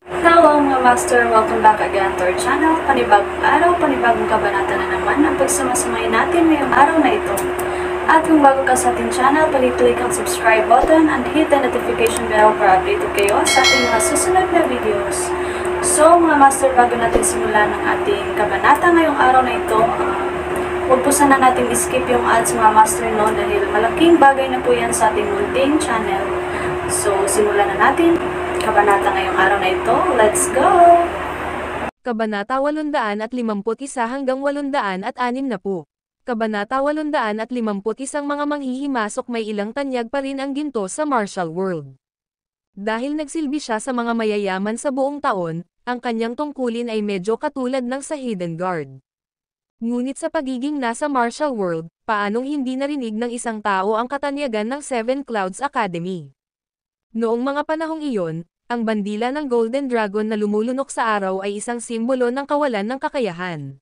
Hello mga master! Welcome back again to our channel. Panibagong araw, panibagong kabanata na naman ang pagsamasamayin natin ngayong araw na ito. At kung bago ka sa ating channel, pag-click ang subscribe button and hit the notification bell para updated kayo sa ating mga susunod na videos. So mga master, bago natin simulan ang ating kabanata ngayong araw na ito, huwag po sana natin skip yung ads mga master no, dahil malaking bagay na po yan sa ating munting channel. So simulan na natin kabanata ngayong araw na ito. Let's go! Kabanata 851 hanggang 860. Kabanata 851 mga manghihimasok may ilang tanyag pa rin ang ginto sa martial world. Dahil nagsilbi siya sa mga mayayaman sa buong taon, ang kanyang tungkulin ay medyo katulad ng sa Hidden Guard. Ngunit sa pagiging nasa martial world, paanong hindi narinig ng isang tao ang katanyagan ng Seven Clouds Academy? Noong mga panahong iyon, ang bandila ng Golden Dragon na lumulunok sa araw ay isang simbolo ng kawalan ng kakayahan.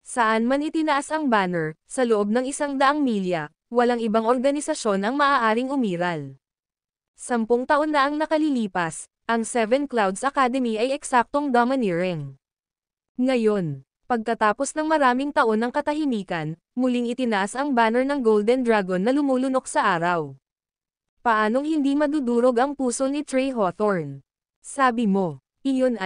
Saan man itinaas ang banner, sa loob ng 100 milya, walang ibang organisasyon ang maaaring umiral. 10 taon na ang nakalilipas, ang Seven Clouds Academy ay eksaktong domineering. Ngayon, pagkatapos ng maraming taon ng katahimikan, muling itinaas ang banner ng Golden Dragon na lumulunok sa araw. Paanong hindi madudurog ang puso ni Trey Hawthorne? Sabi mo, iyon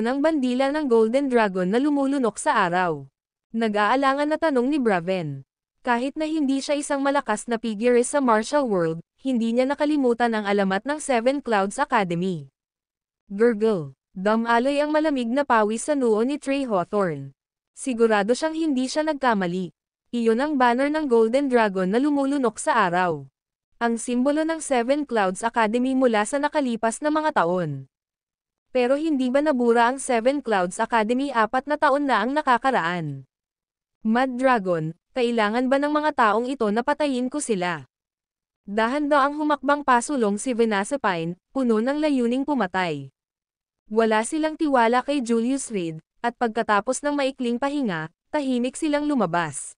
ang bandila ng Golden Dragon na lumulunok sa araw. Nag-aalangan na tanong ni Braven. Kahit na hindi siya isang malakas na figure sa martial world, hindi niya nakalimutan ang alamat ng Seven Clouds Academy. Gurgle. Dumaloy ang malamig na pawis sa noo ni Trey Hawthorne. Sigurado siyang hindi siya nagkamali. Iyon ang banner ng Golden Dragon na lumulunok sa araw. Ang simbolo ng Seven Clouds Academy mula sa nakalipas na mga taon. Pero hindi ba nabura ang Seven Clouds Academy 4 na taon na ang nakakaraan? Mad Dragon, kailangan ba ng mga taong ito na patayin ko sila? Dahan daw ang humakbang pasulong si Venasapine, puno ng layuning pumatay. Wala silang tiwala kay Julius Reed, at pagkatapos ng maikling pahinga, tahimik silang lumabas.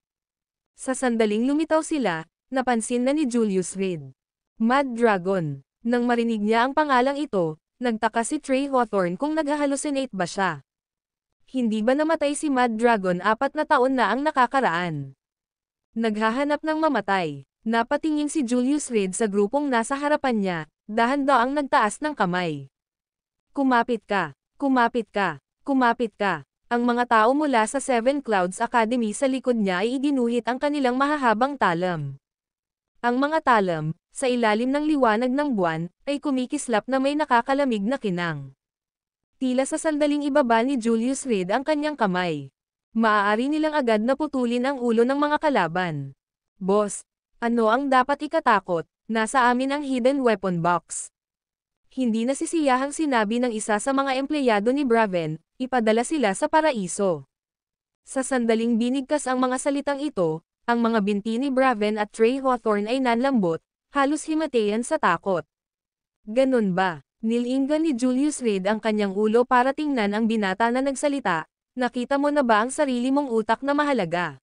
Sa sandaling lumitaw sila, napansin na ni Julius Reed. Mad Dragon. Nang marinig niya ang pangalang ito, nagtaka si Trey Hawthorne kung nag-hallucinate ba siya. Hindi ba namatay si Mad Dragon 4 na taon na ang nakakaraan? Naghahanap ng mamatay. Napatingin si Julius Reed sa grupong nasa harapan niya, dahan daw ang nagtaas ng kamay. Kumapit ka, kumapit ka, kumapit ka. Ang mga tao mula sa Seven Clouds Academy sa likod niya ay iginuhit ang kanilang mahahabang talam. Ang mga talam, sa ilalim ng liwanag ng buwan, ay kumikislap na may nakakalamig na kinang. Tila sa sandaling ibaba ni Julius Reed ang kanyang kamay. Maaari nilang agad na putulin ang ulo ng mga kalaban. Boss, ano ang dapat ikatakot? Nasa amin ang hidden weapon box. Hindi nasisiyahang sinabi ng isa sa mga empleyado ni Braven, ipadala sila sa paraiso. Sa sandaling binigkas ang mga salitang ito, ang mga binti ni Braven at Trey Hawthorne ay nanlambot, halos himatayan sa takot. Ganun ba? Nilinggan ni Julius Reed ang kanyang ulo para tingnan ang binata na nagsalita. Nakita mo na ba ang sarili mong utak na mahalaga?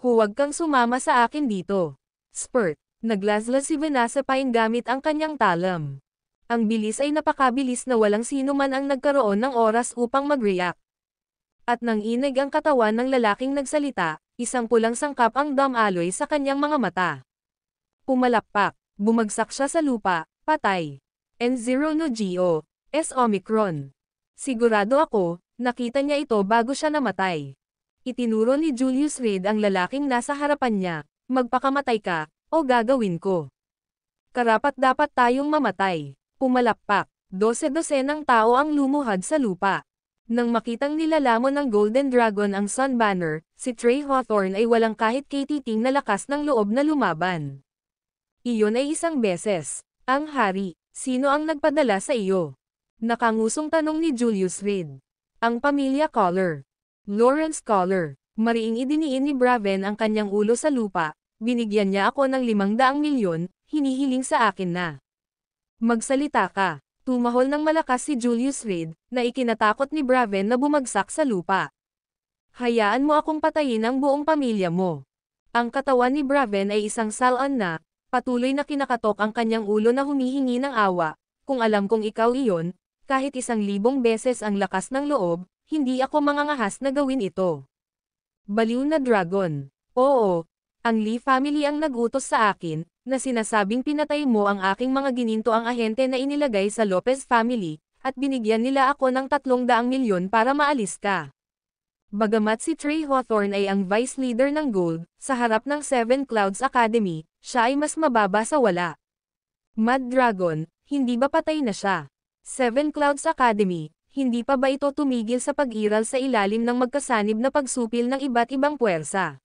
Huwag kang sumama sa akin dito. Spurt. Naglaslas si Venasapine gamit ang kanyang talam. Ang bilis ay napakabilis na walang sino man ang nagkaroon ng oras upang mag-react. At nang inig ang katawan ng lalaking nagsalita, isang pulang sangkap ang dumaloy sa kanyang mga mata. Pumalakpak, bumagsak siya sa lupa, patay. N0 no Geo, S Omicron. Sigurado ako, nakita niya ito bago siya namatay. Itinuro ni Julius Reed ang lalaking nasa harapan niya, magpakamatay ka, o gagawin ko. Karapat-dapat tayong mamatay. Pumalakpak, 12 ng tao ang lumuhad sa lupa. Nang makitang nilalamon ng Golden Dragon ang Sun Banner, si Trey Hawthorne ay walang kahit katiting na lakas ng loob na lumaban. Iyon ay isang beses. Ang hari, sino ang nagpadala sa iyo? Nakangusong tanong ni Julius Reed. Ang pamilya Collar. Lawrence Collar. Mariing idiniin ni Braven ang kanyang ulo sa lupa. Binigyan niya ako ng 500 milyon, hinihiling sa akin na. Magsalita ka. Tumahol ng malakas si Julius Reed, na ikinatakot ni Braven na bumagsak sa lupa. Hayaan mo akong patayin ang buong pamilya mo. Ang katawan ni Braven ay isang salon na, Patuloy na kinakatok ang kanyang ulo na humihingi ng awa. Kung alam kong ikaw iyon, kahit 1,000 beses ang lakas ng loob, hindi ako mangangahas na gawin ito. Baliw na dragon. Oo, ang Lee family ang nag-utos sa akin, na sinasabing pinatay mo ang aking mga gininto ang ahente na inilagay sa Lopez family, at binigyan nila ako ng 300 milyon para maalis ka. Bagamat si Trey Hawthorne ay ang vice leader ng Gold, sa harap ng Seven Clouds Academy, siya ay mas mababa sa wala. Mad Dragon, hindi ba patay na siya? Seven Clouds Academy, hindi pa ba ito tumigil sa pag-iral sa ilalim ng magkasanib na pagsupil ng iba't ibang puwersa?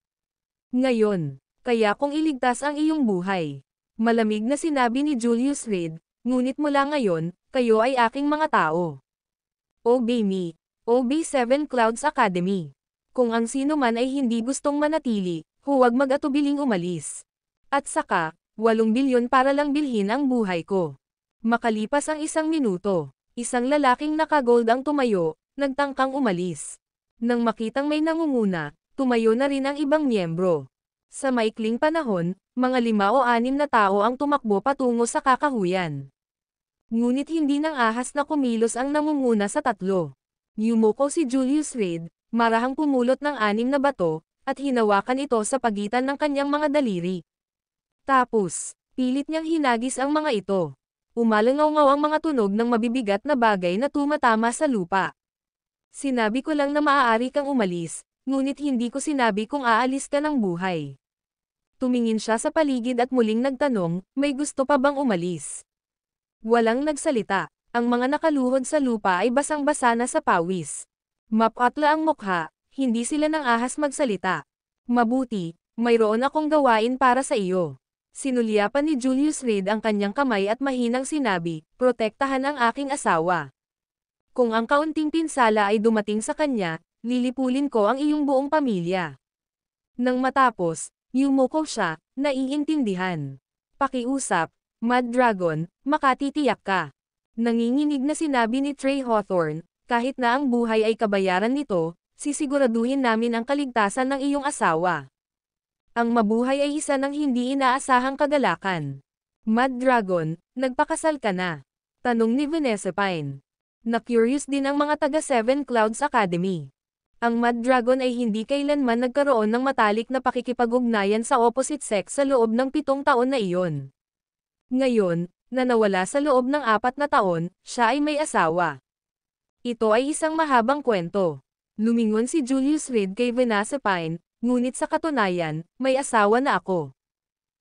Ngayon, kaya kong iligtas ang iyong buhay. Malamig na sinabi ni Julius Reed, ngunit mula ngayon, kayo ay aking mga tao. Obey me. Obey Seven Clouds Academy. Kung ang sino man ay hindi gustong manatili, huwag mag-atubiling umalis. At saka, 8 bilyon para lang bilhin ang buhay ko. Makalipas ang 1 minuto, isang lalaking naka-gold ang tumayo, nagtangkang umalis. Nang makitang may nangunguna, tumayo na rin ang ibang miyembro. Sa maikling panahon, mga 5 o 6 na tao ang tumakbo patungo sa kakahuyan. Ngunit hindi nang ahas na kumilos ang nangunguna sa 3. Yumuko si Julius Reed, marahang pumulot ng 6 na bato, at hinawakan ito sa pagitan ng kanyang mga daliri. Tapos, pilit niyang hinagis ang mga ito. Umalangaw-ngaw ang mga tunog ng mabibigat na bagay na tumatama sa lupa. Sinabi ko lang na maaari kang umalis, ngunit hindi ko sinabi kung aalis ka ng buhay. Tumingin siya sa paligid at muling nagtanong, may gusto pa bang umalis? Walang nagsalita. Ang mga nakaluhod sa lupa ay basang-basa na sa pawis. Mapatla ang mukha, hindi sila nang ahas magsalita. Mabuti, mayroon akong gawain para sa iyo. Sinulyapan ni Julius Reed ang kanyang kamay at mahinang sinabi, protektahan ang aking asawa. Kung ang kaunting pinsala ay dumating sa kanya, lilipulin ko ang iyong buong pamilya. Nang matapos, yumuko siya, naiintindihan. Pakiusap, Mad Dragon, makatitiyak ka. Nanginginig na sinabi ni Trey Hawthorne, kahit na ang buhay ay kabayaran nito, sisiguraduhin namin ang kaligtasan ng iyong asawa. Ang mabuhay ay isa ng hindi inaasahang kagalakan. Mad Dragon, nagpakasal ka na? Tanong ni Vanessa Pine. Na-curious din ang mga taga Seven Clouds Academy. Ang Mad Dragon ay hindi kailanman nagkaroon ng matalik na pakikipag-ugnayan sa opposite sex sa loob ng 7 taon na iyon. Ngayon, na nawala sa loob ng 4 na taon, siya ay may asawa. Ito ay isang mahabang kwento. Lumingon si Julius Reed kay Vanessa Pine, ngunit sa katunayan, may asawa na ako.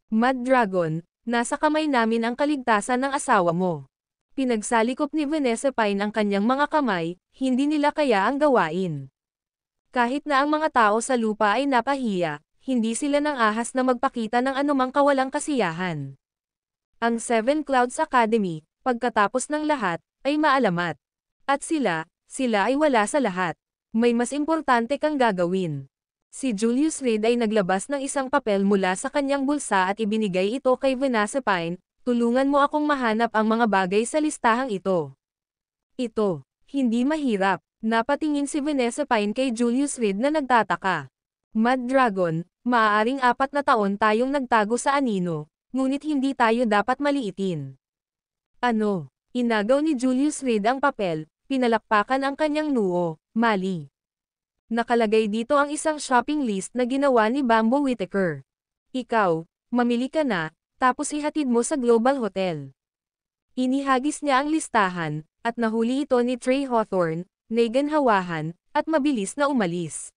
Mad Dragon, nasa kamay namin ang kaligtasan ng asawa mo. Pinagsalikop ni Vanessa Pine ang kanyang mga kamay, hindi nila kaya ang gawain. Kahit na ang mga tao sa lupa ay napahiya, hindi sila nang ahas na magpakita ng anumang kawalang kasiyahan. Ang Seven Clouds Academy, pagkatapos ng lahat, ay maalamat. At sila ay wala sa lahat. May mas importante kang gagawin. Si Julius Reed ay naglabas ng isang papel mula sa kanyang bulsa at ibinigay ito kay Vanessa Pine, tulungan mo akong mahanap ang mga bagay sa listahang ito. Ito, hindi mahirap. Napatingin si Vanessa Pine kay Julius Reed na nagtataka. Mad Dragon, maaaring 4 na taon tayong nagtago sa anino, ngunit hindi tayo dapat maliitin. Ano? Inagaw ni Julius Reed ang papel, pinalakpakan ang kanyang noo, mali. Nakalagay dito ang isang shopping list na ginawa ni Bamboo Whittaker. Ikaw, mamili ka na, tapos ihatid mo sa Global Hotel. Inihagis niya ang listahan, at nahuli ito ni Trey Hawthorne, Megan Hawahan, at mabilis na umalis.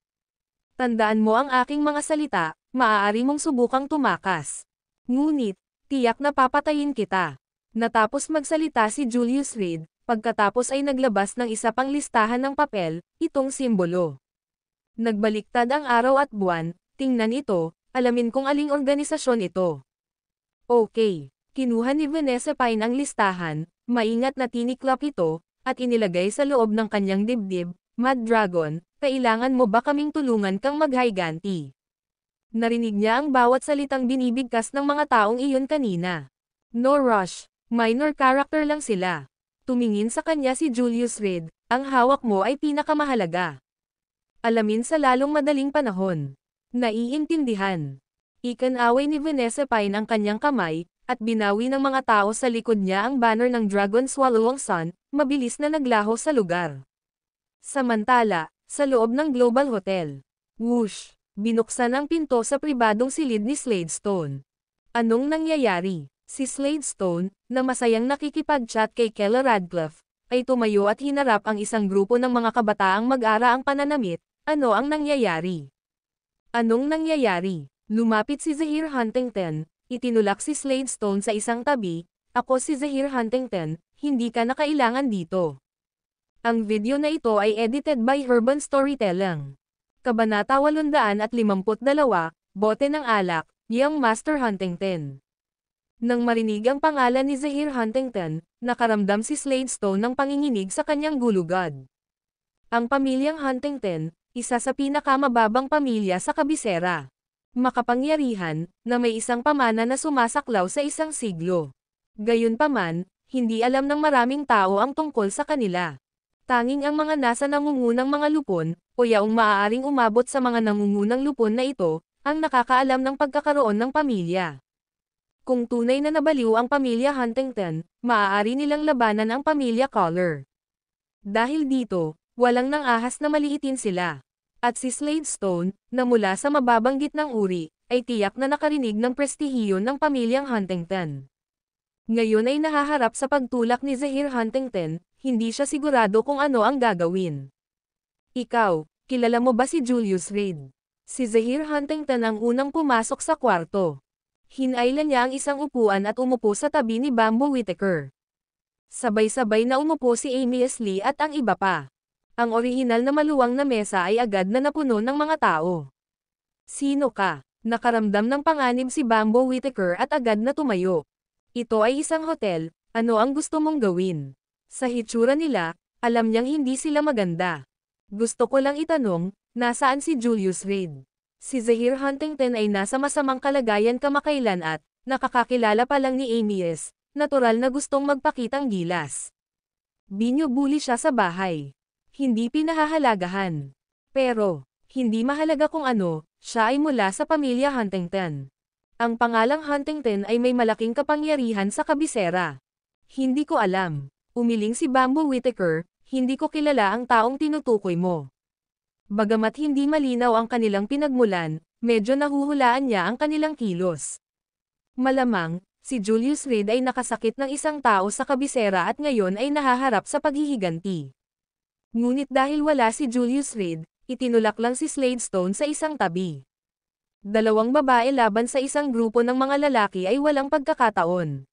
Tandaan mo ang aking mga salita, maaari mong subukang tumakas. Ngunit, tiyak na papatayin kita. Natapos magsalita si Julius Reed, pagkatapos ay naglabas ng isa pang listahan ng papel, itong simbolo. Nagbaliktad ang araw at buwan, tingnan ito, alamin kung aling organisasyon ito. Okay, kinuha ni Vanessa Pine ang listahan, maingat na tiniklap ito, at inilagay sa loob ng kanyang dibdib. Mad Dragon, kailangan mo ba kaming tulungan kang maghayganti? Narinig niya ang bawat salitang binibigkas ng mga taong iyon kanina. No rush, minor character lang sila. Tumingin sa kanya si Julius Reed, ang hawak mo ay pinakamahalaga. Alamin sa lalong madaling panahon. Naiintindihan. Ikinaway ni Vanessa Pine ang kanyang kamay, at binawi ng mga tao sa likod niya ang banner ng Dragon Swallowing Sun, mabilis na naglaho sa lugar. Samantala, sa loob ng Global Hotel, whoosh, binuksan ang pinto sa pribadong silid ni Sladestone. Anong nangyayari? Si Sladestone, na masayang nakikipag-chat kay Keller Radcliffe, ay tumayo at hinarap ang isang grupo ng mga kabataang mag-ara ang pananamit. Ano ang nangyayari? Anong nangyayari? Lumapit si Zahir Huntington, itinulak si Sladestone sa isang tabi. Ako si Zahir Huntington, hindi ka na kailangan dito. Ang video na ito ay edited by Urban Storytelling. Kabanata 852, Bote ng Alak, Young Master Huntington. Nang marinig ang pangalan ni Zahir Huntington, nakaramdam si Sladestone ng panginginig sa kanyang gulugad. Ang pamilyang Huntington, isa sa pinakamababang pamilya sa kabisera. Makapangyarihan, na may isang pamana na sumasaklaw sa isang siglo. Gayunpaman, hindi alam ng maraming tao ang tungkol sa kanila. Tanging ang mga nasa nangungunang mga lupon, o yaong maaaring umabot sa mga nangungunang lupon na ito, ang nakakaalam ng pagkakaroon ng pamilya. Kung tunay na nabaliw ang pamilya Huntington, maaari nilang labanan ang pamilya Collar. Dahil dito, walang nang-ahas na maliitin sila. At si Sladestone, na mula sa mababang gitnang uri, ay tiyak na nakarinig ng prestihiyo ng pamilyang Huntington. Ngayon ay nahaharap sa pagtulak ni Zahir Huntington, hindi siya sigurado kung ano ang gagawin. Ikaw, kilala mo ba si Julius Reed? Si Zahir Huntington ang unang pumasok sa kwarto. Hinailan niya ang isang upuan at umupo sa tabi ni Bamboo Whittaker. Sabay-sabay na umupo si Amy Lee at ang iba pa. Ang orihinal na maluwang na mesa ay agad na napuno ng mga tao. Sino ka? Nakaramdam ng panganib si Bamboo Whittaker at agad na tumayo. Ito ay isang hotel, ano ang gusto mong gawin? Sa hitsura nila, alam niyang hindi sila maganda. Gusto ko lang itanong, nasaan si Julius Reed? Si Zahir Huntington ay nasa masamang kalagayan kamakailan at, nakakakilala pa lang ni Amy natural na gustong magpakitang gilas. Binubuli siya sa bahay. Hindi pinahahalagahan. Pero, hindi mahalaga kung ano, siya ay mula sa pamilya Huntington. Ang pangalang Huntington ay may malaking kapangyarihan sa kabisera. Hindi ko alam. Umiling si Bamboo Whittaker, hindi ko kilala ang taong tinutukoy mo. Bagamat hindi malinaw ang kanilang pinagmulan, medyo nahuhulaan niya ang kanilang kilos. Malamang, si Julius Reed ay nakasakit ng isang tao sa kabisera at ngayon ay nahaharap sa paghihiganti. Ngunit dahil wala si Julius Reed, itinulak lang si Sladestone sa isang tabi. Dalawang babae laban sa isang grupo ng mga lalaki ay walang pagkakataon.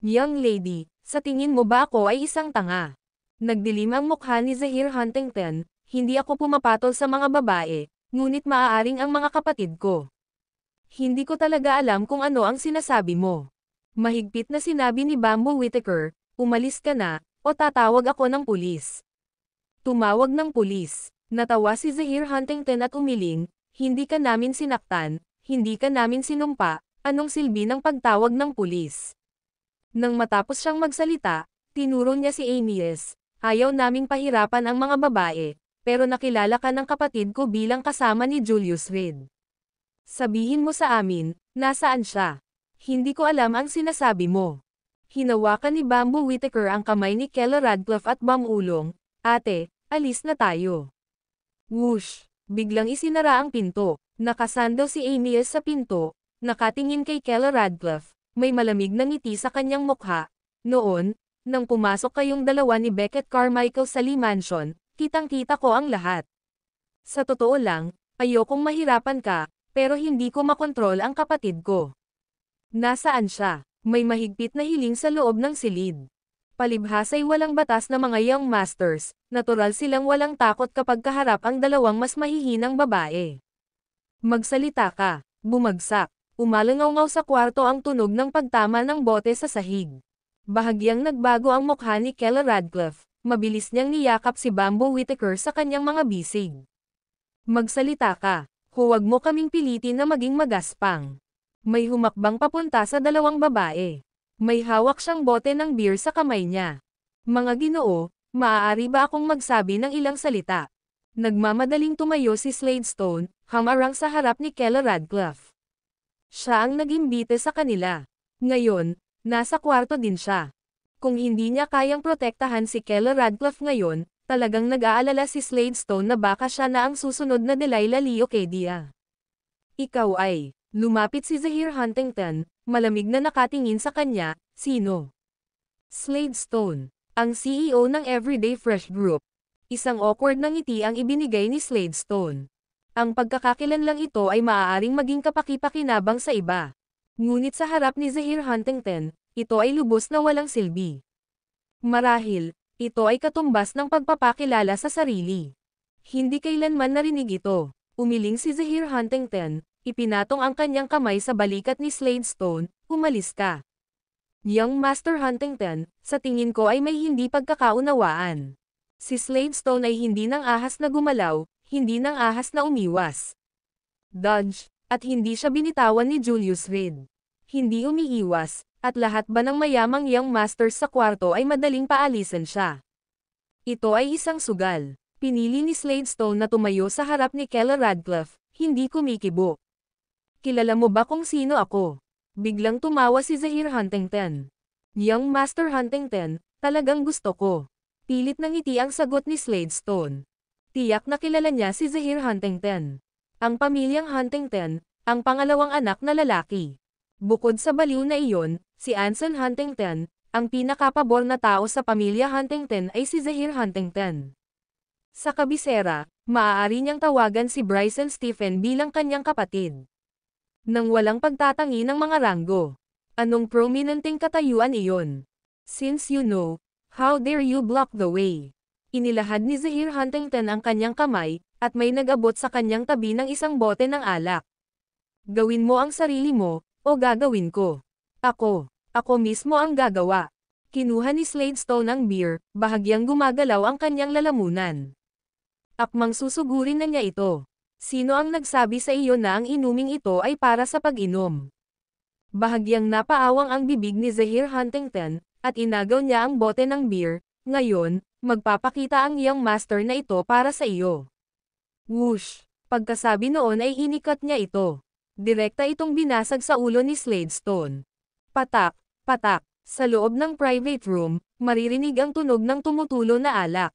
Young lady, sa tingin mo ba ako ay isang tanga? Nagdilim ang mukha ni Zahir Huntington. Hindi ako pumapatol sa mga babae, ngunit maaaring ang mga kapatid ko. Hindi ko talaga alam kung ano ang sinasabi mo. Mahigpit na sinabi ni Bamboo Whittaker, umalis ka na, o tatawag ako ng pulis. Tumawag ng pulis. Natawa si Zahir Huntington at umiling, hindi ka namin sinaktan, hindi ka namin sinumpa, anong silbi ng pagtawag ng pulis? Nang matapos siyang magsalita, tinuro niya si Amy ayaw naming pahirapan ang mga babae. Pero nakilala ka ng kapatid ko bilang kasama ni Julius Reed. Sabihin mo sa amin, nasaan siya? Hindi ko alam ang sinasabi mo. Hinawakan ni Bamboo Whittaker ang kamay ni Keller Radcliffe at bumulong, ate, alis na tayo. Whoosh! Biglang isinara ang pinto. Nakasando si Amy sa pinto, nakatingin kay Keller Radcliffe, may malamig na ngiti sa kanyang mukha. Noon, nang pumasok kayong dalawa ni Beckett Carmichael sa Lee Mansion, kitang-kita ko ang lahat. Sa totoo lang, ayokong mahirapan ka, pero hindi ko makontrol ang kapatid ko. Nasaan siya? May mahigpit na hiling sa loob ng silid. Palibhasa'y walang batas na mga young masters, natural silang walang takot kapag kaharap ang dalawang mas mahihinang babae. Magsalita ka, bumagsak. Umalangaw sa kwarto ang tunog ng pagtama ng bote sa sahig. Bahagyang nagbago ang mukha ni Keller Radcliffe. Mabilis niyang niyakap si Bamboo Whittaker sa kanyang mga bisig. Magsalita ka, huwag mo kaming pilitin na maging magaspang. May humakbang papunta sa dalawang babae. May hawak siyang bote ng beer sa kamay niya. Mga Ginoo, maaari ba akong magsabi ng ilang salita? Nagmamadaling tumayo si Sladestone, hamarang sa harap ni Keller Radcliffe. Siya ang nag-imbite sa kanila. Ngayon, nasa kwarto din siya. Kung hindi niya kayang protektahan si Keller Radcliffe ngayon, talagang nag-aalala si Slade Stone na baka siya na ang susunod na Delilah Leocadia. Ikaw ay, lumapit si Zahir Huntington, malamig na nakatingin sa kanya, sino? Slade Stone, ang CEO ng Everyday Fresh Group. Isang awkward na ngiti ang ibinigay ni Slade Stone. Ang pagkakakilanlang ito ay maaaring maging kapaki-pakinabang sa iba. Ngunit sa harap ni Zahir Huntington, ito ay lubos na walang silbi. Marahil, ito ay katumbas ng pagpapakilala sa sarili. Hindi kailanman narinig ito. Umiling si Zahir Huntington, ipinatong ang kanyang kamay sa balikat ni Slade Stone, umalis ka. Young Master Huntington, sa tingin ko ay may hindi pagkakaunawaan. Si Slade Stone ay hindi ng ahas na gumalaw, hindi ng ahas na umiwas. Dodge, at hindi siya binitawan ni Julius Reed. Hindi umiiwas, at lahat ba ng mayamang young masters sa kwarto ay madaling paalisan siya. Ito ay isang sugal. Pinili ni Slade Stone na tumayo sa harap ni Keller Radcliffe, hindi kumikibo. Kilala mo ba kung sino ako? Biglang tumawa si Zahir Huntington. Young Master Huntington, talagang gusto ko. Pilit ng ngiti ang sagot ni Slade Stone. Tiyak na kilala niya si Zahir Huntington. Ang pamilyang Huntington, ang pangalawang anak na lalaki. Bukod sa baliw na iyon, si Anson Huntington, ang pinakapabor na tao sa pamilya Huntington ay si Zahir Huntington. Sa kabisera, maaari niyang tawagan si Bryson Stephen bilang kanyang kapatid. Nang walang pagtatangi ng mga ranggo. Anong prominenteng katayuan iyon? Since you know, how dare you block the way? Inilahad ni Zahir Huntington ang kanyang kamay, at may nag-abot sa kanyang tabi ng isang bote ng alak. Gawin mo ang sarili mo, o gagawin ko. Ako mismo ang gagawa. Kinuha ni Slade Stone ang beer, bahagyang gumagalaw ang kanyang lalamunan. Akmang susugurin na niya ito. Sino ang nagsabi sa iyo na ang inuming ito ay para sa pag-inom? Bahagyang napaawang ang bibig ni Zahir Huntington, at inagaw niya ang bote ng beer. Ngayon, magpapakita ang young master na ito para sa iyo. Whoosh! Pagkasabi noon ay inikat niya ito. Direkta itong binasag sa ulo ni Slade Stone. Patak, patak. Sa loob ng private room, maririnig ang tunog ng tumutulo na alak.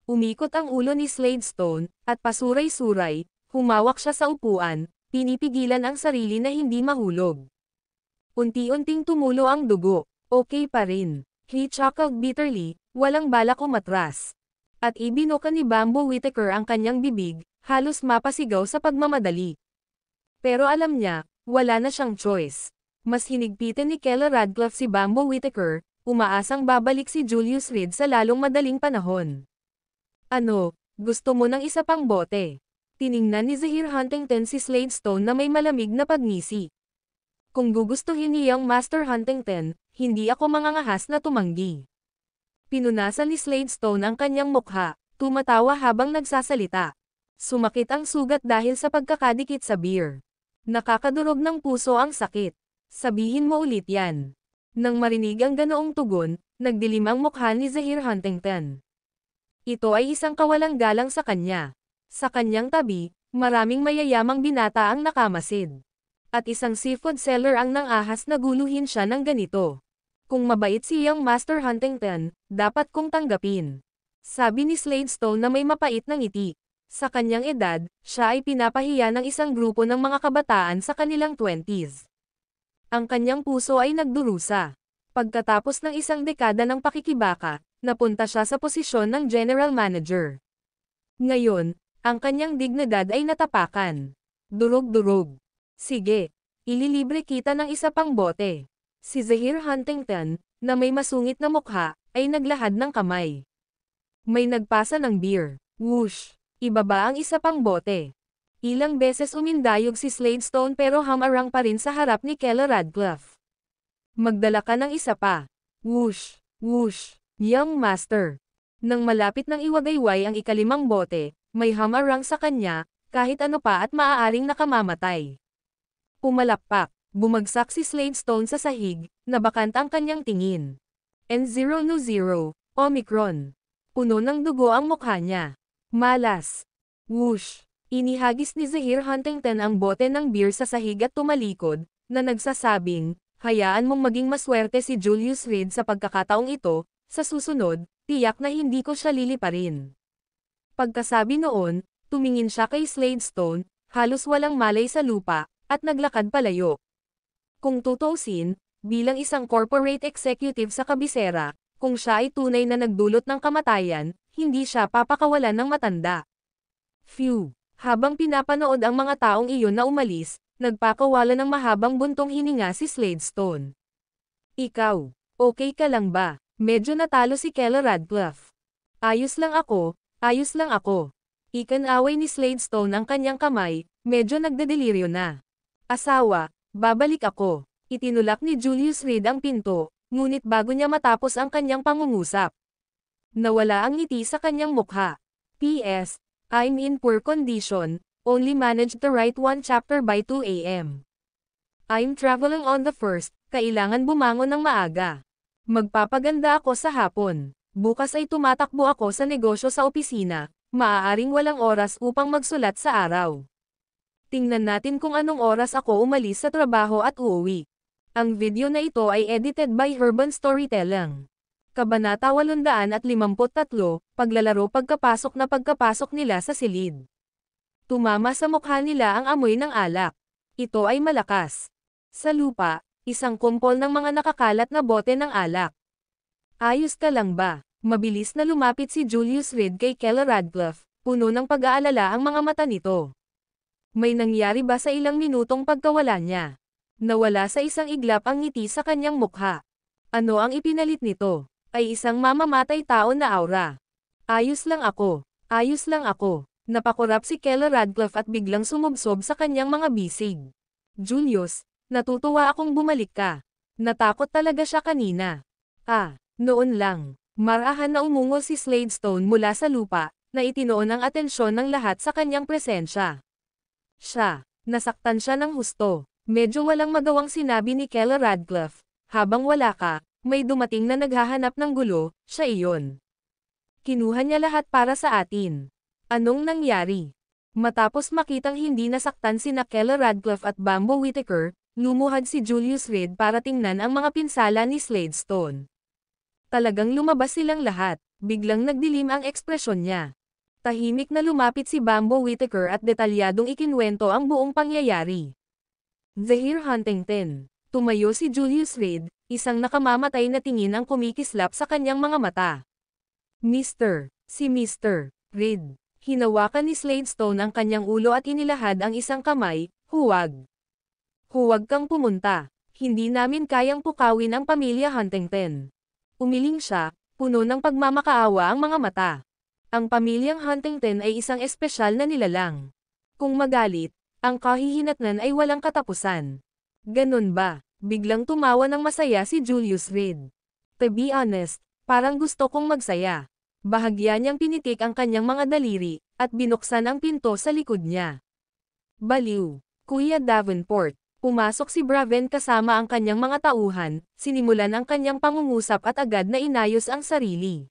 Umikot ang ulo ni Slade Stone, at pasuray-suray, humawak siya sa upuan, pinipigilan ang sarili na hindi mahulog. Unti-unting tumulo ang dugo. Okay pa rin. He chuckled bitterly, walang balak umatras. At ibinuka ni Bamboo Whittaker ang kanyang bibig, halos mapasigaw sa pagmamadali. Pero alam niya, wala na siyang choice. Mas hinigpitan ni Keller Radcliffe si Bamboo Whittaker, umaasang babalik si Julius Reed sa lalong madaling panahon. Ano, gusto mo ng isa pang bote? Tiningnan ni Zahir Huntington si Slade Stone na may malamig na pagngisi. Kung gugustuhin ni Young Master Huntington, hindi ako mangangahas na tumanggi. Pinunasan ni Slade Stone ang kanyang mukha, tumatawa habang nagsasalita. Sumakit ang sugat dahil sa pagkakadikit sa beer. Nakakadurog ng puso ang sakit. Sabihin mo ulit yan. Nang marinig ang ganoong tugon, nagdilim ang mukha ni Zahir Huntington. Ito ay isang kawalang galang sa kanya. Sa kanyang tabi, maraming mayayamang binata ang nakamasid. At isang seafood seller ang nangahas na guluhin siya ng ganito. Kung mabait si Young Master Huntington, dapat kong tanggapin. Sabi ni Slade Stone na may mapait na ngiti. Sa kanyang edad, siya ay pinapahiya ng isang grupo ng mga kabataan sa kanilang 20s. Ang kanyang puso ay nagdurusa. Pagkatapos ng isang dekada ng pakikibaka, napunta siya sa posisyon ng general manager. Ngayon, ang kanyang dignidad ay natapakan. Durog-durog. Sige, ililibre kita ng isa pang bote. Si Zahir Huntington, na may masungit na mukha, ay naglahad ng kamay. May nagpasa ng beer. Whoosh! Ibaba ang isa pang bote. Ilang beses umindayog si Slade Stone pero hamarang pa rin sa harap ni Keller Radcliffe. Magdala ka ng isa pa. Whoosh! Whoosh! Young Master. Nang malapit ng iwagayway ang ikalimang bote, may hamarang sa kanya, kahit ano pa at maaaring nakamamatay. Pumalakpak. Bumagsak si Slade Stone sa sahig, nabakant ang kanyang tingin. N0 Omicron. Puno ng dugo ang mukha niya. Malas. Whoosh! Inihagis ni Zahir Huntington ang bote ng beer sa sahig at tumalikod, na nagsasabing, hayaan mong maging maswerte si Julius Reed sa pagkakataong ito, sa susunod, tiyak na hindi ko siya liliparin. Pagkasabi noon, tumingin siya kay Slade Stone, halos walang malay sa lupa, at naglakad palayo. Kung tutuusin, bilang isang corporate executive sa kabisera, kung siya ay tunay na nagdulot ng kamatayan, hindi siya papakawalan ng matanda. Phew! Habang pinapanood ang mga taong iyon na umalis, nagpakawala ng mahabang buntong hininga si Slade Stone. Ikaw, okay ka lang ba? Medyo natalo si Keller Radcliffe. Ayos lang ako, ayos lang ako. Ikan-away ni Slade Stone ang kanyang kamay, medyo nagdedeliryo na. Asawa, babalik ako. Itinulak ni Julius Reed ang pinto, ngunit bago niya matapos ang kanyang pangungusap, nawala ang ngiti sa kanyang mukha. P.S. I'm in poor condition, only managed to write one chapter by 2 a.m. I'm traveling on the 1st, kailangan bumangon ng maaga. Magpapaganda ako sa hapon. Bukas ay tumatakbo ako sa negosyo sa opisina, maaaring walang oras upang magsulat sa araw. Tingnan natin kung anong oras ako umalis sa trabaho at uuwi. Ang video na ito ay edited by Urban Storytelling. Kabanata 853, Paglalaro pagkapasok nila sa silid. Tumama sa mukha nila ang amoy ng alak. Ito ay malakas. Sa lupa, isang kumpol ng mga nakakalat na bote ng alak. Ayos ka lang ba? Mabilis na lumapit si Julius Reed kay Keller Radcliffe, puno ng pag-aalala ang mga mata nito. May nangyari ba sa ilang minutong pagkawala niya? Nawala sa isang iglap ang ngiti sa kanyang mukha. Ano ang ipinalit nito? Ay isang mamamatay tao na aura. Ayos lang ako. Ayos lang ako. Napakurap si Keller Radcliffe at biglang sumubsob sa kanyang mga bisig. Julius, natutuwa akong bumalik ka. Natakot talaga siya kanina. Noon lang. Marahan na umungol si Slade Stone mula sa lupa, na itinoon ang atensyon ng lahat sa kanyang presensya. Nasaktan siya ng husto. Medyo walang magawang sinabi ni Keller Radcliffe. Habang wala ka, may dumating na naghahanap ng gulo, siya iyon. Kinuha niya lahat para sa atin. Anong nangyari? Matapos makitang hindi nasaktan sina Keller Radcliffe at Bambo Whittaker, lumuhad si Julius Reed para tingnan ang mga pinsala ni Slade Stone. Talagang lumabas silang lahat, biglang nagdilim ang ekspresyon niya. Tahimik na lumapit si Bambo Whittaker at detalyadong ikinwento ang buong pangyayari. Zahir Huntington. Tumayo si Julius Reed, isang nakamamatay na tingin ang kumikislap sa kanyang mga mata. Si Mr. Reed. Hinawakan ni Slade Stone ang kanyang ulo at inilahad ang isang kamay, huwag. Huwag kang pumunta. Hindi namin kayang pukawin ang pamilya Huntington. Umiling siya, puno ng pagmamakaawa ang mga mata. Ang pamilyang Huntington ay isang espesyal na nilalang. Kung magalit, ang kahihinatnan ay walang katapusan. Ganun ba? Biglang tumawa ng masaya si Julius Reed. To be honest, parang gusto kong magsaya. Bahagya niyang pinitik ang kanyang mga daliri, at binuksan ang pinto sa likod niya. Baliw, Kuya Davenport. Pumasok si Braven kasama ang kanyang mga tauhan, sinimulan ang kanyang pangungusap at agad na inayos ang sarili.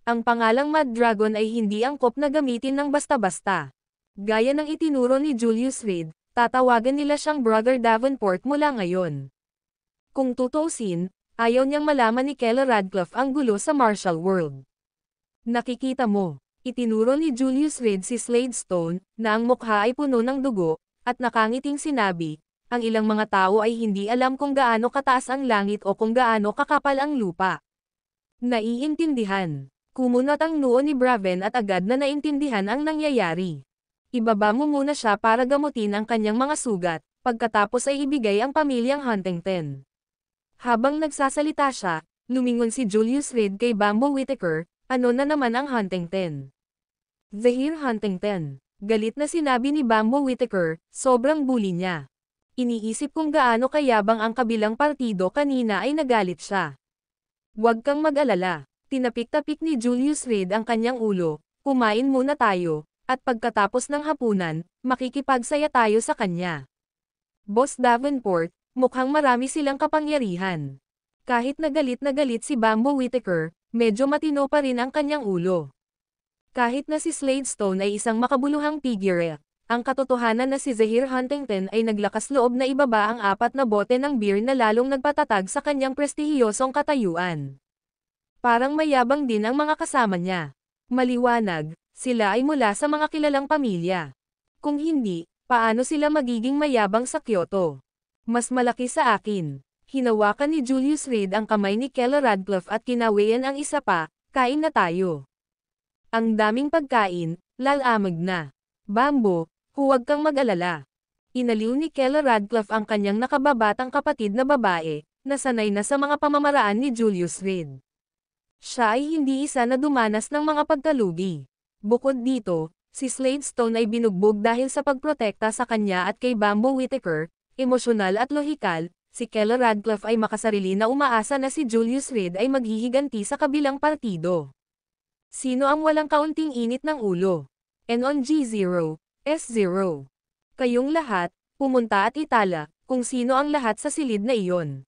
Ang pangalang Mad Dragon ay hindi angkop na gamitin ng basta-basta. Gaya ng itinuro ni Julius Reed, tatawagan nila siyang Brother Davenport mula ngayon. Kung tutuusin, ayaw niyang malaman ni Keller Radcliffe ang gulo sa martial world. Nakikita mo, itinuro ni Julius Reed si Slade Stone, na ang mukha ay puno ng dugo, at nakangiting sinabi, ang ilang mga tao ay hindi alam kung gaano kataas ang langit o kung gaano kakapal ang lupa. Naiintindihan. Kumunat ang noo ni Braven at agad na naintindihan ang nangyayari. Ibaba mo muna siya para gamutin ang kanyang mga sugat, pagkatapos ay ibigay ang pamilyang Huntington. Habang nagsasalita siya, lumingon si Julius Reed kay Bambo Whittaker, ano na naman ang Huntington? Zahir Huntington. Galit na sinabi ni Bambo Whittaker, sobrang bully niya. Iniisip kung gaano kayabang ang kabilang partido kanina ay nagalit siya. Huwag kang mag-alala. Tinapik-tapik ni Julius Reed ang kanyang ulo, kumain muna tayo, at pagkatapos ng hapunan, makikipagsaya tayo sa kanya. Boss Davenport, mukhang marami silang kapangyarihan. Kahit na galit si Bambo Whittaker, medyo matino pa rin ang kanyang ulo. Kahit na si Slade Stone ay isang makabuluhang figure, ang katotohanan na si Zahir Huntington ay naglakas loob na ibaba ang 4 na bote ng beer na lalong nagpatatag sa kanyang prestihiyosong katayuan. Parang mayabang din ang mga kasama niya. Maliwanag, sila ay mula sa mga kilalang pamilya. Kung hindi, paano sila magiging mayabang sa Kyoto? Mas malaki sa akin. Hinawakan ni Julius Reed ang kamay ni Keller Radcliffe at kinawian ang isa pa, kain na tayo. Ang daming pagkain, lalamag na. Bambo, huwag kang mag-alala. Inaliw ni Keller Radcliffe ang kanyang nakababatang kapatid na babae, na sanay na sa mga pamamaraan ni Julius Reed. Siya ay hindi isa na dumanas ng mga pagkalugi. Bukod dito, si Slade Stone ay binugbog dahil sa pagprotekta sa kanya at kay Bambo Whittaker, emosyonal at lohikal. Si Keller Radcliffe ay makasarili na umaasa na si Julius Reed ay maghihiganti sa kabilang partido. Sino ang walang kaunting init ng ulo? And on G0, S0. Kayong lahat, pumunta at itala, kung sino ang lahat sa silid na iyon.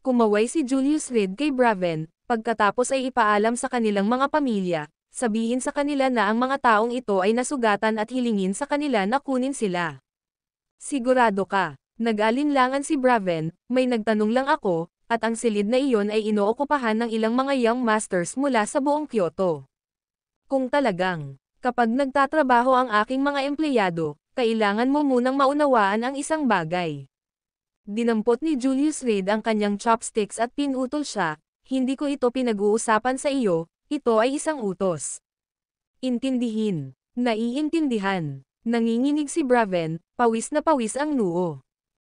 Kumaway si Julius Reed kay Braven, pagkatapos ay ipaalam sa kanilang mga pamilya, sabihin sa kanila na ang mga taong ito ay nasugatan at hilingin sa kanila na kunin sila. Sigurado ka? Nag-alinlangan si Braven, may nagtanong lang ako, at ang silid na iyon ay inookupahan ng ilang mga young masters mula sa buong Kyoto. Kung talagang, kapag nagtatrabaho ang aking mga empleyado, kailangan mo munang maunawaan ang isang bagay. Dinampot ni Julius Reed ang kanyang chopsticks at pinutol siya, hindi ko ito pinag-uusapan sa iyo, ito ay isang utos. Intindihin. Naiintindihan. Nanginginig si Braven, pawis na pawis ang noo.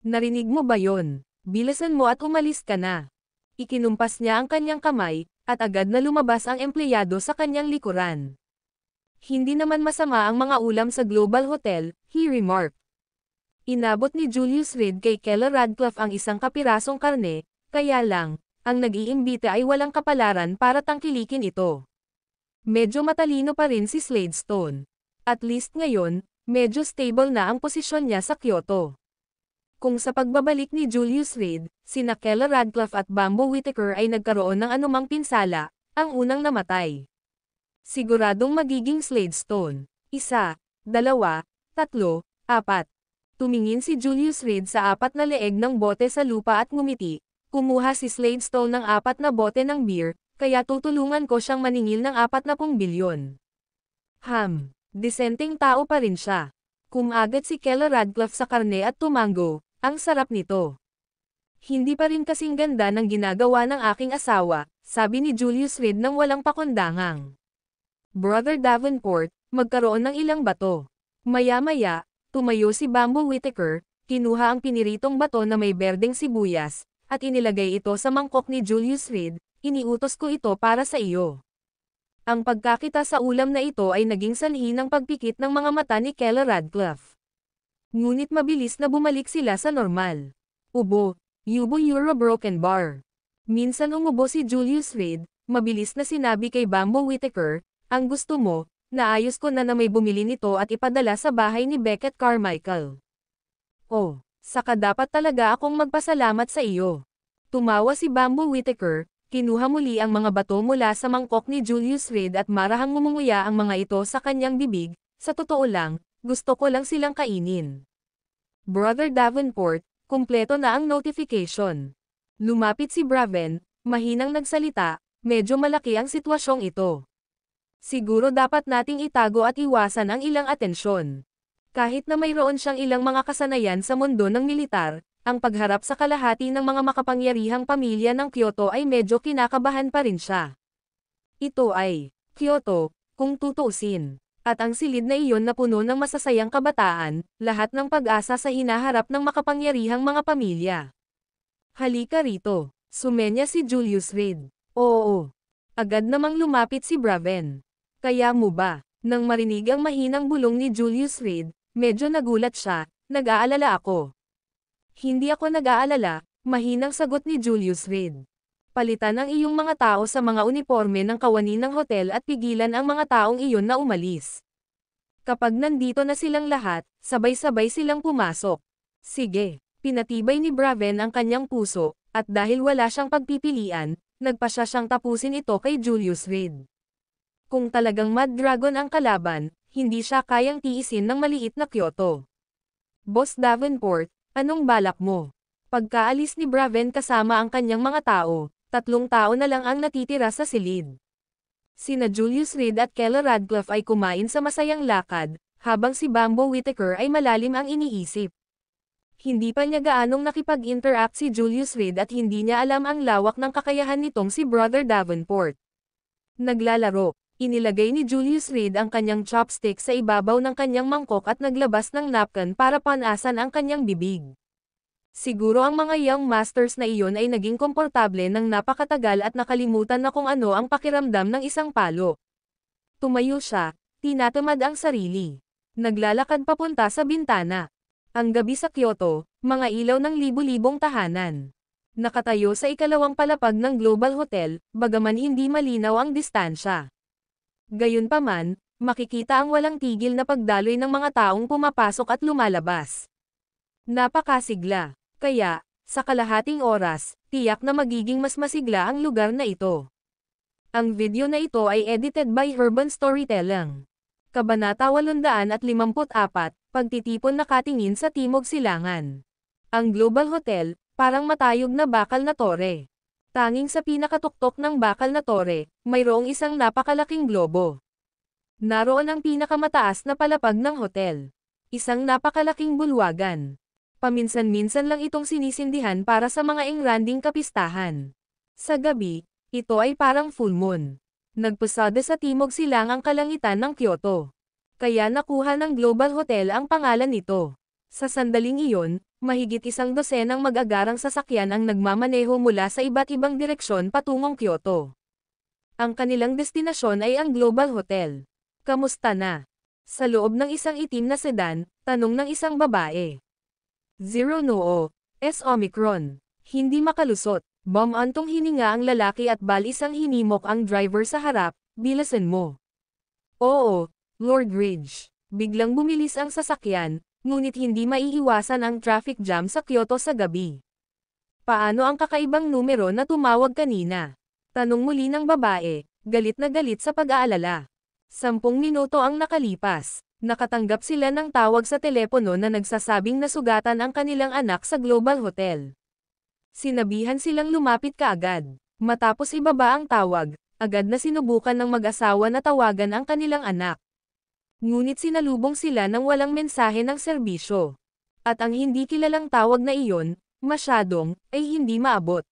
Narinig mo ba yon? Bilasan mo at umalis ka na. Ikinumpas niya ang kanyang kamay, at agad na lumabas ang empleyado sa kanyang likuran. Hindi naman masama ang mga ulam sa Global Hotel, he remarked. Inabot ni Julius Reed kay Keller Radcliffe ang isang kapirasong karne, kaya lang, ang nag-iimbita ay walang kapalaran para tangkilikin ito. Medyo matalino pa rin si Slade Stone. At least ngayon, medyo stable na ang posisyon niya sa Kyoto. Kung sa pagbabalik ni Julius Reed, sina Keller Radcliffe at Bambo Whittaker ay nagkaroon ng anumang pinsala, ang unang namatay. Siguradong magiging Slade Stone. 1, 2, 3, 4. Tumingin si Julius Reed sa 4 na leeg ng bote sa lupa at ngumiti. Kumuha si Slade Stone ng 4 na bote ng beer, kaya tutulungan ko siyang maningil ng 40 bilyon. Disenteng tao pa rin siya. Kumagat si Keller Radcliffe sa karne at tumango, ang sarap nito. Hindi pa rin kasing ganda ng ginagawa ng aking asawa, sabi ni Julius Reed nang walang pakundangang. Brother Davenport, magkaroon ng ilang bato. Maya-maya, tumayo si Bambo Whittaker, kinuha ang piniritong bato na may berdeng sibuyas, at inilagay ito sa mangkok ni Julius Reed, iniutos ko ito para sa iyo. Ang pagkakita sa ulam na ito ay naging sanhi ng pagpikit ng mga mata ni Keller Radcliffe. Ngunit mabilis na bumalik sila sa normal. Ubo, yubo euro broken bar. Minsan umubo si Julius Reed, mabilis na sinabi kay Bambo Whittaker, ang gusto mo, naayos ko na may bumili nito at ipadala sa bahay ni Beckett Carmichael. Oh, saka dapat talaga akong magpasalamat sa iyo. Tumawa si Bambo Whittaker, kinuha muli ang mga bato mula sa mangkok ni Julius Reed at marahang ngumunguya ang mga ito sa kanyang bibig, sa totoo lang, gusto ko lang silang kainin. Brother Davenport, kumpleto na ang notification. Lumapit si Braven, mahinang nagsalita, medyo malaki ang sitwasyong ito. Siguro dapat nating itago at iwasan ang ilang atensyon. Kahit na mayroon siyang ilang mga kasanayan sa mundo ng militar, ang pagharap sa kalahati ng mga makapangyarihang pamilya ng Kyoto ay medyo kinakabahan pa rin siya. Ito ay Kyoto, kung tutuusin. At ang silid na iyon na puno ng masasayang kabataan, lahat ng pag-asa sa hinaharap ng makapangyarihang mga pamilya. Halika rito, sumenya si Julius Reed. Oo. Agad namang lumapit si Braven. Kaya mo ba? Nang marinig ang mahinang bulong ni Julius Reed, medyo nagulat siya, nag-aalala ako. Hindi ako nag-aalala, mahinang sagot ni Julius Reed. Palitan ang iyong mga tao sa mga uniforme ng kawani ng hotel at pigilan ang mga taong iyon na umalis. Kapag nandito na silang lahat, sabay-sabay silang pumasok. Sige, pinatibay ni Braven ang kanyang puso, at dahil wala siyang pagpipilian, nagpasya siyang tapusin ito kay Julius Reed. Kung talagang Mad Dragon ang kalaban, hindi siya kayang tiisin ng maliit na Kyoto. Boss Davenport, anong balak mo? Pagkaalis ni Braven kasama ang kanyang mga tao, 3 tao na lang ang natitira sa silid. Sina Julius Reed at Keller Radcliffe ay kumain sa masayang lakad, habang si Bambo Whittaker ay malalim ang iniisip. Hindi pa niya gaanong nakipag-interact si Julius Reed at hindi niya alam ang lawak ng kakayahan nitong si Brother Davenport. Naglalaro. Inilagay ni Julius Reed ang kanyang chopstick sa ibabaw ng kanyang mangkok at naglabas ng napkin para panasan ang kanyang bibig. Siguro ang mga young masters na iyon ay naging komportable ng napakatagal at nakalimutan na kung ano ang pakiramdam ng isang palo. Tumayo siya, tinatamad ang sarili. Naglalakad papunta sa bintana. Ang gabi sa Kyoto, mga ilaw ng libu-libong tahanan. Nakatayo sa ikalawang palapag ng Global Hotel, bagaman hindi malinaw ang distansya. Gayunpaman, makikita ang walang tigil na pagdaloy ng mga taong pumapasok at lumalabas. Napakasigla. Kaya, sa kalahating oras, tiyak na magiging mas masigla ang lugar na ito. Ang video na ito ay edited by Urban Storytelling. Kabanata 854, Pagtitipon na katingin sa Timog Silangan. Ang Global Hotel, parang matayog na bakal na tore. Tanging sa pinakatuktok ng bakal na tore, mayroong isang napakalaking globo. Naroon ang pinakamataas na palapag ng hotel. Isang napakalaking bulwagan. Paminsan-minsan lang itong sinisindihan para sa mga engranding kapistahan. Sa gabi, ito ay parang full moon. Nagpasada sa timog silangang kalangitan ng Kyoto. Kaya nakuha ng Global Hotel ang pangalan nito. Sa sandaling iyon, mahigit 12 mag-agarang sasakyan ang nagmamaneho mula sa iba't ibang direksyon patungong Kyoto. Ang kanilang destinasyon ay ang Global Hotel. Kamusta na? Sa loob ng isang itim na sedan, tanong ng isang babae. Zero Noo, S. Omicron. Hindi makalusot. Bumantong hininga ang lalaki at balisang hinimok ang driver sa harap, bilasan mo. Oo, Lord Ridge. Biglang bumilis ang sasakyan, ngunit hindi maiiwasan ang traffic jam sa Kyoto sa gabi. Paano ang kakaibang numero na tumawag kanina? Tanong muli ng babae, galit na galit sa pag-aalala. 10 minuto ang nakalipas. Nakatanggap sila ng tawag sa telepono na nagsasabing nasugatan ang kanilang anak sa Global Hotel. Sinabihan silang lumapit kaagad. Matapos ibaba ang tawag, agad na sinubukan ng mag-asawa na tawagan ang kanilang anak. Ngunit sinalubong sila ng walang mensahe ng serbisyo. At ang hindi kilalang tawag na iyon, masyadong, ay hindi maabot.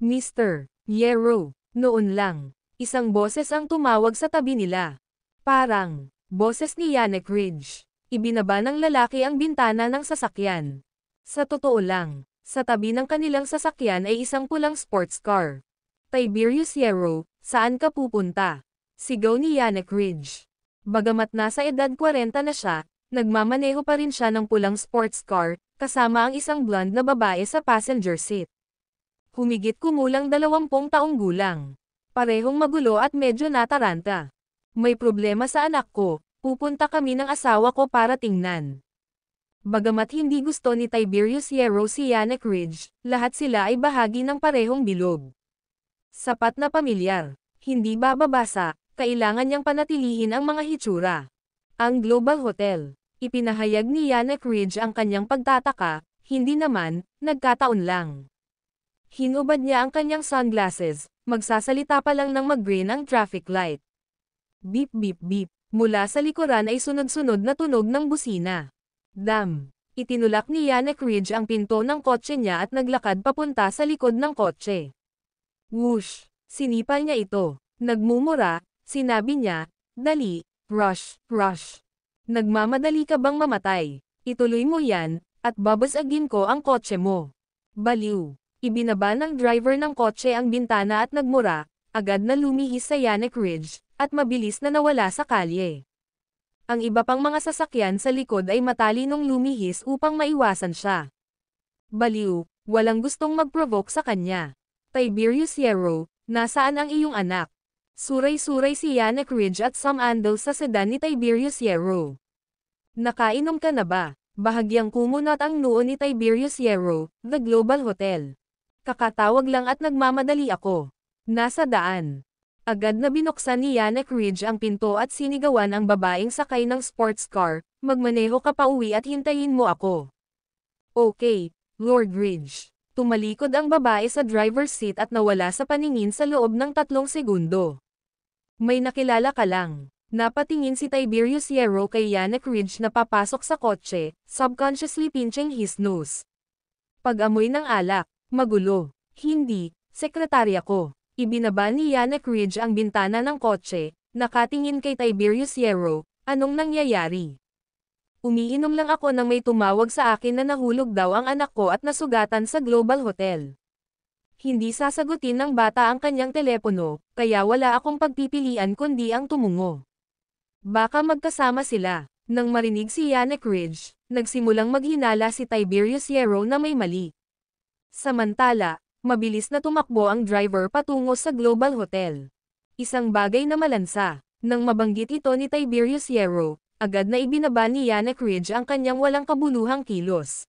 Mr. Yero, noon lang. Isang boses ang tumawag sa tabi nila. Parang, boses ni Yannick Ridge. Ibinaba ng lalaki ang bintana ng sasakyan. Sa totoo lang, sa tabi ng kanilang sasakyan ay isang pulang sports car. Tiberius Yero, saan ka pupunta? Sigaw ni Yannick Ridge. Bagamat nasa edad 40 na siya, nagmamaneho pa rin siya ng pulang sports car, kasama ang isang blonde na babae sa passenger seat. Humigit kumulang 20 taong gulang. Parehong magulo at medyo nataranta. May problema sa anak ko, pupunta kami ng asawa ko para tingnan. Bagamat hindi gusto ni Tiberius Yero si Yannick Ridge, lahat sila ay bahagi ng parehong bilog. Sapat na pamilyar, hindi bababasa, kailangan niyang panatilihin ang mga hitsura. Ang Global Hotel. Ipinahayag ni Yannick Ridge ang kanyang pagtataka, hindi naman, nagkataon lang. Hinubad niya ang kanyang sunglasses, magsasalita pa lang ng mag-green ang traffic light. Beep beep beep, mula sa likuran ay sunod-sunod na tunog ng busina. Dam! Itinulak ni Yannick Ridge ang pinto ng kotse niya at naglakad papunta sa likod ng kotse. Whoosh! Sinipal niya ito. Nagmumura, sinabi niya, dali, rush, rush. Nagmamadali ka bang mamatay? Ituloy mo yan, at babasagin ko ang kotse mo. Baliw. Ibinaba ng driver ng kotse ang bintana at nagmura, agad na lumihis sa Yannick Ridge, at mabilis na nawala sa kalye. Ang iba pang mga sasakyan sa likod ay matalinong lumihis upang maiwasan siya. Baliw, walang gustong mag-provoke sa kanya. Tiberius Yero, nasaan ang iyong anak? Suray-suray si Yannick Ridge at sumandal sa sedan ni Tiberius Yero. Nakainom ka na ba? Bahagyang kumunot ang noo ni Tiberius Yero, The Global Hotel. Kakatawag lang at nagmamadali ako. Nasa daan. Agad na binuksan ni Yannick Ridge ang pinto at sinigawan ang babaeng sakay ng sports car, magmaneho ka pa uwi at hintayin mo ako. Okay, Lord Ridge. Tumalikod ang babae sa driver's seat at nawala sa paningin sa loob ng 3 segundo. May nakilala ka lang. Napatingin si Tiberius Hierro kay Yannick Ridge na papasok sa kotse, subconsciously pinching his nose. Pag-amoy ng alak, magulo. Hindi, sekretarya ko. Ibinaba ni Yannick Ridge ang bintana ng kotse, nakatingin kay Tiberius Hierro, anong nangyayari? Umiinom lang ako nang may tumawag sa akin na nahulog daw ang anak ko at nasugatan sa Global Hotel. Hindi sasagutin ng bata ang kanyang telepono, kaya wala akong pagpipilian kundi ang tumungo. Baka magkasama sila. Nang marinig si Yannick Ridge, nagsimulang maghinala si Tiberius Hierro na may mali. Samantala, mabilis na tumakbo ang driver patungo sa Global Hotel. Isang bagay na malansa. Nang mabanggit ito ni Tiberius Hierro, agad na ibinaba ni Yannick Ridge ang kanyang walang kabuluhang kilos.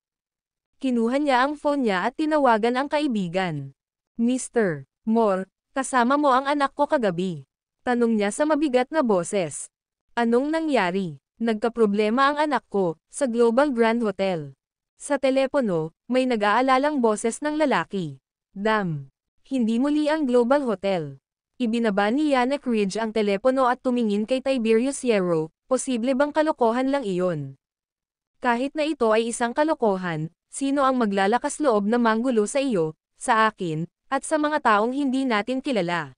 Kinuha niya ang phone niya at tinawagan ang kaibigan. Mr. Moore, kasama mo ang anak ko kagabi. Tanong niya sa mabigat na boses. Anong nangyari? Nagkaproblema ang anak ko, sa Global Grand Hotel. Sa telepono, may nag-aalalang boses ng lalaki. Damn! Hindi muli ang Global Hotel. Ibinaba ni Yannick Ridge ang telepono at tumingin kay Tiberius Hierro, posible bang kalokohan lang iyon? Kahit na ito ay isang kalokohan, sino ang maglalakas loob na manggulo sa iyo, sa akin, at sa mga taong hindi natin kilala?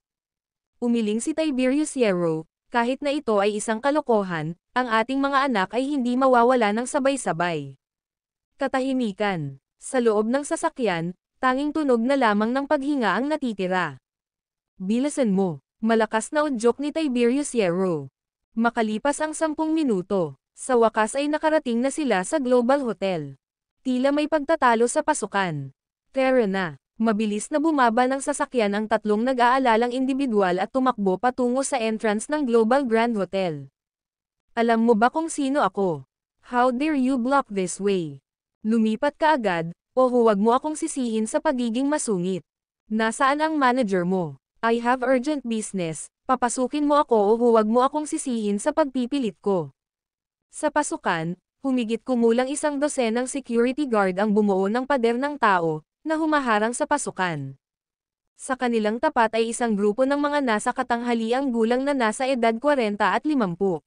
Umiling si Tiberius Hierro, kahit na ito ay isang kalokohan, ang ating mga anak ay hindi mawawala ng sabay-sabay. Katahimikan. Sa loob ng sasakyan, tanging tunog na lamang ng paghinga ang natitira. Bilisan mo, malakas na udyok ni Tiberius Hierro. Makalipas ang 10 minuto, sa wakas ay nakarating na sila sa Global Hotel. Tila may pagtatalo sa pasukan. Tara na. Mabilis na bumaba ng sasakyan ang 3 nag-aalalang individual at tumakbo patungo sa entrance ng Global Grand Hotel. Alam mo ba kung sino ako? How dare you block this way? Lumipat ka agad, o huwag mo akong sisihin sa pagiging masungit. Nasaan ang manager mo? I have urgent business, papasukin mo ako o huwag mo akong sisihin sa pagpipilit ko. Sa pasukan, humigit kumulang 12 security guard ang bumuo ng pader ng tao, na humaharang sa pasukan. Sa kanilang tapat ay isang grupo ng mga nasa katanghaliang gulang na nasa edad 40 at 50.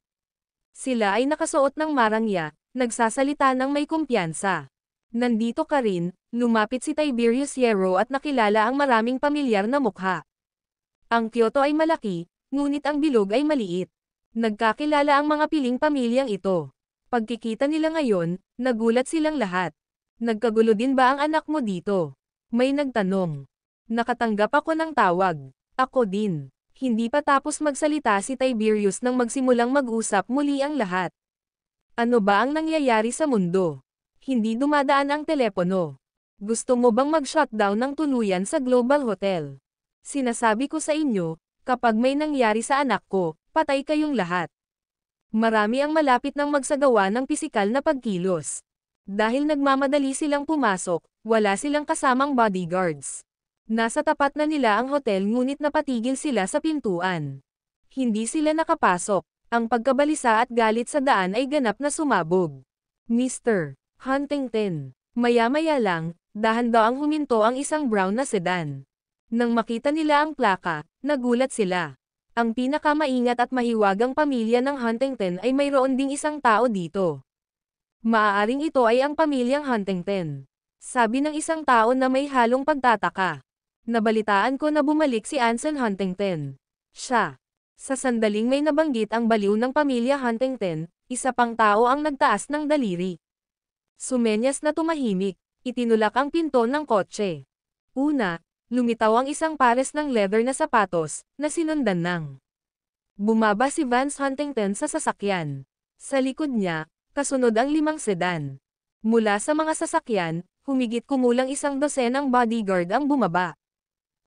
Sila ay nakasuot ng marangya, nagsasalita ng may kumpiyansa. Nandito ka rin, lumapit si Tiberius Hierro at nakilala ang maraming pamilyar na mukha. Ang Kyoto ay malaki, ngunit ang bilog ay maliit. Nagkakilala ang mga piling pamilyang ito. Pagkikita nila ngayon, nagulat silang lahat. Nagkagulo din ba ang anak mo dito? May nagtanong. Nakatanggap ako ng tawag. Ako din. Hindi pa tapos magsalita si Tiberius nang magsimulang mag-usap muli ang lahat. Ano ba ang nangyayari sa mundo? Hindi dumadaan ang telepono. Gusto mo bang mag-shutdown ng tuluyan sa Global Hotel? Sinasabi ko sa inyo, kapag may nangyari sa anak ko, patay kayong lahat. Marami ang malapit ng magsagawa ng pisikal na pagkilos. Dahil nagmamadali silang pumasok, wala silang kasamang bodyguards. Nasa tapat na nila ang hotel ngunit napatigil sila sa pintuan. Hindi sila nakapasok. Ang pagkabalisa at galit sa daan ay ganap na sumabog. Mr. Huntington. Maya-maya lang, dahan-daang huminto ang isang brown na sedan. Nang makita nila ang plaka, nagulat sila. Ang pinakamaingat at mahiwagang pamilya ng Huntington ay mayroon ding isang tao dito. Maaaring ito ay ang pamilyang Huntington. Sabi ng isang tao na may halong pagtataka. Nabalitaan ko na bumalik si Anson Huntington. Siya. Sa sandaling may nabanggit ang baliw ng pamilya Huntington, isa pang tao ang nagtaas ng daliri. Sumenyas na tumahimik, itinulak ang pinto ng kotse. Una, lumitaw ang isang pares ng leather na sapatos, na sinundan ng. Bumaba si Vance Huntington sa sasakyan. Sa likod niya, kasunod ang 5 sedan. Mula sa mga sasakyan, humigit kumulang 12 bodyguard ang bumaba.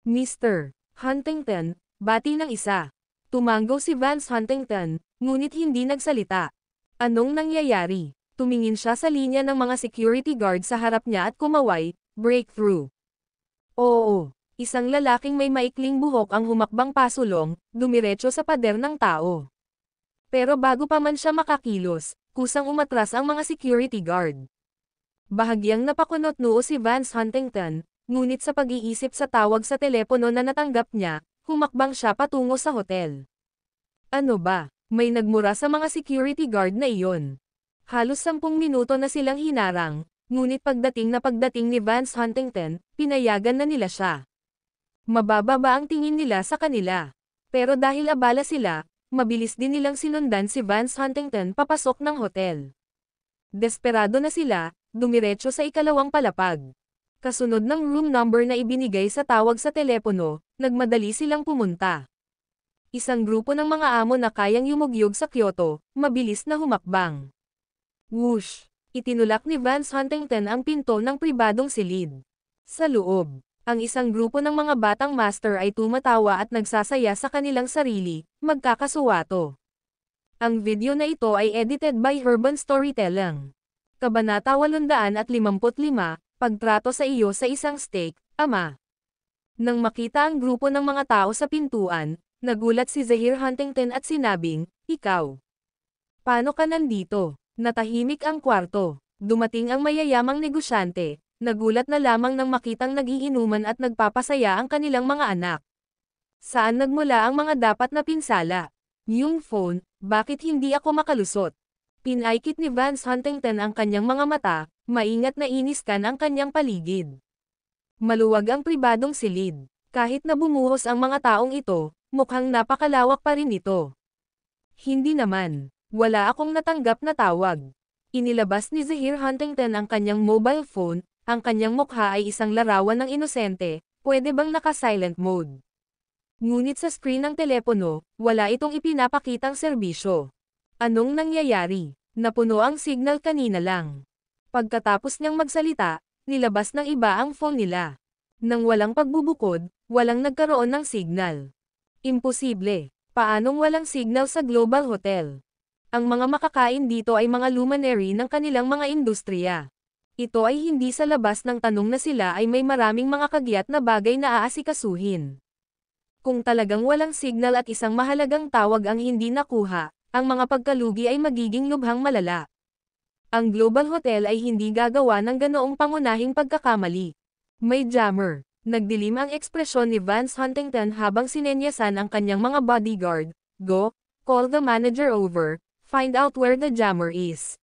Mr. Huntington, bati ng isa. Tumanggo si Vance Huntington, ngunit hindi nagsalita. Anong nangyayari? Tumingin siya sa linya ng mga security guard sa harap niya at kumaway, breakthrough. Oo, Isang lalaking may maikling buhok ang humakbang pasulong, dumiretso sa pader ng tao. Pero bago pa man siya makakilos, kusang umatras ang mga security guard. Bahagyang napakunot noo si Vance Huntington, ngunit sa pag-iisip sa tawag sa telepono na natanggap niya, humakbang siya patungo sa hotel. Ano ba? May nagmura sa mga security guard na iyon. Halos 10 minuto na silang hinarang, ngunit pagdating ni Vance Huntington, pinayagan na nila siya. Mababa ba ang tingin nila sa kanila? Pero dahil abala sila, mabilis din nilang sinundan si Vance Huntington papasok ng hotel. Desperado na sila, dumiretso sa ikalawang palapag. Kasunod ng room number na ibinigay sa tawag sa telepono, nagmadali silang pumunta. Isang grupo ng mga amo na kayang yumugyog sa Kyoto, mabilis na humakbang. Whoosh! Itinulak ni Vance Huntington ang pinto ng pribadong silid. Sa loob, ang isang grupo ng mga batang master ay tumatawa at nagsasaya sa kanilang sarili, magkakasuwato. Ang video na ito ay edited by Urban Storytelling. Kabanata 855, Pagtrato sa iyo sa isang steak, ama. Nang makita ang grupo ng mga tao sa pintuan, nagulat si Zahir Huntington at sinabing, "Ikaw. Paano ka nandito?" Natahimik ang kwarto. Dumating ang mayayamang negosyante, nagulat na lamang nang makitang nagiinuman at nagpapasaya ang kanilang mga anak. Saan nagmula ang mga dapat na pinsala? Yung phone, bakit hindi ako makalusot? Pinaikit ni Vance Huntington ang kanyang mga mata, maingat na iniskan ang kanyang paligid. Maluwag ang pribadong silid. Kahit na bumuhos ang mga taong ito, mukhang napakalawak pa rin ito. Hindi naman. Wala akong natanggap na tawag. Inilabas ni Zahir Huntington ang kanyang mobile phone, ang kanyang mukha ay isang larawan ng inosente, pwede bang naka-silent mode? Ngunit sa screen ng telepono, wala itong ipinapakitang serbisyo. Anong nangyayari? Napuno ang signal kanina lang. Pagkatapos niyang magsalita, nilabas ng iba ang phone nila. Nang walang pagbubukod, walang nagkaroon ng signal. Imposible. Paanong walang signal sa Global Hotel? Ang mga makakain dito ay mga luminary ng kanilang mga industriya. Ito ay hindi sa labas ng tanong na sila ay may maraming mga kagyat na bagay na aasikasuhin. Kung talagang walang signal at isang mahalagang tawag ang hindi nakuha, ang mga pagkalugi ay magiging lubhang malala. Ang Global Hotel ay hindi gagawa ng ganoong pangunahing pagkakamali. May jammer. Nagdilim ang ekspresyon ni Vance Huntington habang sinenyasan ang kanyang mga bodyguard. Go, call the manager over. Find out where the jammer is.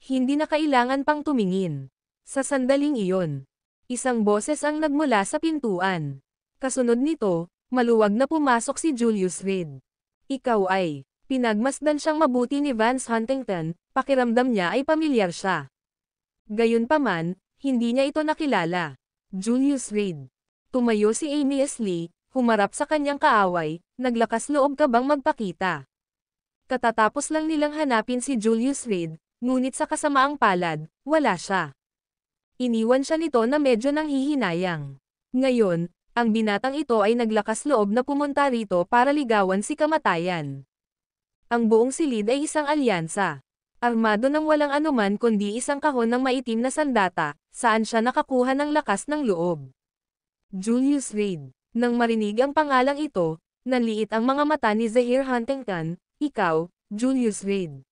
Hindi na kailangan pang tumingin. Sa sandaling iyon, isang boses ang nagmula sa pintuan. Kasunod nito, maluwag na pumasok si Julius Reed. Ikaw ay, pinagmasdan siyang mabuti ni Vance Huntington, pakiramdam niya ay pamilyar siya. Gayunpaman, hindi niya ito nakilala. Julius Reed. Tumayo si Amy S. Lee, humarap sa kanyang kaaway, naglakas loob ka bang magpakita? Katatapos lang nilang hanapin si Julius Reed, ngunit sa kasamaang palad, wala siya. Iniwan siya nito na medyo nanghihinayang. Ngayon, ang binatang ito ay naglakas loob na pumunta rito para ligawan si kamatayan. Ang buong silid ay isang alyansa. Armado ng walang anuman kundi isang kahon ng maitim na sandata, saan siya nakakuha ng lakas ng loob. Julius Reed. Nang marinig ang pangalang ito, nanliit ang mga mata ni Zahir Huntington. Ikaw, Julius Reed.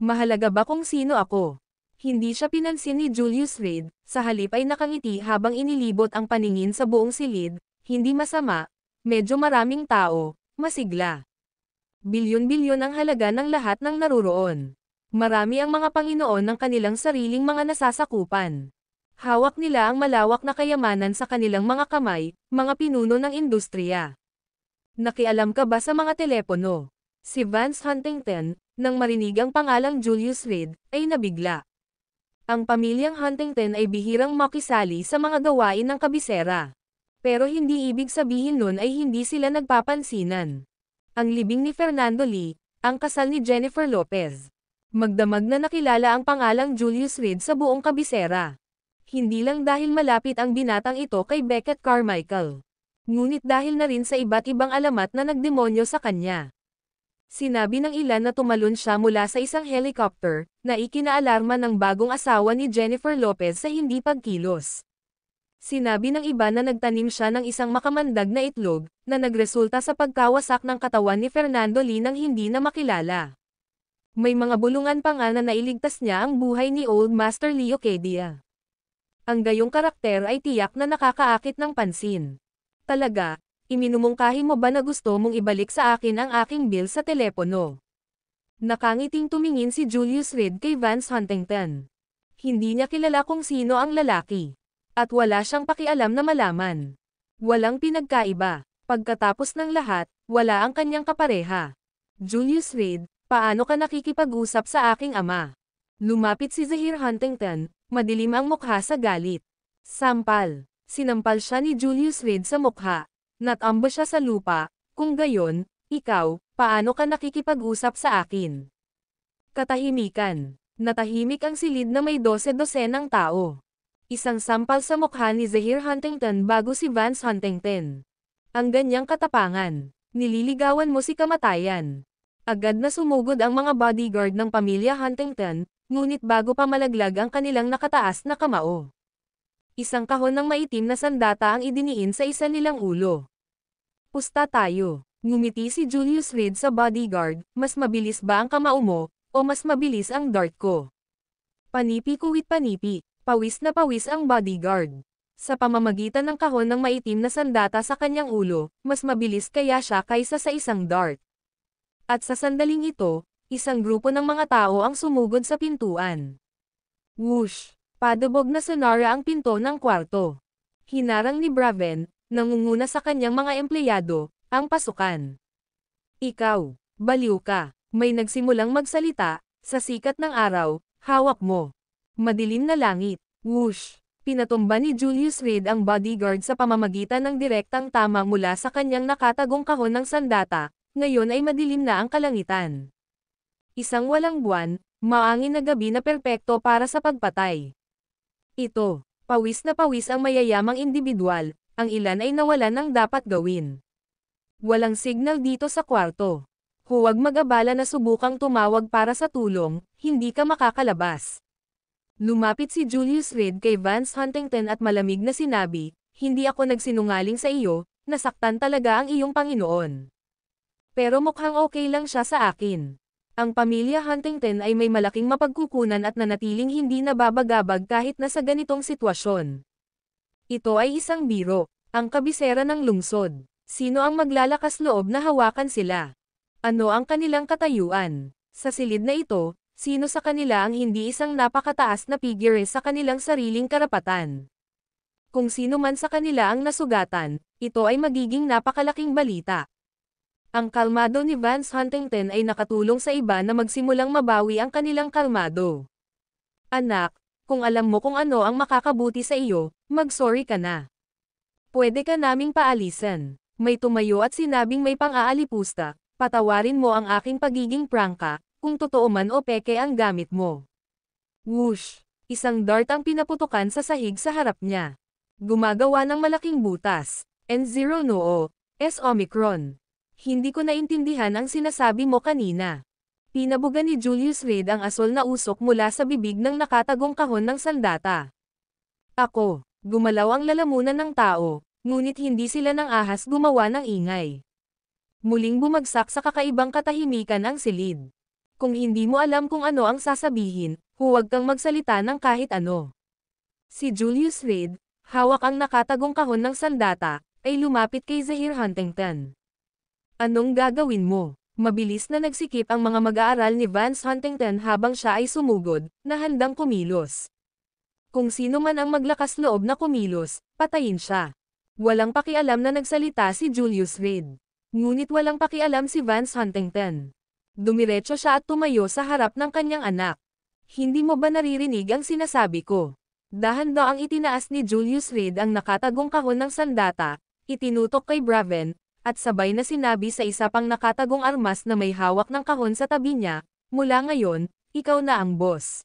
Mahalaga ba kung sino ako? Hindi siya pinansin ni Julius Reed, sa halip ay nakangiti habang inilibot ang paningin sa buong silid, hindi masama, medyo maraming tao, masigla. Bilyon-bilyon ang halaga ng lahat ng naruroon. Marami ang mga Panginoon ng kanilang sariling mga nasasakupan. Hawak nila ang malawak na kayamanan sa kanilang mga kamay, mga pinuno ng industriya. Nakialam ka ba sa mga telepono? Si Vance Huntington, nang marinig ang pangalang Julius Reed, ay nabigla. Ang pamilyang Huntington ay bihirang makisali sa mga gawain ng kabisera. Pero hindi ibig sabihin nun ay hindi sila nagpapansinan. Ang libing ni Fernando Lee, ang kasal ni Jennifer Lopez. Magdamag na nakilala ang pangalang Julius Reed sa buong kabisera. Hindi lang dahil malapit ang binatang ito kay Beckett Carmichael. Ngunit dahil na rin sa iba't ibang alamat na nagdemonyo sa kanya. Sinabi ng ilan na tumalon siya mula sa isang helicopter, na ikinaalarma ng bagong asawa ni Jennifer Lopez sa hindi pagkilos. Sinabi ng iba na nagtanim siya ng isang makamandag na itlog, na nagresulta sa pagkawasak ng katawan ni Fernando Lee nang hindi na makilala. May mga bulungan pa nga na nailigtas niya ang buhay ni Old Master Leocadia. Ang gayong karakter ay tiyak na nakakaakit ng pansin. Talaga, iminumungkahi mo ba na gusto mong ibalik sa akin ang aking bill sa telepono? Nakangiting tumingin si Julius Reed kay Vance Huntington. Hindi niya kilala kung sino ang lalaki. At wala siyang pakialam na malaman. Walang pinagkaiba. Pagkatapos ng lahat, wala ang kanyang kapareha. Julius Reed, paano ka nakikipag-usap sa aking ama? Lumapit si Zahir Huntington, madilim ang mukha sa galit. Sampal. Sinampal siya ni Julius Reed sa mukha. Natambo siya sa lupa. Kung gayon, ikaw, paano ka nakikipag-usap sa akin? Katahimikan. Natahimik ang silid na may 12 ng tao. Isang sampal sa mukha ni Zahir Huntington bago si Vance Huntington. Ang ganyang katapangan. Nililigawan mo si kamatayan. Agad na sumugod ang mga bodyguard ng pamilya Huntington, ngunit bago pa malaglag ang kanilang nakataas na kamao. Isang kahon ng maitim na sandata ang idiniin sa isa nilang ulo. Pusta tayo. Ngumiti si Julius Reed sa bodyguard, mas mabilis ba ang kamao mo, o mas mabilis ang dart ko? Panipi kuwit panipi. Pawis na pawis ang bodyguard. Sa pamamagitan ng kahon ng maitim na sandata sa kanyang ulo, mas mabilis kaya siya kaysa sa isang dart. At sa sandaling ito, isang grupo ng mga tao ang sumugod sa pintuan. Whoosh! Padubog na sonara ang pinto ng kwarto. Hinarang ni Braven, nangunguna sa kanyang mga empleyado, ang pasukan. Ikaw, baliw ka. May nagsimulang magsalita, sa sikat ng araw, hawak mo. Madilim na langit. Whoosh! Pinatumba ni Julius Reed ang bodyguard sa pamamagitan ng direktang tama mula sa kanyang nakatagong kahon ng sandata, ngayon ay madilim na ang kalangitan. Isang walang buwan, maangin na gabi na perpekto para sa pagpatay. Ito, pawis na pawis ang mayayamang individual, ang ilan ay nawalan ng dapat gawin. Walang signal dito sa kwarto. Huwag mag-abala na subukang tumawag para sa tulong, hindi ka makakalabas. Lumapit si Julius Reed kay Vance Huntington at malamig na sinabi, hindi ako nagsinungaling sa iyo, nasaktan talaga ang iyong Panginoon. Pero mukhang okay lang siya sa akin. Ang pamilya Huntington ay may malaking mapagkukunan at nanatiling hindi nababagabag kahit na sa ganitong sitwasyon. Ito ay isang biro, ang kabisera ng lungsod. Sino ang maglalakas loob na hawakan sila? Ano ang kanilang katayuan? Sa silid na ito, sino sa kanila ang hindi isang napakataas na figure sa kanilang sariling karapatan? Kung sino man sa kanila ang nasugatan, ito ay magiging napakalaking balita. Ang kalmado ni Vance Huntington ay nakatulong sa iba na magsimulang mabawi ang kanilang kalmado. Anak, kung alam mo kung ano ang makakabuti sa iyo, mag-sorry ka na. Pwede ka naming paalisan. May tumayo at sinabing may pang-aalipusta, patawarin mo ang aking pagiging prangka, kung totoo man o peke ang gamit mo. Whoosh! Isang dart ang pinaputukan sa sahig sa harap niya. Gumagawa ng malaking butas. N0 noo, S Omicron. Hindi ko naintindihan ang sinasabi mo kanina. Pinabuga ni Julius Reed ang asol na usok mula sa bibig ng nakatagong kahon ng sandata. Ako, gumalaw ang lalamunan ng tao, ngunit hindi sila ng ahas gumawa ng ingay. Muling bumagsak sa kakaibang katahimikan ang silid. Kung hindi mo alam kung ano ang sasabihin, huwag kang magsalita ng kahit ano. Si Julius Reed, hawak ang nakatagong kahon ng sandata, ay lumapit kay Zahir Huntington. Anong gagawin mo? Mabilis na nagsikip ang mga mag-aaral ni Vance Huntington habang siya ay sumugod, na handang kumilos. Kung sino man ang maglakas loob na kumilos, patayin siya. Walang pakialam na nagsalita si Julius Reed. Ngunit walang pakialam si Vance Huntington. Dumiretso siya at tumayo sa harap ng kanyang anak. Hindi mo ba naririnig ang sinasabi ko? Dahan-daang itinaas ni Julius Reed ang nakatagong kahon ng sandata, itinutok kay Braven, at sabay na sinabi sa isa pang nakatagong armas na may hawak ng kahon sa tabi niya, mula ngayon, ikaw na ang boss.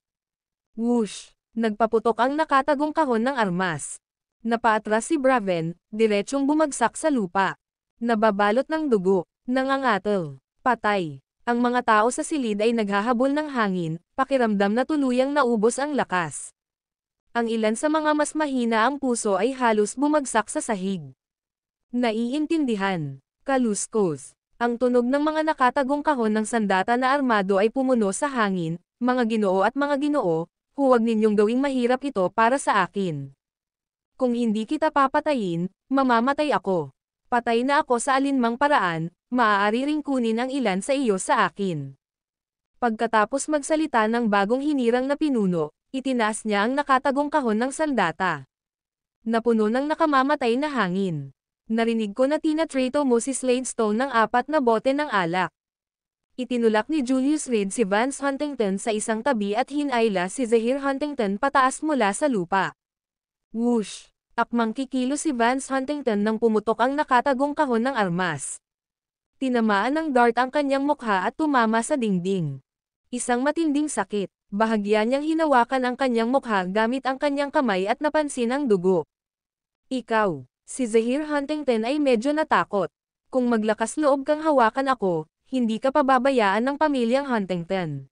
Whoosh! Nagpaputok ang nakatagong kahon ng armas. Napaatras si Braven, diretsyong bumagsak sa lupa. Nababalot ng dugo, nangangatal, patay. Ang mga tao sa silid ay naghahabol ng hangin, pakiramdam na tuluyang naubos ang lakas. Ang ilan sa mga mas mahina ang puso ay halos bumagsak sa sahig. Naiintindihan. Kaluskos. Ang tunog ng mga nakatagong kahon ng sandata na armado ay pumuno sa hangin. Mga ginoo at mga ginoo, huwag ninyong gawing mahirap ito para sa akin. Kung hindi kita papatayin, mamamatay ako. Patay na ako sa alinmang paraan, maaari ring kunin ang ilan sa iyo sa akin. Pagkatapos magsalita ng bagong hinirang na pinuno, itinaas niya ang nakatagong kahon ng sandata. Napuno ng nakamamatay na hangin. Narinig ko na tinatrato mo si Sladestone ng 4 na bote ng alak. Itinulak ni Julius Reed si Vance Huntington sa isang tabi at hinayla si Zahir Huntington pataas mula sa lupa. Whoosh! Akmang kikilo si Vance Huntington nang pumutok ang nakatagong kahon ng armas. Tinamaan ng dart ang kanyang mukha at tumama sa dingding. Isang matinding sakit. Bahagya niyang hinawakan ang kanyang mukha gamit ang kanyang kamay at napansin ang dugo. Ikaw. Si Zahir Huntington ay medyo natakot. Kung maglakas loob kang hawakan ako, hindi ka pababayaan ng pamilyang Huntington.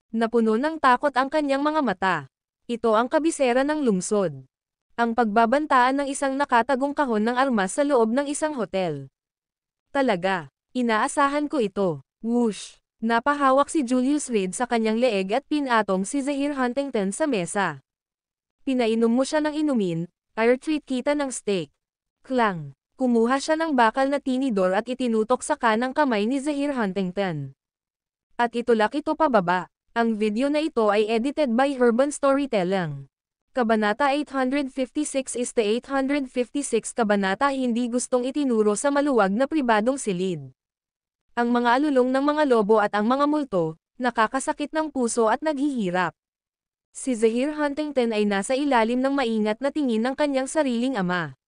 Napuno ng takot ang kanyang mga mata. Ito ang kabisera ng lungsod. Ang pagbabantaan ng isang nakatagong kahon ng armas sa loob ng isang hotel. Talaga, inaasahan ko ito. Whoosh! Napahawak si Julius Reed sa kanyang leeg at pinatong si Zahir Huntington sa mesa. Pinainom mo siya ng inumin, treat kita ng steak. Klang! Kumuha siya ng bakal na tinidor at itinutok sa kanang kamay ni Zahir Huntington. At itulak ito pababa. Ang video na ito ay edited by Urban Storytelling. Kabanata 856-856 Kabanata Hindi gustong itinuro sa maluwag na pribadong silid. Ang mga alulong ng mga lobo at ang mga multo, nakakasakit ng puso at naghihirap. Si Zahir Huntington ay nasa ilalim ng maingat na tingin ng kanyang sariling ama.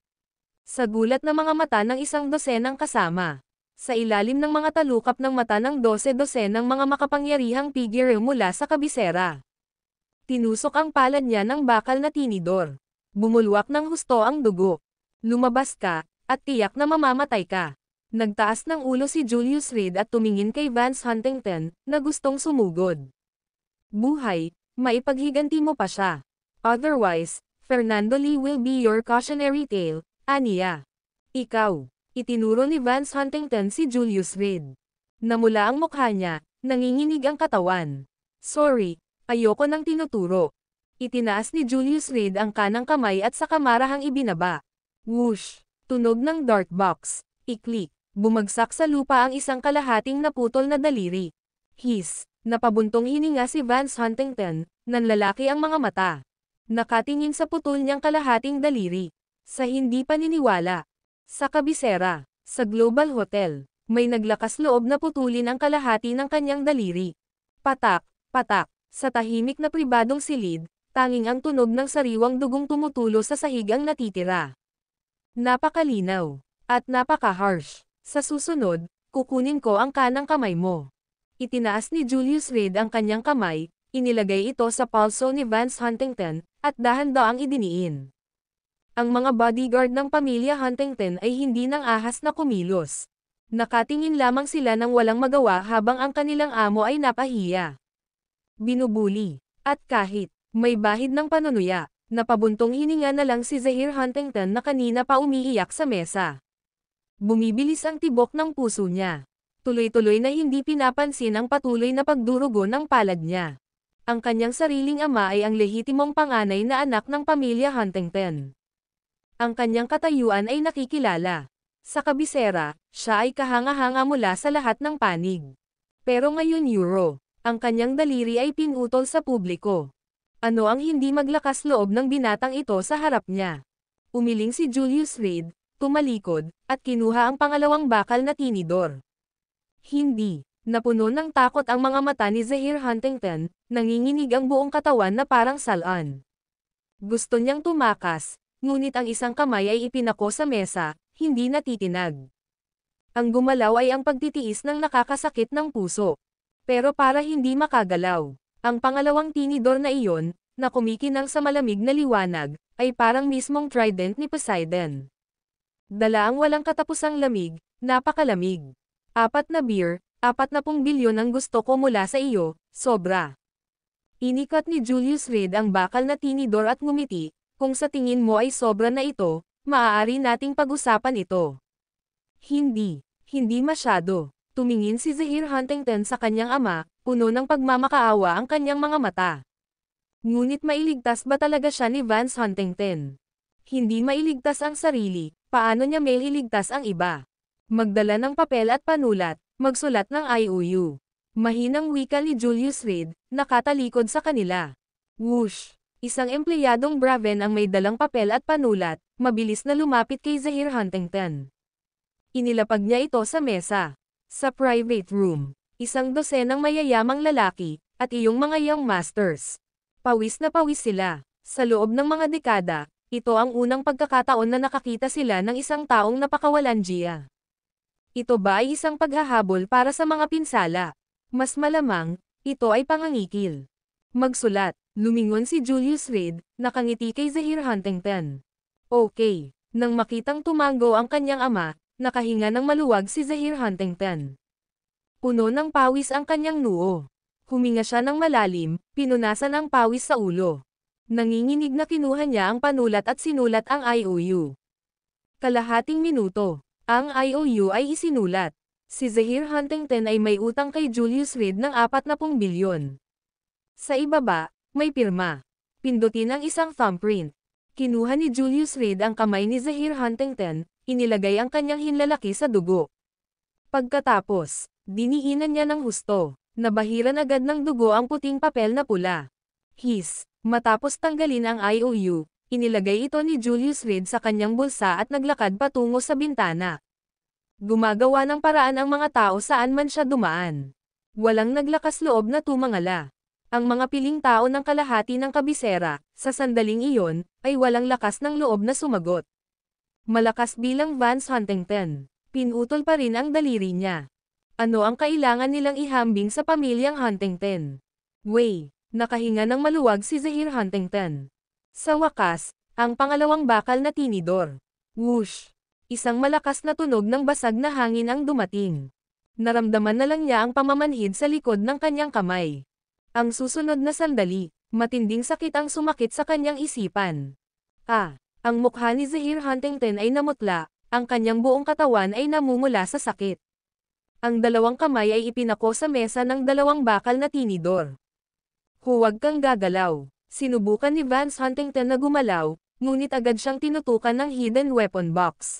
Sa gulat na mga mata ng isang dosenang kasama. Sa ilalim ng mga talukap ng mata ng 12 ng mga makapangyarihang figure mula sa kabisera. Tinusok ang palad niya ng bakal na tinidor. Bumulwak ng husto ang dugo. Lumabas ka, at tiyak na mamamatay ka. Nagtaas ng ulo si Julius Reed at tumingin kay Vance Huntington, na gustong sumugod. Buhay, maipaghiganti mo pa siya. Otherwise, Fernando Lee will be your cautionary tale, aniya. Ikaw. Itinuro ni Vance Huntington si Julius Reed. Namula ang mukha niya, nanginginig ang katawan. Sorry, ayoko nang tinuturo. Itinaas ni Julius Reed ang kanang kamay at sa kamarahang ibinaba. Whoosh! Tunog ng dart box. Iklik. Bumagsak sa lupa ang isang kalahating naputol na daliri. Hiss! Napabuntong hininga si Vance Huntington, nanlalaki ang mga mata. Nakatingin sa putol niyang kalahating daliri. Sa hindi paniniwala. Sa kabisera, sa Global Hotel, may naglakas loob na putulin ang kalahati ng kanyang daliri. Patak, patak, sa tahimik na pribadong silid, tanging ang tunog ng sariwang dugong tumutulo sa sahig ang natitira. Napakalinaw, at napaka-harsh. Sa susunod, kukunin ko ang kanang kamay mo. Itinaas ni Julius Reed ang kanyang kamay, inilagay ito sa palso ni Vance Huntington, at dahan-daang idiniin. Ang mga bodyguard ng pamilya Huntington ay hindi nang ahas na kumilos. Nakatingin lamang sila ng walang magawa habang ang kanilang amo ay napahiya. Binubuli. At kahit may bahid ng panunuya, napabuntong hininga na lang si Zahir Huntington na kanina pa umiiyak sa mesa. Bumibilis ang tibok ng puso niya. Tuloy-tuloy na hindi pinapansin ang patuloy na pagdurugo ng palad niya. Ang kanyang sariling ama ay ang lehitimong panganay na anak ng pamilya Huntington. Ang kanyang katayuan ay nakikilala. Sa kabisera, siya ay kahanga-hanga mula sa lahat ng panig. Pero ngayon ang kanyang daliri ay pinutol sa publiko. Ano ang hindi maglakas loob ng binatang ito sa harap niya? Umiling si Julius Reed, tumalikod, at kinuha ang pangalawang bakal na tinidor. Hindi. Napuno ng takot ang mga mata ni Zahir Huntington, nanginginig ang buong katawan na parang salan. Gusto niyang tumakas, ngunit ang isang kamay ay ipinako sa mesa, hindi natitinag. Ang gumalaw ay ang pagtitiis ng nakakasakit ng puso. Pero para hindi makagalaw, ang pangalawang tinidor na iyon, na kumikinang sa malamig na liwanag, ay parang mismong trident ni Poseidon. Dala ang walang katapusang lamig, napakalamig. 4 na beer, 40 bilyon ang gusto ko mula sa iyo, sobra. Inikat ni Julius Reed ang bakal na tinidor at ngumiti, kung sa tingin mo ay sobra na ito, maaari nating pag-usapan ito. Hindi masyado. Tumingin si Zahir Huntington sa kanyang ama, puno ng pagmamakaawa ang kanyang mga mata. Ngunit mailigtas ba talaga siya ni Vance Huntington? Hindi mailigtas ang sarili, paano niya mailigtas ang iba? Magdala ng papel at panulat, magsulat ng IOU. Mahinang wika ni Julius Reed, nakatalikod sa kanila. Whoosh! Isang empleyadong Braven ang may dalang papel at panulat, mabilis na lumapit kay Zahir Huntington. Inilapag niya ito sa mesa. Sa private room, isang dosenang mayayamang lalaki, at iyong mga young masters. Pawis na pawis sila. Sa loob ng mga dekada, ito ang unang pagkakataon na nakakita sila ng isang taong napakawalandiya. Ito ba ay isang paghahabol para sa mga pinsala? Mas malamang, ito ay pangangikil. Magsulat, lumingon si Julius Reed, nakangiti kay Zahir Huntington. Okay. Nang makitang tumango ang kanyang ama, nakahinga ng maluwag si Zahir Huntington. Puno ng pawis ang kanyang noo. Huminga siya ng malalim, pinunasan ang pawis sa ulo. Nanginginig na kinuha niya ang panulat at sinulat ang IOU. Kalahating minuto, ang IOU ay isinulat. Si Zahir Huntington ay may utang kay Julius Reed ng 40 bilyon. Sa ibaba, may pirma. Pindutin ang isang thumbprint. Kinuha ni Julius Reed ang kamay ni Zahir Huntington, inilagay ang kanyang hinlalaki sa dugo. Pagkatapos, diniinan niya ng husto. Nabahiran agad ng dugo ang puting papel na pula. Matapos tanggalin ang IOU, inilagay ito ni Julius Reed sa kanyang bulsa at naglakad patungo sa bintana. Gumagawa ng paraan ang mga tao saan man siya dumaan. Walang naglakas loob na tumangala. Ang mga piling tao ng kalahati ng kabisera, sa sandaling iyon, ay walang lakas ng loob na sumagot. Malakas bilang Vance Huntington. Pinutol pa rin ang daliri niya. Ano ang kailangan nilang ihambing sa pamilyang Huntington? Nakahinga ng maluwag si Zahir Huntington. Sa wakas, ang pangalawang bakal na tinidor. Whoosh! Isang malakas na tunog ng basag na hangin ang dumating. Naramdaman na lang niya ang pamamanhid sa likod ng kanyang kamay. Ang susunod na sandali, matinding sakit ang sumakit sa kanyang isipan. Ang mukha ni Zahir Huntington ay namutla, ang kanyang buong katawan ay namumula sa sakit. Ang dalawang kamay ay ipinako sa mesa ng dalawang bakal na tinidor. Huwag kang gagalaw. Sinubukan ni Vance Huntington na gumalaw, ngunit agad siyang tinutukan ng hidden weapon box.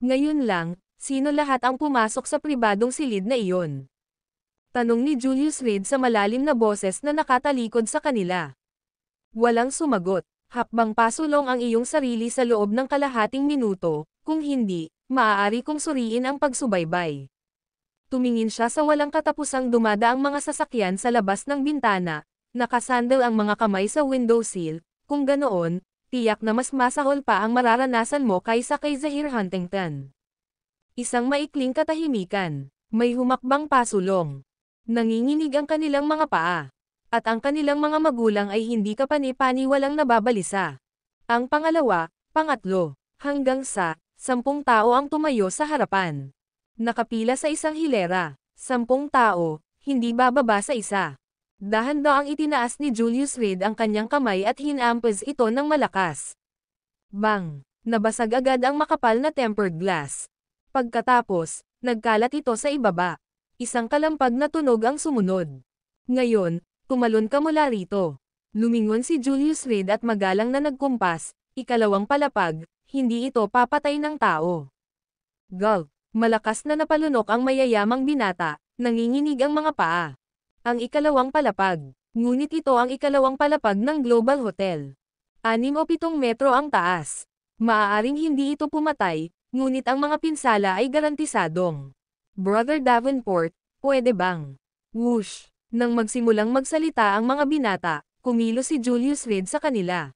Ngayon lang, sino lahat ang pumasok sa pribadong silid na iyon? Tanong ni Julius Reed sa malalim na boses na nakatalikod sa kanila. Walang sumagot. Hakbang pasulong ang iyong sarili sa loob ng kalahating minuto, kung hindi, maaari kong suriin ang pagsubaybay. Tumingin siya sa walang katapusang dumadaang mga sasakyan sa labas ng bintana, nakasandal ang mga kamay sa windowsill, kung ganoon, tiyak na mas masahol pa ang mararanasan mo kaysa kay Zahir Huntington. Isang maikling katahimikan, may humakbang pasulong. Nanginginig ang kanilang mga paa. At ang kanilang mga magulang ay hindi kapani-paniwalang nababalisa. Ang pangalawa, pangatlo, hanggang sa 10 tao ang tumayo sa harapan. Nakapila sa isang hilera, 10 tao, hindi bababa sa isa. Dahan-daang itinaas ni Julius Reed ang kanyang kamay at hinampas ito ng malakas. Bang! Nabasag agad ang makapal na tempered glass. Pagkatapos, nagkalat ito sa ibaba. Isang kalampag na tunog ang sumunod. Ngayon, tumalon ka mula rito. Lumingon si Julius Reed at magalang na nagkumpas, ikalawang palapag, hindi ito papatay ng tao. Gulp! Malakas na napalunok ang mayayamang binata, nanginginig ang mga paa. Ang ikalawang palapag. Ngunit ito ang ikalawang palapag ng Global Hotel. 6 o 7 metro ang taas. Maaaring hindi ito pumatay, ngunit ang mga pinsala ay garantisadong. Brother Davenport, pwede bang? Whoosh! Nang magsimulang magsalita ang mga binata, kumilos si Julius Reed sa kanila.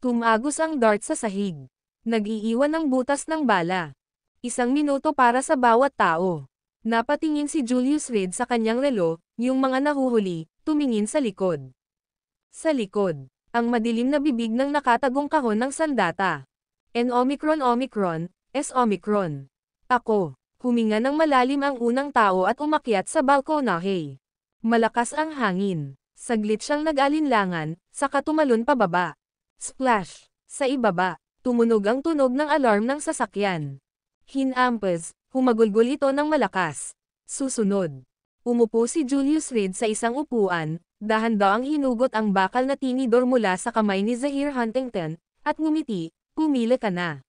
Tumagos ang dart sa sahig. Nag-iiwan ng butas ng bala. 1 minuto para sa bawat tao. Napatingin si Julius Reed sa kanyang relo, yung mga nahuhuli, tumingin sa likod. Sa likod, ang madilim na bibig ng nakatagong kahon ng sandata. N Omicron Omicron, S Omicron. Ako, huminga ng malalim ang unang tao at umakyat sa balkonahe. Malakas ang hangin. Saglit siyang nag-alinlangan, saka tumalon pababa. Splash! Sa ibaba, tumunog ang tunog ng alarm ng sasakyan. Hinampas, humagulgol ito ng malakas. Susunod. Umupo si Julius Reed sa isang upuan, dahan-daang hinugot ang bakal na tinidor mula sa kamay ni Zahir Huntington, at ngumiti, "Pumili ka na."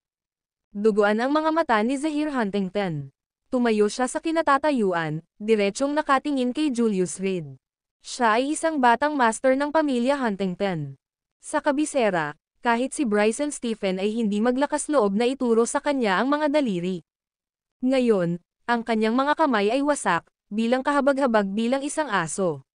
Duguan ang mga mata ni Zahir Huntington. Tumayo siya sa kinatatayuan, diretsyong nakatingin kay Julius Reed. Siya ay isang batang master ng pamilya Huntington. Sa kabisera, kahit si Bryson Stephen ay hindi maglakas loob na ituro sa kanya ang mga daliri. Ngayon, ang kanyang mga kamay ay wasak, bilang kahabag-habag bilang isang aso.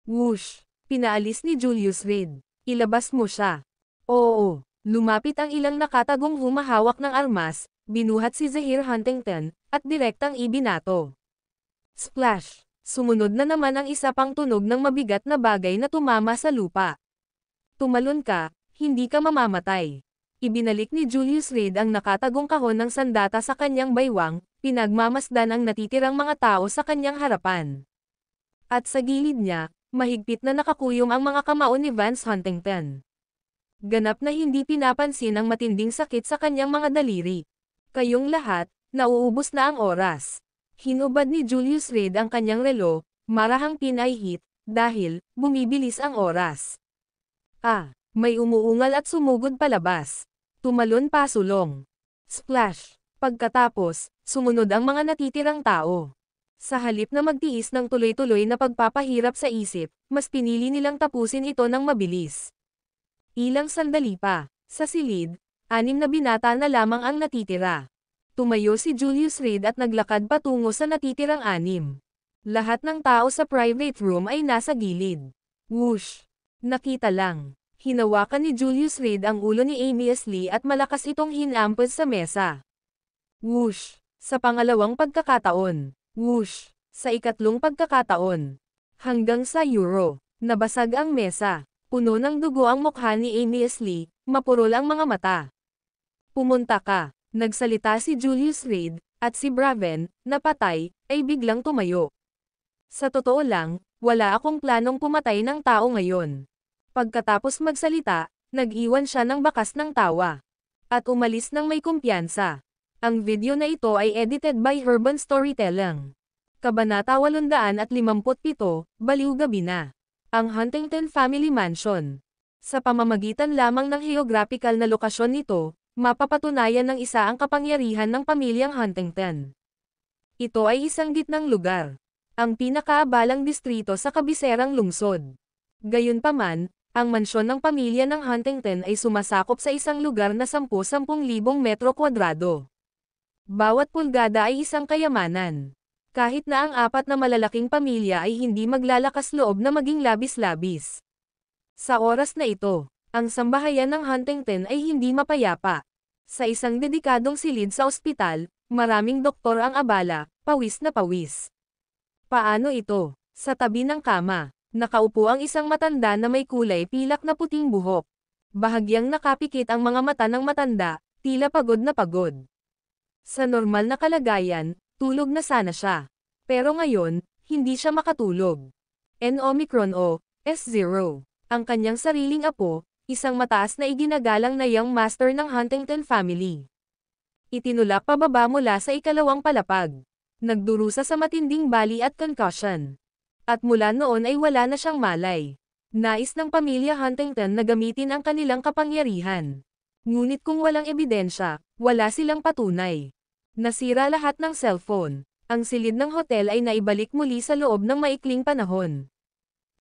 Whoosh! Pinaalis ni Julius Reed. "Ilabas mo siya." Oo. Lumapit ang ilang nakatagong humahawak ng armas, binuhat si Zahir Huntington, at direktang ibinato. Splash! Sumunod na naman ang isa pang tunog ng mabigat na bagay na tumama sa lupa. "Tumalon ka, hindi ka mamamatay." Ibinalik ni Julius Reed ang nakatagong kahon ng sandata sa kanyang baywang, pinagmamasdan ang natitirang mga tao sa kanyang harapan. At sa gilid niya, mahigpit na nakakuyom ang mga kamao ni Vance Huntington. Ganap na hindi pinapansin ang matinding sakit sa kanyang mga daliri. "Kayong lahat, nauubos na ang oras." Hinubad ni Julius Reed ang kanyang relo, marahang pinahihit, dahil, bumibilis ang oras. May umuungal at sumugod palabas. Tumalon pasulong. Splash! Pagkatapos, sumunod ang mga natitirang tao. Sa halip na magtiis ng tuloy-tuloy na pagpapahirap sa isip, mas pinili nilang tapusin ito ng mabilis. Ilang sandali pa, sa silid, 6 na binata na lamang ang natitira. Tumayo si Julius Reed at naglakad patungo sa natitirang 6. Lahat ng tao sa private room ay nasa gilid. Whoosh! Nakita lang. Hinawakan ni Julius Reed ang ulo ni Amy Ashley at malakas itong hinampas sa mesa. Whoosh! Sa pangalawang pagkakataon. Whoosh! Sa ikatlong pagkakataon. Hanggang sa euro. Nabasag ang mesa. Puno ng dugo ang mukha ni Amy Ashley, mapurol ang mga mata. "Pumunta ka." Nagsalita si Julius Reed, at si Braven, na patay, ay biglang tumayo. "Sa totoo lang, wala akong planong pumatay ng tao ngayon." Pagkatapos magsalita, nag-iwan siya ng bakas ng tawa. At umalis ng may kumpiyansa. Ang video na ito ay edited by Urban Storytelling. Kabanata 857, Baliw Gabi na. Ang Huntington Family Mansion. Sa pamamagitan lamang ng geographical na lokasyon nito, mapapatunayan ng isa ang kapangyarihan ng pamilyang Huntington. Ito ay isang gitnang lugar. Ang pinakaabalang distrito sa kabiserang lungsod. Gayunpaman, ang mansyon ng pamilya ng Huntington ay sumasakop sa isang lugar na 10,000 metro kwadrado. Bawat pulgada ay isang kayamanan. Kahit na ang 4 na malalaking pamilya ay hindi maglalakas loob na maging labis-labis. Sa oras na ito, ang sambahayan ng Huntington ay hindi mapayapa. Sa isang dedikadong silid sa ospital, maraming doktor ang abala, pawis na pawis. Paano ito? Sa tabi ng kama, nakaupo ang isang matanda na may kulay pilak na puting buhok. Bahagyang nakapikit ang mga mata ng matanda, tila pagod na pagod. Sa normal na kalagayan, tulog na sana siya. Pero ngayon, hindi siya makatulog. N-Omicron o S0. Ang kanyang sariling apo, isang mataas na iginagalang na young master ng Huntington family. Itinulak pababa mula sa ikalawang palapag. Nagdurusa sa matinding bali at concussion. At mula noon ay wala na siyang malay. Nais ng pamilya Huntington na gamitin ang kanilang kapangyarihan. Ngunit kung walang ebidensya, wala silang patunay. Nasira lahat ng cellphone. Ang silid ng hotel ay naibalik muli sa loob ng maikling panahon.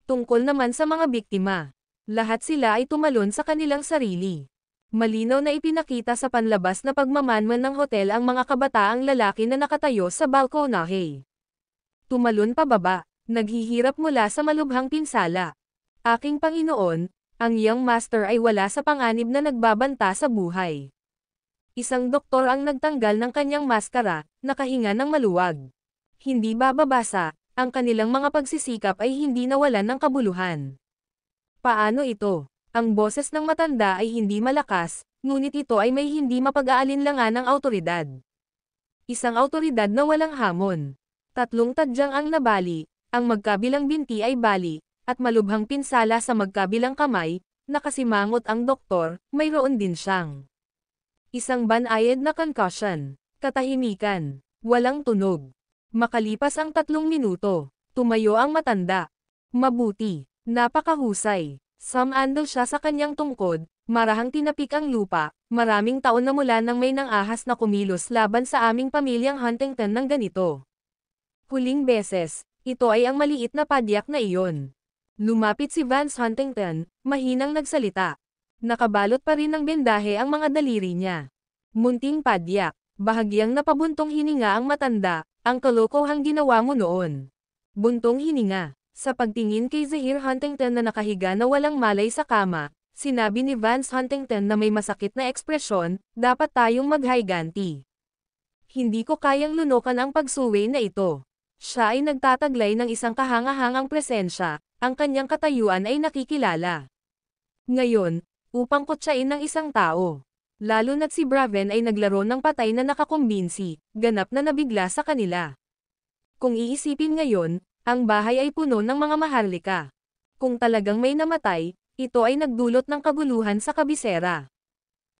Tungkol naman sa mga biktima. Lahat sila ay tumalon sa kanilang sarili. Malinaw na ipinakita sa panlabas na pagmamanman ng hotel ang mga kabataang lalaki na nakatayo sa balkonahe. Tumalon pababa, naghihirap mula sa malubhang pinsala. Aking Panginoon, ang young master ay wala sa panganib na nagbabanta sa buhay. Isang doktor ang nagtanggal ng kanyang maskara, nakahinga ng maluwag. Hindi bababasa, ang kanilang mga pagsisikap ay hindi nawalan ng kabuluhan. Paano ito? Ang boses ng matanda ay hindi malakas, ngunit ito ay may hindi mapag-aalinlangan ng awtoridad. Isang awtoridad na walang hamon. 3 tadyang ang nabali, ang magkabilang binti ay bali, at malubhang pinsala sa magkabilang kamay, nakasimangot ang doktor, mayroon din siyang isang banayad na concussion. Katahimikan. Walang tunog. Makalipas ang 3 minuto, tumayo ang matanda. Mabuti. Napakahusay. Sumandal siya sa kanyang tungkod, marahang tinapik ang lupa. Maraming taon na mula nang may nang-ahas na kumilos laban sa aming pamilyang Huntington ng ganito. Huling beses, ito ay ang maliit na padyak na iyon. Lumapit si Vance Huntington, mahinang nagsalita. Nakabalot pa rin ng bendahe ang mga daliri niya. Munting padyak. Bahagyang napabuntong hininga ang matanda, ang kalokohang ginawa mo noon. Buntong hininga. Sa pagtingin kay Zahir Huntington na nakahiga na walang malay sa kama, sinabi ni Vance Huntington na may masakit na ekspresyon, dapat tayong maghiganti. Hindi ko kayang lunukan ang pagsuwi na ito. Siya ay nagtataglay ng isang kahangahangang presensya, ang kanyang katayuan ay nakikilala. Ngayon, upang kutsain ng isang tao. Lalo na't si Braven ay naglaro ng patay na nakakumbinsi, ganap na nabigla sa kanila. Kung iisipin ngayon, ang bahay ay puno ng mga maharlika. Kung talagang may namatay, ito ay nagdulot ng kaguluhan sa kabisera.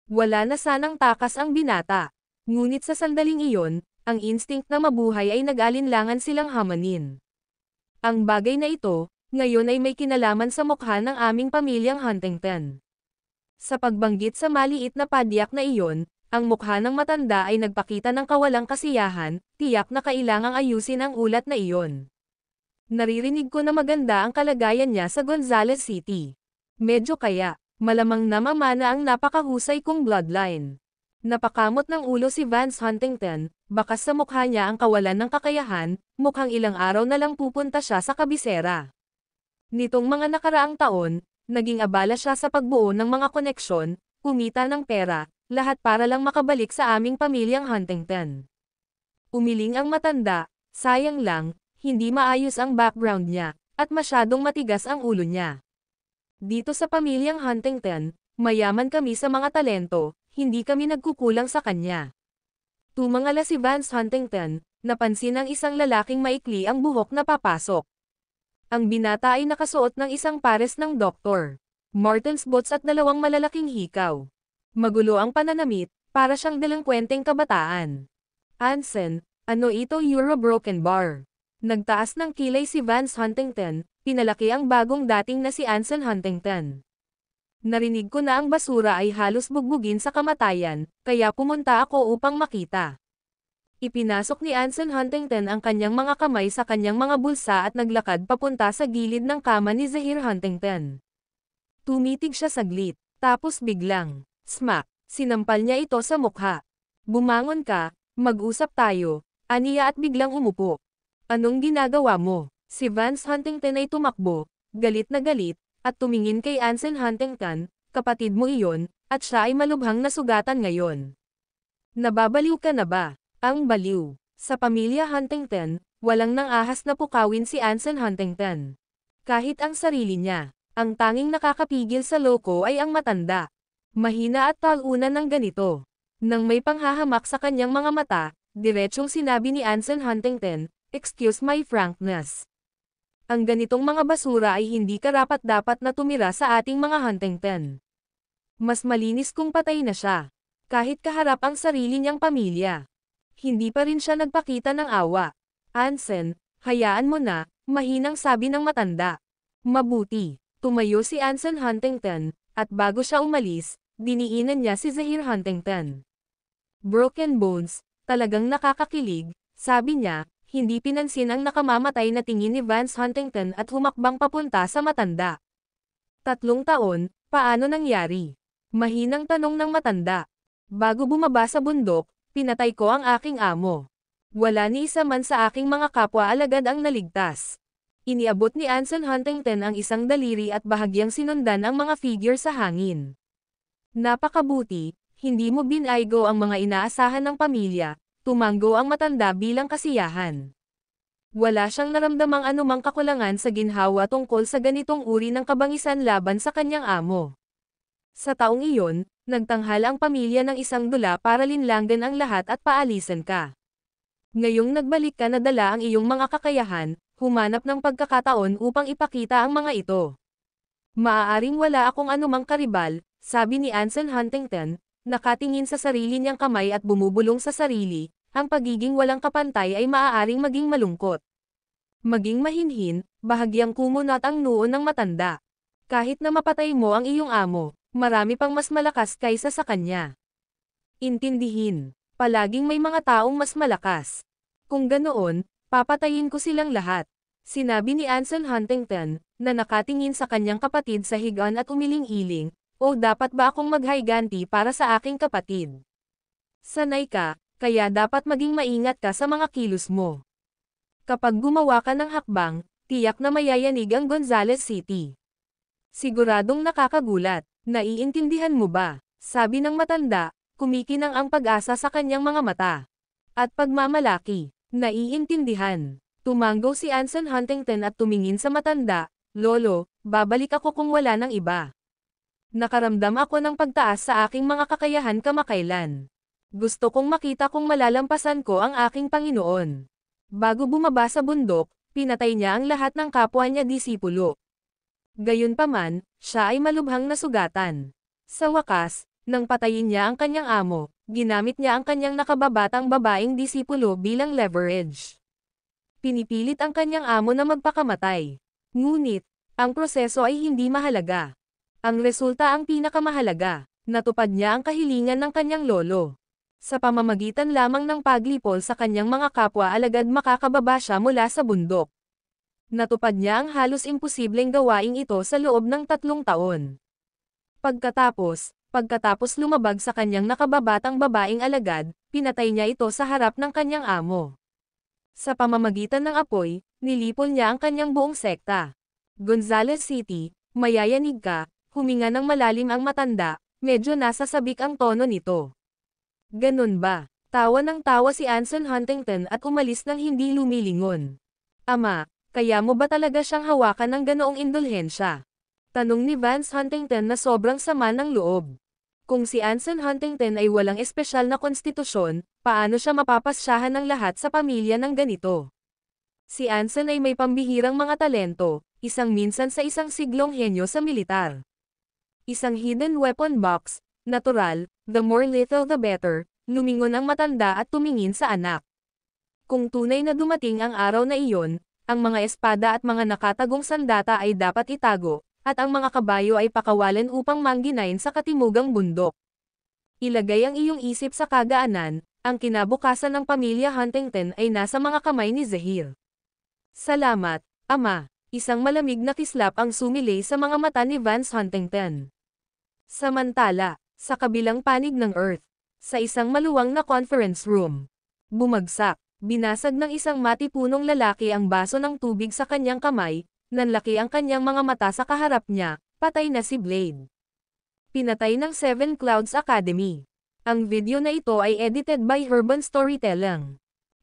Wala na sanang takas ang binata. Ngunit sa sandaling iyon, ang instinct na mabuhay ay nag-alinlangan silang hamanin. Ang bagay na ito, ngayon ay may kinalaman sa mukha ng aming pamilyang Huntington. Sa pagbanggit sa maliit na padyak na iyon, ang mukha ng matanda ay nagpakita ng kawalang kasiyahan, tiyak na kailangang ayusin ang ulat na iyon. Naririnig ko na maganda ang kalagayan niya sa Gonzales City. Medyo kaya, malamang namamana ang napakahusay kong bloodline. Napakamot ng ulo si Vance Huntington, bakas sa mukha niya ang kawalan ng kakayahan, mukhang ilang araw na lang pupunta siya sa kabisera. Nitong mga nakaraang taon, naging abala siya sa pagbuo ng mga koneksyon, kumita ng pera, lahat para lang makabalik sa aming pamilyang Huntington. Umiling ang matanda, sayang lang, hindi maayos ang background niya, at masyadong matigas ang ulo niya. Dito sa pamilyang Huntington, mayaman kami sa mga talento, hindi kami nagkukulang sa kanya. Tumangala si Vance Huntington, napansin ng isang lalaking maikli ang buhok na papasok. Ang binata ay nakasuot ng isang pares ng doktor, Martens boots at 2 malalaking hikaw. Magulo ang pananamit, para siyang delinkwenteng kabataan. Anson, ano ito Euro Broken Bar? Nagtaas ng kilay si Vance Huntington, pinalaki ang bagong dating na si Anson Huntington. Narinig ko na ang basura ay halos bugbugin sa kamatayan, kaya pumunta ako upang makita. Ipinasok ni Anson Huntington ang kanyang mga kamay sa kanyang mga bulsa at naglakad papunta sa gilid ng kama ni Zahir Huntington. Tumitig siya saglit, tapos biglang, smack, sinampal niya ito sa mukha. Bumangon ka, mag-usap tayo, aniya at biglang umupo. Anong ginagawa mo? Si Vance Huntington ay tumakbo, galit na galit, at tumingin kay Anson Huntington, kapatid mo iyon, at siya ay malubhang nasugatan ngayon. Nababaliw ka na ba? Ang baliw. Sa pamilya Huntington, walang nang-ahas na pukawin si Anson Huntington. Kahit ang sarili niya, ang tanging nakakapigil sa loko ay ang matanda. Mahina at talunan ng ganito. Nang may panghahamak sa kanyang mga mata, diretsong sinabi ni Anson Huntington, "Excuse my frankness. Ang ganitong mga basura ay hindi karapat-dapat na tumira sa ating mga Huntington. Mas malinis kung patay na siya." Kahit kaharap ang sarili niyang pamilya. Hindi pa rin siya nagpakita ng awa. Anson, hayaan mo na, mahinang sabi ng matanda. Mabuti. Tumayo si Anson Huntington, at bago siya umalis, diniinan niya si Zahir Huntington. Broken bones, talagang nakakakilig, sabi niya, hindi pinansin ang nakamamatay na tingin ni Vance Huntington at humakbang papunta sa matanda. 3 taon, paano nangyari? Mahinang tanong ng matanda. Bago bumaba sa bundok, pinatay ko ang aking amo. Wala ni isa man sa aking mga kapwa alagad ang naligtas. Iniabot ni Anson Huntington ang isang daliri at bahagyang sinundan ang mga figure sa hangin. Napakabuti, hindi mo binaygo ang mga inaasahan ng pamilya, tumanggo ang matanda bilang kasiyahan. Wala siyang naramdamang anumang kakulangan sa ginhawa tungkol sa ganitong uri ng kabangisan laban sa kanyang amo. Sa taong iyon, nagtanghal ang pamilya ng isang dula para linlanggan ang lahat at paalisan ka. Ngayong nagbalik ka na dala ang iyong mga kakayahan, humanap ng pagkakataon upang ipakita ang mga ito. Maaaring wala akong anumang karibal, sabi ni Ansel Huntington, nakatingin sa sarili niyang kamay at bumubulong sa sarili, ang pagiging walang kapantay ay maaaring maging malungkot. Maging mahinhin, bahagyang kumunat ang noo ng matanda. Kahit na mapatay mo ang iyong amo, marami pang mas malakas kaysa sa kanya. Intindihin, palaging may mga taong mas malakas. Kung ganoon, papatayin ko silang lahat. Sinabi ni Ansel Huntington, na nakatingin sa kanyang kapatid sa higaan at umiling-iling, o dapat ba akong maghayganti para sa aking kapatid? Sanay ka, kaya dapat maging maingat ka sa mga kilos mo. Kapag gumawa ka ng hakbang, tiyak na mayayanig ang Gonzales City. Siguradong nakakagulat, naiintindihan mo ba? Sabi ng matanda, kumikinang ang pag-asa sa kanyang mga mata. At pagmamalaki, naiintindihan. Tumanggo si Ansel Huntington at tumingin sa matanda, Lolo, babalik ako kung wala ng iba. Nakaramdam ako ng pagtaas sa aking mga kakayahan kamakailan. Gusto kong makita kung malalampasan ko ang aking Panginoon. Bago bumaba sa bundok, pinatay niya ang lahat ng kapwa niya disipulo. Gayunpaman, siya ay malubhang nasugatan. Sa wakas, nang patayin niya ang kanyang amo, ginamit niya ang kanyang nakababatang babaeng disipulo bilang leverage. Pinipilit ang kanyang amo na magpakamatay. Ngunit, ang proseso ay hindi mahalaga. Ang resulta ang pinakamahalaga. Natupad niya ang kahilingan ng kanyang lolo. Sa pamamagitan lamang ng paglipol sa kanyang mga kapwa alagad makakababa siya mula sa bundok. Natupad niya ang halos imposibleng gawaing ito sa loob ng 3 taon. Pagkatapos lumabag sa kanyang nakababatang babaeng alagad, pinatay niya ito sa harap ng kanyang amo. Sa pamamagitan ng apoy, nilipol niya ang kanyang buong sekta. Gonzales City, mayayanig ka, huminga ng malalim ang matanda, medyo nasasabik ang tono nito. Ganun ba? Tawa ng tawa si Ansel Huntington at umalis nang hindi lumilingon. Ama, kaya mo ba talaga siyang hawakan ng ganoong indulhensya? Tanong ni Vance Huntington na sobrang sama ng loob. Kung si Ansel Huntington ay walang espesyal na konstitusyon, paano siya mapapasyahan ng lahat sa pamilya ng ganito? Si Ansel ay may pambihirang mga talento, isang minsan sa isang siglong henyo sa militar. Isang hidden weapon box, natural, the more lethal the better, lumingon ang matanda at tumingin sa anak. Kung tunay na dumating ang araw na iyon, ang mga espada at mga nakatagong sandata ay dapat itago, at ang mga kabayo ay pakawalan upang mangginain sa katimugang bundok. Ilagay ang iyong isip sa kagaanan, ang kinabukasan ng pamilya Huntington ay nasa mga kamay ni Zahir. Salamat, Ama. Isang malamig na kislap ang sumilay sa mga mata ni Vance Huntington. Samantala, sa kabilang panig ng Earth, sa isang maluwang na conference room, bumagsak, binasag ng isang matipunong lalaki ang baso ng tubig sa kanyang kamay, nanlaki ang kanyang mga mata sa kaharap niya, patay na si Blade. Pinatay ng Seven Clouds Academy. Ang video na ito ay edited by Urban Storytelling.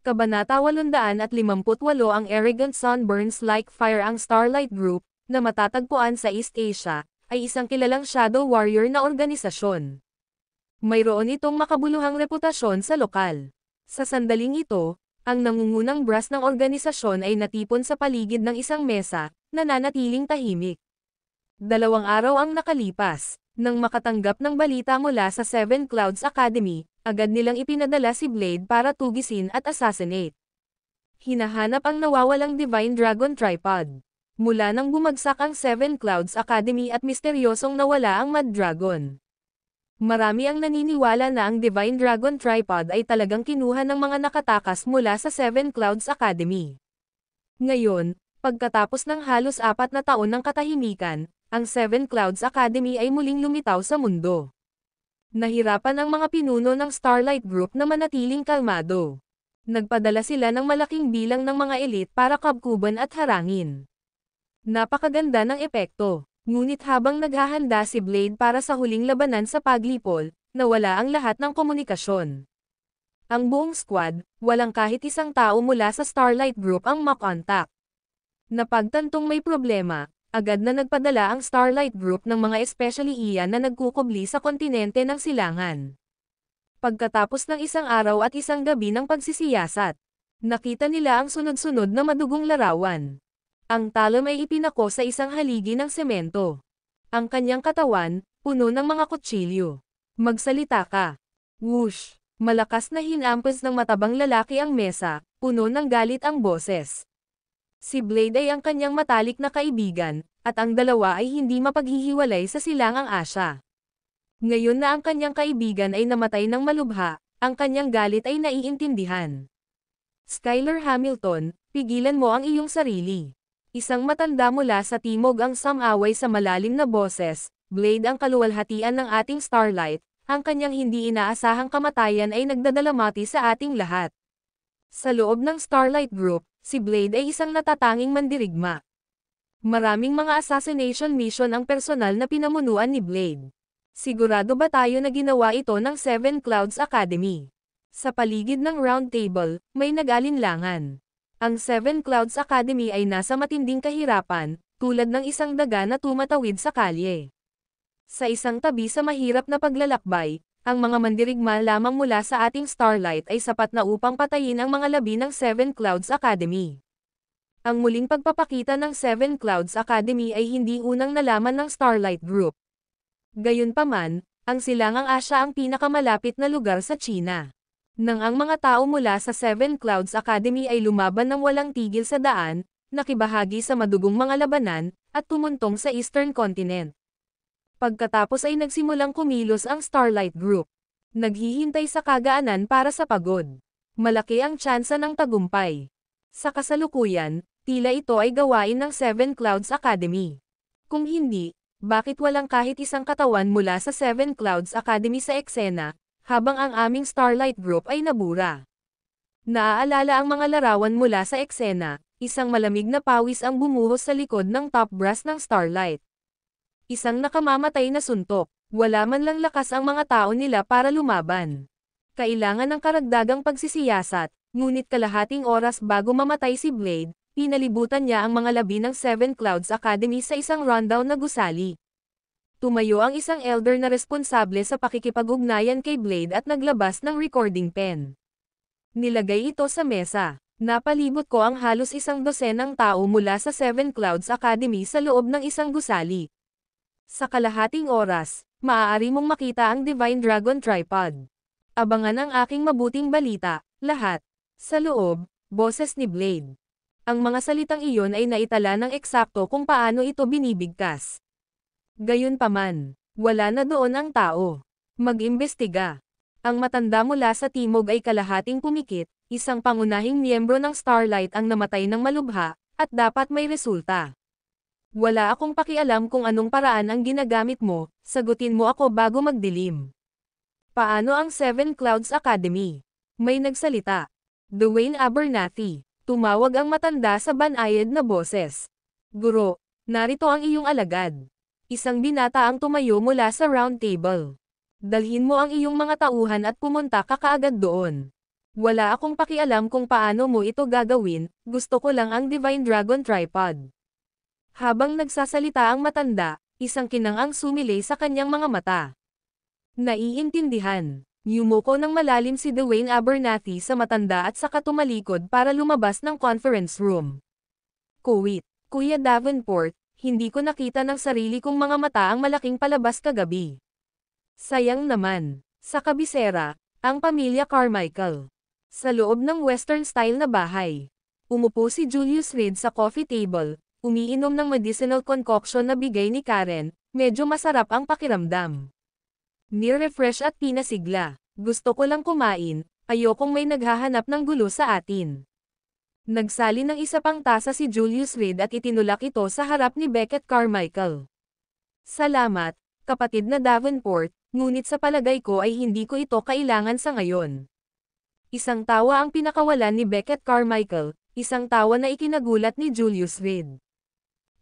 Kabanata 858 ang Arrogant Sun Burns Like Fire. Ang Starlight Group, na matatagpuan sa East Asia, ay isang kilalang shadow warrior na organisasyon. Mayroon itong makabuluhang reputasyon sa lokal. Sa sandaling ito, ang nangungunang brass ng organisasyon ay natipon sa paligid ng isang mesa, nananatiling tahimik. 2 araw ang nakalipas. Nang makatanggap ng balita mula sa Seven Clouds Academy, agad nilang ipinadala si Blade para tugisin at assassinate. Hinahanap ang nawawalang Divine Dragon Tripod. Mula nang bumagsak ang Seven Clouds Academy at misteryosong nawala ang Mad Dragon. Marami ang naniniwala na ang Divine Dragon Tripod ay talagang kinuha ng mga nakatakas mula sa Seven Clouds Academy. Ngayon, pagkatapos ng halos 4 na taon ng katahimikan, ang Seven Clouds Academy ay muling lumitaw sa mundo. Nahirapan ang mga pinuno ng Starlight Group na manatiling kalmado. Nagpadala sila ng malaking bilang ng mga elite para kabkuban at harangin. Napakaganda ng epekto. Ngunit habang naghahanda si Blade para sa huling labanan sa paglipol, nawala ang lahat ng komunikasyon. Ang buong squad, walang kahit isang tao mula sa Starlight Group ang makontak. Napagtantong may problema, agad na nagpadala ang Starlight Group ng mga especially iyan na nagkukubli sa kontinente ng silangan. Pagkatapos ng isang araw at isang gabi ng pagsisiyasat, Nakita nila ang sunod-sunod na madugong larawan. Ang talon ay ipinako sa isang haligi ng semento. Ang kanyang katawan, puno ng mga kutsilyo. Magsalita ka. Whoosh! Malakas na hinampas ng matabang lalaki ang mesa, puno ng galit ang boses. Si Blade ay ang kanyang matalik na kaibigan, at ang dalawa ay hindi mapaghihiwalay sa silangang Asya. Ngayon na ang kanyang kaibigan ay namatay ng malubha, ang kanyang galit ay naiintindihan. Skylar Hamilton, pigilan mo ang iyong sarili. Isang matanda mula sa timog ang samaway sa malalim na boses. Blade, ang kaluwalhatian ng ating Starlight, ang kanyang hindi inaasahang kamatayan ay nagdadalamati sa ating lahat. Sa loob ng Starlight Group, si Blade ay isang natatanging mandirigma. Maraming mga assassination mission ang personal na pinamunuan ni Blade. Sigurado ba tayo na ginawa ito ng Seven Clouds Academy? Sa paligid ng round table, may nag-alinlangan. Ang Seven Clouds Academy ay nasa matinding kahirapan, tulad ng isang daga na tumatawid sa kalye. Sa isang tabi sa mahirap na paglalakbay, ang mga mandirigma lamang mula sa ating Starlight ay sapat na upang patayin ang mga labi ng Seven Clouds Academy. Ang muling pagpapakita ng Seven Clouds Academy ay hindi unang nalaman ng Starlight Group. Gayunpaman, ang silangang Asya ang pinakamalapit na lugar sa China. Nang ang mga tao mula sa Seven Clouds Academy ay lumaban ng walang tigil sa daan, nakibahagi sa madugong mga labanan, at tumuntong sa Eastern Continent. Pagkatapos ay nagsimulang kumilos ang Starlight Group. Naghihintay sa kagaanan para sa pagod. Malaki ang tsansa ng tagumpay. Sa kasalukuyan, tila ito ay gawain ng Seven Clouds Academy. Kung hindi, bakit walang kahit isang katawan mula sa Seven Clouds Academy sa eksena, habang ang aming Starlight Group ay nabura? Naaalala ang mga larawan mula sa eksena, isang malamig na pawis ang bumuhos sa likod ng top brass ng Starlight. Isang nakamamatay na suntok, wala man lang lakas ang mga tao nila para lumaban. Kailangan ng karagdagang pagsisiyasat, ngunit kalahating oras bago mamatay si Blade, pinalibutan niya ang mga labi ng Seven Clouds Academy sa isang rundown na gusali. Tumayo ang isang elder na responsable sa pakikipag-ugnayan kay Blade at naglabas ng recording pen. Nilagay ito sa mesa. Napalibot ko ang halos 100 tao mula sa Seven Clouds Academy sa loob ng isang gusali. Sa kalahating oras, maaari mong makita ang Divine Dragon Tripod. Abangan ang aking mabuting balita, lahat. Sa loob, boses ni Blade. Ang mga salitang iyon ay naitala ng eksakto kung paano ito binibigkas. Gayunpaman, wala na doon ang tao. Mag-imbestiga. Ang matanda mula sa timog ay kalahating pumikit, isang pangunahing miyembro ng Starlight ang namatay ng malubha, at dapat may resulta. Wala akong pakialam kung anong paraan ang ginagamit mo, sagutin mo ako bago magdilim. Paano ang Seven Clouds Academy? May nagsalita. Dwayne Abernathy. Tumawag ang matanda sa banayad na boses. Guro, narito ang iyong alagad. Isang binata ang tumayo mula sa round table. Dalhin mo ang iyong mga tauhan at pumunta ka kaagad doon. Wala akong pakialam kung paano mo ito gagawin, gusto ko lang ang Divine Dragon Tripod. Habang nagsasalita ang matanda, isang kinang ang sumilay sa kanyang mga mata. Naiintindihan. Yumuko ng malalim si Dwayne Abernathy sa matanda at saka tumalikod para lumabas ng conference room. Kuwit, Kuya Davenport, hindi ko nakita ng sarili kong mga mata ang malaking palabas kagabi. Sayang naman. Sa kabisera, ang pamilya Carmichael. Sa loob ng western-style na bahay. Umupo si Julius Reed sa coffee table, umiinom ng medicinal concoction na bigay ni Karen, medyo masarap ang pakiramdam. Ni-refresh at pinasigla. Gusto ko lang kumain, ayokong may naghahanap ng gulo sa atin. Nagsali ng isa pang tasa si Julius Reed at itinulak ito sa harap ni Beckett Carmichael. Salamat, kapatid na Davenport, ngunit sa palagay ko ay hindi ko ito kailangan sa ngayon. Isang tawa ang pinakawalan ni Beckett Carmichael, isang tawa na ikinagulat ni Julius Reed.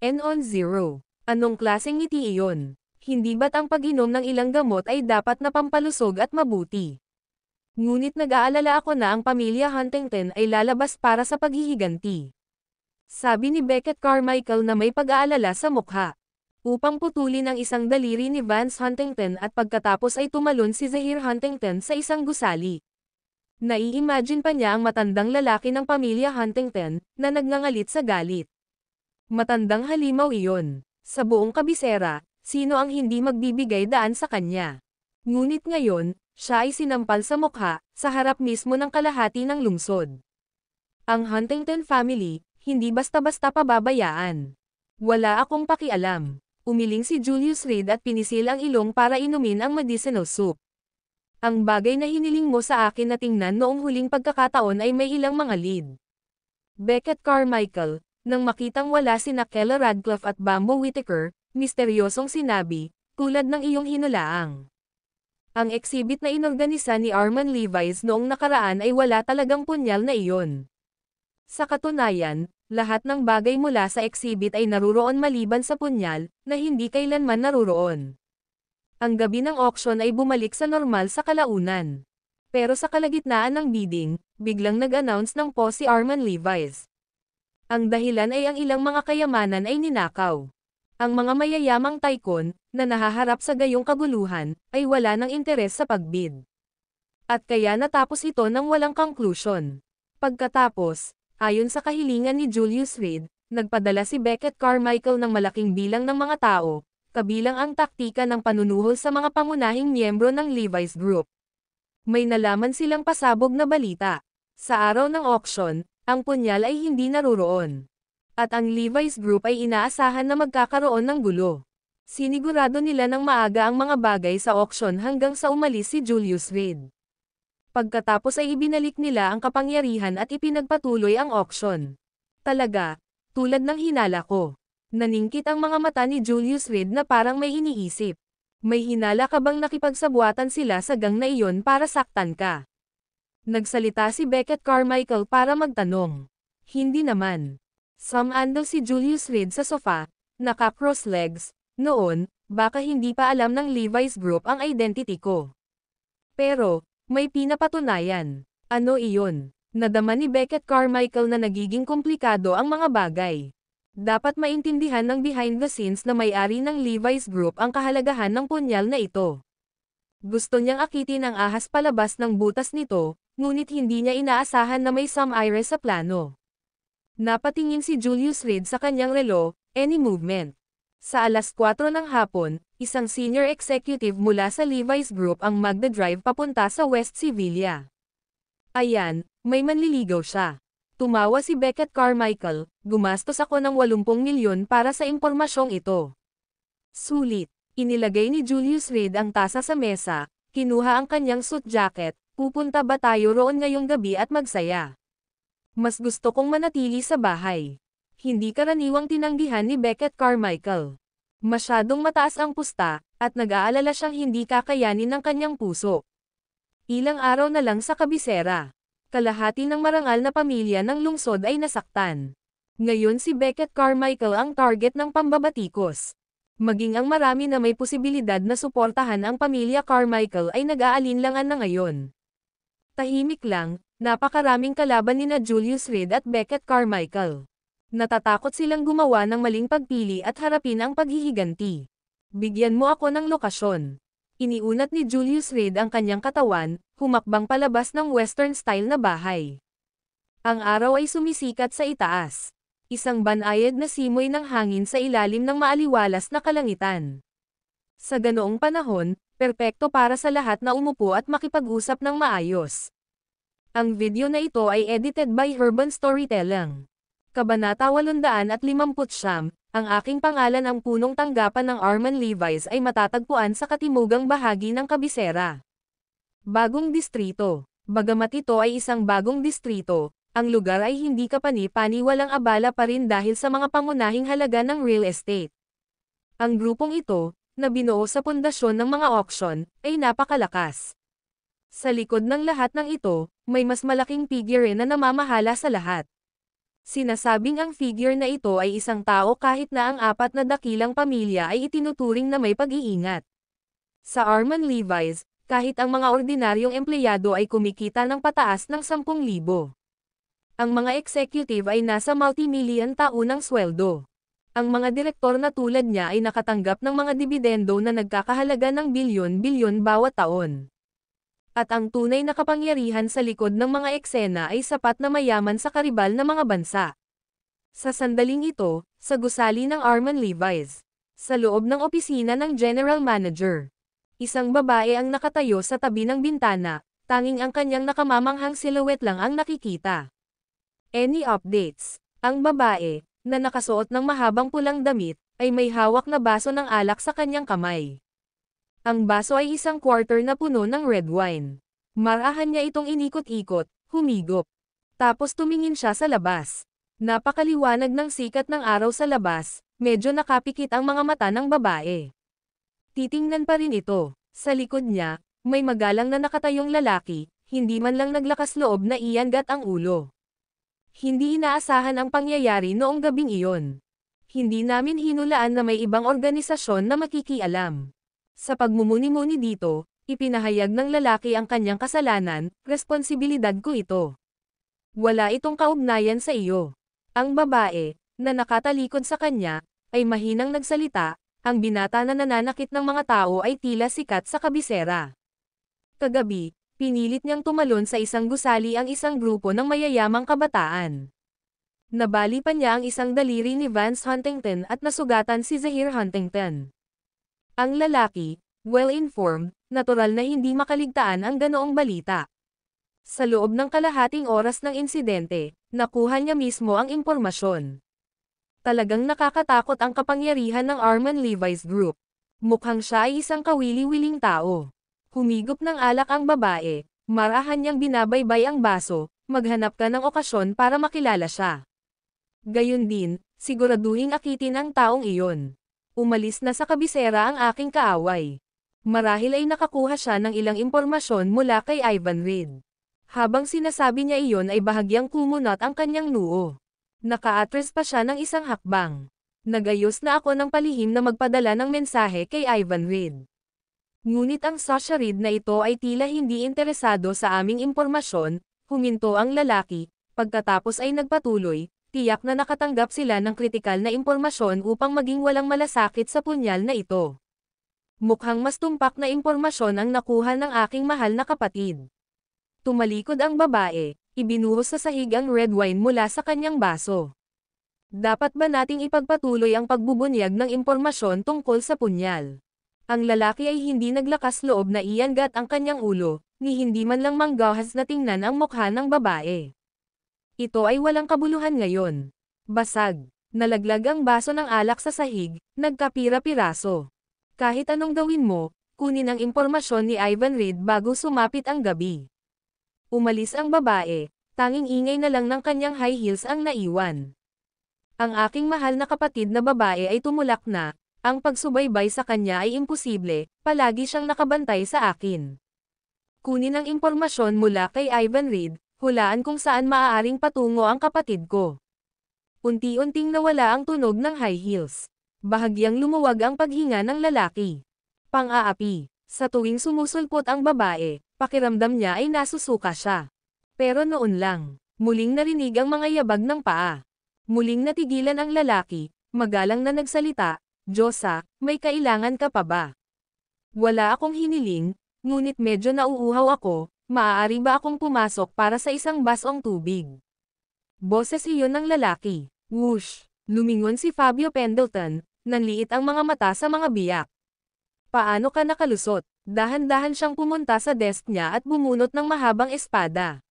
N-on-0. Anong klaseng ngiti iyon? Hindi ba't ang pag-inom ng ilang gamot ay dapat na pampalusog at mabuti? Ngunit nag-aalala ako na ang pamilya Huntington ay lalabas para sa paghihiganti. Sabi ni Beckett Carmichael na may pag-aalala sa mukha. Upang putulin ang isang daliri ni Vance Huntington at pagkatapos ay tumalon si Zahir Huntington sa isang gusali. Nai-imagine pa niya ang matandang lalaki ng pamilya Huntington, na nagngangalit sa galit. Matandang halimaw iyon. Sa buong kabisera, sino ang hindi magbibigay daan sa kanya? Ngunit ngayon, siya ay sinampal sa mukha, sa harap mismo ng kalahati ng lungsod. Ang Huntington family, hindi basta-basta pababayaan. Wala akong pakialam. Umiling si Julius Reed at pinisil ang ilong para inumin ang medicinal soup. Ang bagay na hiniling mo sa akin na tingnan noong huling pagkakataon ay may ilang mga lead. Beckett Carmichael, nang makitang wala sina Kella Radcliffe at Bambo Whittaker, misteryosong sinabi, tulad ng iyong hinulaang. Ang exhibit na inorganisa ni Armand Levi's noong nakaraan ay wala talagang punyal na iyon. Sa katunayan, lahat ng bagay mula sa exhibit ay naruroon maliban sa punyal, na hindi kailanman naruroon. Ang gabi ng auction ay bumalik sa normal sa kalaunan. Pero sa kalagitnaan ng bidding, biglang nag-announce ng pause si Armand Levi's. Ang dahilan ay ang ilang mga kayamanan ay ninakaw. Ang mga mayayamang tycoon, na nahaharap sa gayong kaguluhan, ay wala ng interes sa pagbid. At kaya natapos ito ng walang conclusion. Pagkatapos, ayon sa kahilingan ni Julius Reed, nagpadala si Beckett Carmichael ng malaking bilang ng mga tao, kabilang ang taktika ng panunuhol sa mga pangunahing miyembro ng Levi's Group. May nalaman silang pasabog na balita. Sa araw ng auction, ang punyal ay hindi naruroon. At ang Levi's Group ay inaasahan na magkakaroon ng gulo. Sinigurado nila ng maaga ang mga bagay sa auction hanggang sa umalis si Julius Reed. Pagkatapos ay ibinalik nila ang kapangyarihan at ipinagpatuloy ang auction. Talaga, tulad ng hinala ko. Naningkit ang mga mata ni Julius Reed na parang may iniisip. May hinala ka bang nakipagsabuatan sila sa gang na iyon para saktan ka? Nagsalita si Beckett Carmichael para magtanong. Hindi naman. Sumandal si Julius Reed sa sofa, naka-cross legs. Noon, baka hindi pa alam ng Levi's Group ang identity ko. Pero, may pinapatunayan. Ano iyon? Nadama ni Beckett Carmichael na nagiging komplikado ang mga bagay. Dapat maintindihan ng behind the scenes na may-ari ng Levi's Group ang kahalagahan ng punyal na ito. Gusto niyang akitin ang ahas palabas ng butas nito, ngunit hindi niya inaasahan na may some iris sa plano. Napatingin si Julius Reed sa kanyang relo, any movement. Sa alas 4 ng hapon, isang senior executive mula sa Levi's Group ang magdadrive papunta sa West Sevilla. Ayan, may manliligaw siya. Tumawa si Beckett Carmichael, gumastos ako ng 80 milyon para sa impormasyong ito. Sulit, inilagay ni Julius Reed ang tasa sa mesa, kinuha ang kanyang suit jacket, pupunta ba tayo roon ngayong gabi at magsaya? Mas gusto kong manatili sa bahay. Hindi karaniwang tinanggihan ni Beckett Carmichael. Masyadong mataas ang pusta, at nag-aalala siyang hindi kakayanin ng kanyang puso. Ilang araw na lang sa kabisera. Kalahati ng marangal na pamilya ng lungsod ay nasaktan. Ngayon si Beckett Carmichael ang target ng pambabatikos. Maging ang marami na may posibilidad na suportahan ang pamilya Carmichael ay nag-aalinlangan na ngayon. Tahimik lang, napakaraming kalaban nina Julius Reed at Beckett Carmichael. Natatakot silang gumawa ng maling pagpili at harapin ang paghihiganti. Bigyan mo ako ng lokasyon. Iniunat ni Julius Reed ang kanyang katawan, humakbang palabas ng western-style na bahay. Ang araw ay sumisikat sa itaas. Isang banayad na simoy ng hangin sa ilalim ng maaliwalas na kalangitan. Sa ganoong panahon, perpekto para sa lahat na umupo at makipag-usap ng maayos. Ang video na ito ay edited by Urban Storytelling. Kabanata 859, ang aking pangalan ang punong tanggapan ng Armand Levi's ay matatagpuan sa katimugang bahagi ng kabisera. Bagong distrito. Bagamat ito ay isang bagong distrito, ang lugar ay hindi kapani-pani walang abala pa rin dahil sa mga pangunahing halaga ng real estate. Ang grupong ito, na binuo sa pundasyon ng mga auction, ay napakalakas. Sa likod ng lahat ng ito, may mas malaking figure na namamahala sa lahat. Sinasabing ang figure na ito ay isang tao kahit na ang apat na dakilang pamilya ay itinuturing na may pag-iingat. Sa Armand Levi's, kahit ang mga ordinaryong empleyado ay kumikita ng pataas ng 10,000. Ang mga executive ay nasa multi-million taunang sweldo. Ang mga direktor na tulad niya ay nakatanggap ng mga dibidendo na nagkakahalaga ng bilyon-bilyon bawat taon. At ang tunay na kapangyarihan sa likod ng mga eksena ay sapat na mayaman sa karibal na mga bansa. Sa sandaling ito, sa gusali ng Arman Levi's, sa loob ng opisina ng General Manager, isang babae ang nakatayo sa tabi ng bintana, tanging ang kanyang nakamamanghang silhouette lang ang nakikita. Any updates? Ang babae, na nakasuot ng mahabang pulang damit, ay may hawak na baso ng alak sa kanyang kamay. Ang baso ay isang quarter na puno ng red wine. Marahan niya itong inikot-ikot, humigop. Tapos tumingin siya sa labas. Napakaliwanag ng sikat ng araw sa labas, medyo nakapikit ang mga mata ng babae. Titingnan pa rin ito. Sa likod niya, may magalang na nakatayong lalaki, hindi man lang naglakas loob na iangat ang ulo. Hindi inaasahan ang pangyayari noong gabing iyon. Hindi namin hinulaan na may ibang organisasyon na makikialam. Sa pagmumuni-muni dito, ipinahayag ng lalaki ang kanyang kasalanan, responsibilidad ko ito. Wala itong kaugnayan sa iyo. Ang babae, na nakatalikod sa kanya, ay mahinang nagsalita, ang binata na nananakit ng mga tao ay tila sikat sa kabisera. Kagabi, pinilit niyang tumalon sa isang gusali ang isang grupo ng mayayamang kabataan. Nabali pa niya ang isang daliri ni Vance Huntington at nasugatan si Zahir Huntington. Ang lalaki, well-informed, natural na hindi makaligtaan ang ganoong balita. Sa loob ng kalahating oras ng insidente, nakuha niya mismo ang impormasyon. Talagang nakakatakot ang kapangyarihan ng Arman Levi's Group. Mukhang siya ay isang kawili-wiling tao. Humigop ng alak ang babae, marahan niyang binabaybay ang baso, maghanap ka ng okasyon para makilala siya. Gayon din, siguraduhing akitin ang taong iyon. Umalis na sa kabisera ang aking kaaway. Marahil ay nakakuha siya ng ilang impormasyon mula kay Ivan Reid. Habang sinasabi niya iyon ay bahagyang kumunot ang kanyang noo. Naka-atras pa siya ng isang hakbang. Nagayos na ako ng palihim na magpadala ng mensahe kay Ivan Reid. Ngunit ang Sasha Reid na ito ay tila hindi interesado sa aming impormasyon, huminto ang lalaki, pagkatapos ay nagpatuloy. Tiyak na nakatanggap sila ng kritikal na impormasyon upang maging walang malasakit sa punyal na ito. Mukhang mas tumpak na impormasyon ang nakuha ng aking mahal na kapatid. Tumalikod ang babae, ibinuhos sa sahig ang red wine mula sa kanyang baso. Dapat ba nating ipagpatuloy ang pagbubunyag ng impormasyon tungkol sa punyal? Ang lalaki ay hindi naglakas loob na iangat ang kanyang ulo, ni hindi man lang manggahas na tingnan ang mukha ng babae. Ito ay walang kabuluhan ngayon. Basag. Nalaglag ang baso ng alak sa sahig, nagkapira-piraso. Kahit anong gawin mo, kunin ang impormasyon ni Ivan Reid bago sumapit ang gabi. Umalis ang babae, tanging ingay na lang ng kanyang high heels ang naiwan. Ang aking mahal na kapatid na babae ay tumulak na, ang pagsubaybay sa kanya ay imposible, palagi siyang nakabantay sa akin. Kunin ang impormasyon mula kay Ivan Reid, hulaan kung saan maaaring patungo ang kapatid ko. Unti-unting nawala ang tunog ng high heels. Bahagyang lumuwag ang paghinga ng lalaki. Pang-aapi. Sa tuwing sumusulpot ang babae, pakiramdam niya ay nasusuka siya. Pero noon lang, muling narinig ang mga yabag ng paa. Muling natigilan ang lalaki, magalang na nagsalita, "Diyosa, may kailangan ka pa ba?" Wala akong hiniling, ngunit medyo nauuhaw ako. Maaari ba akong pumasok para sa isang basong tubig? Boses iyon ng lalaki. Whoosh! Lumingon si Fabio Pendleton, nanliit ang mga mata sa mga biyak. Paano ka nakalusot? Dahan-dahan siyang pumunta sa desk niya at bumunot ng mahabang espada.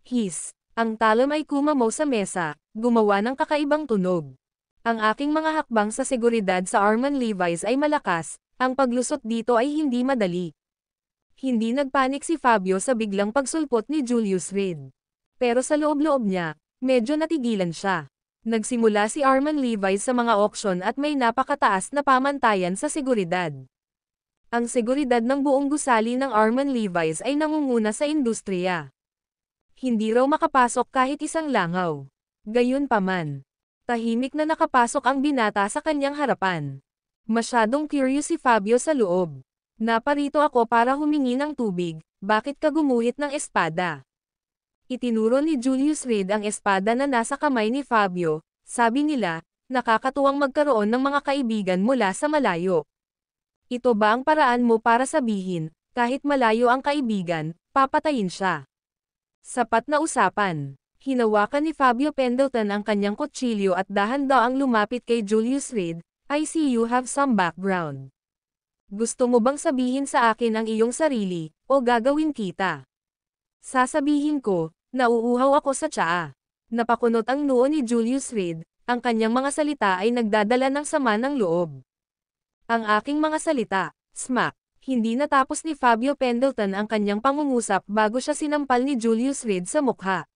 His! Ang talon ay kumamaw sa mesa, gumawa ng kakaibang tunog. Ang aking mga hakbang sa seguridad sa Arman Levi's ay malakas, ang paglusot dito ay hindi madali. Hindi nagpanik si Fabio sa biglang pagsulpot ni Julius Reid. Pero sa loob-loob niya, medyo natigilan siya. Nagsimula si Arman Levi's sa mga auction at may napakataas na pamantayan sa seguridad. Ang seguridad ng buong gusali ng Arman Levi's ay nangunguna sa industriya. Hindi raw makapasok kahit isang langaw. Gayunpaman, tahimik na nakapasok ang binata sa kanyang harapan. Masyadong curious si Fabio sa loob. Naparito ako para humingi ng tubig, bakit ka gumuhit ng espada? Itinuro ni Julius Reid ang espada na nasa kamay ni Fabio, sabi nila, nakakatuwang magkaroon ng mga kaibigan mula sa malayo. Ito ba ang paraan mo para sabihin, Kahit malayo ang kaibigan, papatayin siya. Sapat na usapan. Hinawakan ni Fabio Pendleton ang kanyang kutsilyo at dahan-daang lumapit kay Julius Reed. I see you have some background. Gusto mo bang sabihin sa akin ang iyong sarili, o gagawin kita? Sasabihin ko, nauuhaw ako sa tsaa. Napakunot ang noo ni Julius Reed, ang kanyang mga salita ay nagdadala ng sama ng loob. Ang aking mga salita, smack. Hindi natapos ni Fabio Pendleton ang kanyang pangungusap bago siya sinampal ni Julius Reed sa mukha.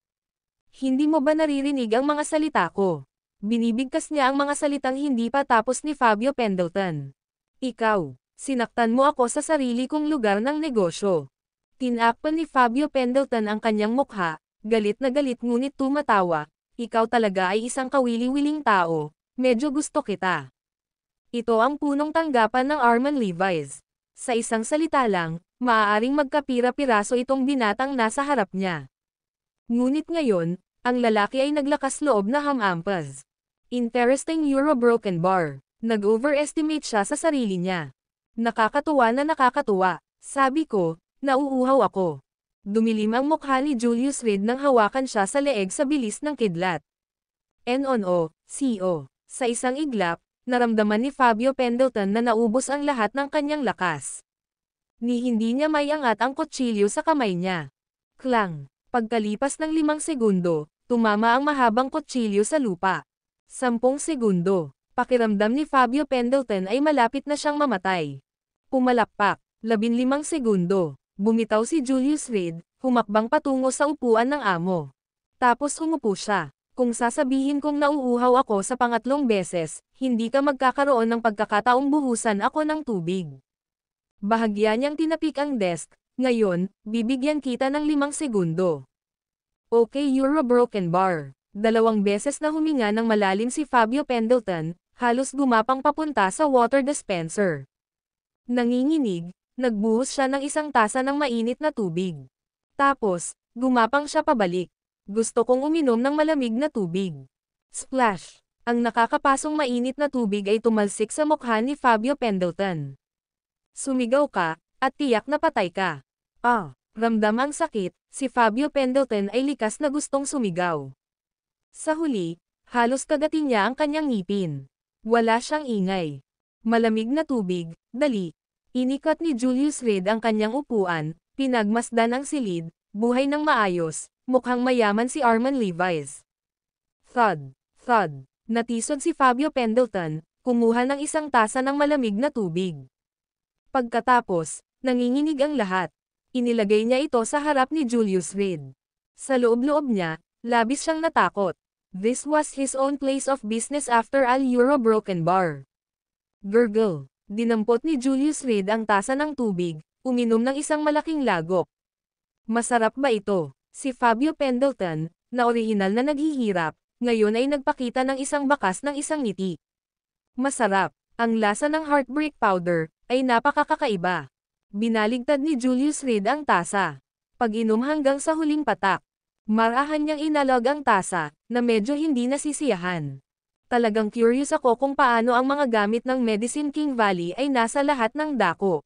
Hindi mo ba naririnig ang mga salita ko? Binibigkas niya ang mga salitang hindi pa tapos ni Fabio Pendleton. Ikaw. Sinaktan mo ako sa sarili kong lugar ng negosyo. Tinakpan ni Fabio Pendleton ang kanyang mukha, galit na galit ngunit tumatawa. Ikaw talaga ay isang kawili-wiling tao, medyo gusto kita. Ito ang punong tanggapan ng Armand Levi's. Sa isang salita lang, maaaring magkapira-piraso itong binatang nasa harap niya. Ngunit ngayon, ang lalaki ay naglakas loob na hamampas. Interesting Euro broken bar. Nag-overestimate siya sa sarili niya. Nakakatuwa na nakakatuwa, sabi ko, nauuhaw ako. Dumilim ang mukha ni Julius Reed nang hawakan siya sa leeg sa bilis ng kidlat. CO. Sa isang iglap, naramdaman ni Fabio Pendleton na naubos ang lahat ng kanyang lakas. Hindi niya maiangat ang kutsilyo sa kamay niya. Klang! Pagkalipas ng 5 segundo, tumama ang mahabang kutsilyo sa lupa. 10 segundo. Pakiramdam ni Fabio Pendleton ay malapit na siyang mamatay. Pumalakpak. 15 segundo. Bumitaw si Julius Reed, humakbang patungo sa upuan ng amo. Tapos umupo siya. Kung sasabihin kong nauuhaw ako sa pangatlong beses, hindi ka magkakaroon ng pagkakataong buhusan ako ng tubig. Bahagya niyang tinapik ang desk. Ngayon, bibigyan kita ng 5 segundo. Okay, Euro broken bar. 2 beses na huminga ng malalim si Fabio Pendleton, halos gumapang papunta sa water dispenser. Nanginginig, nagbuhos siya ng 1 tasa ng mainit na tubig. Tapos, gumapang siya pabalik. Gusto kong uminom ng malamig na tubig. Splash! Ang nakakapasong mainit na tubig ay tumalsik sa mukha ni Fabio Pendleton. Sumigaw ka, at tiyak na patay ka. Ramdam ang sakit, si Fabio Pendleton ay likas na gustong sumigaw. Sa huli, halos kagatin niya ang kanyang ngipin. Wala siyang ingay. Malamig na tubig, dali. Inikat ni Julius Reed ang kanyang upuan, pinagmasdan ang silid, buhay ng maayos, mukhang mayaman si Armand Levi's. Thud, thud, natisod si Fabio Pendleton, kumuha ng 1 tasa ng malamig na tubig. Pagkatapos, nanginginig ang lahat. Inilagay niya ito sa harap ni Julius Reed. Sa loob-loob niya, labis siyang natakot. This was his own place of business after all Euro broken bar. Gurgle. Dinampot ni Julius Reed ang tasa ng tubig, uminom ng isang malaking lagok. Masarap ba ito? Si Fabio Pendleton, na orihinal na naghihirap, ngayon ay nagpakita ng isang bakas ng isang ngiti. Masarap. Ang lasa ng heartbreak powder ay napakakakaiba. Binaligtad ni Julius Reed ang tasa. Pag-inom hanggang sa huling patak. Marahan niyang inalog ang tasa, na medyo hindi nasisiyahan. Talagang curious ako kung paano ang mga gamit ng Medicine King Valley ay nasa lahat ng dako.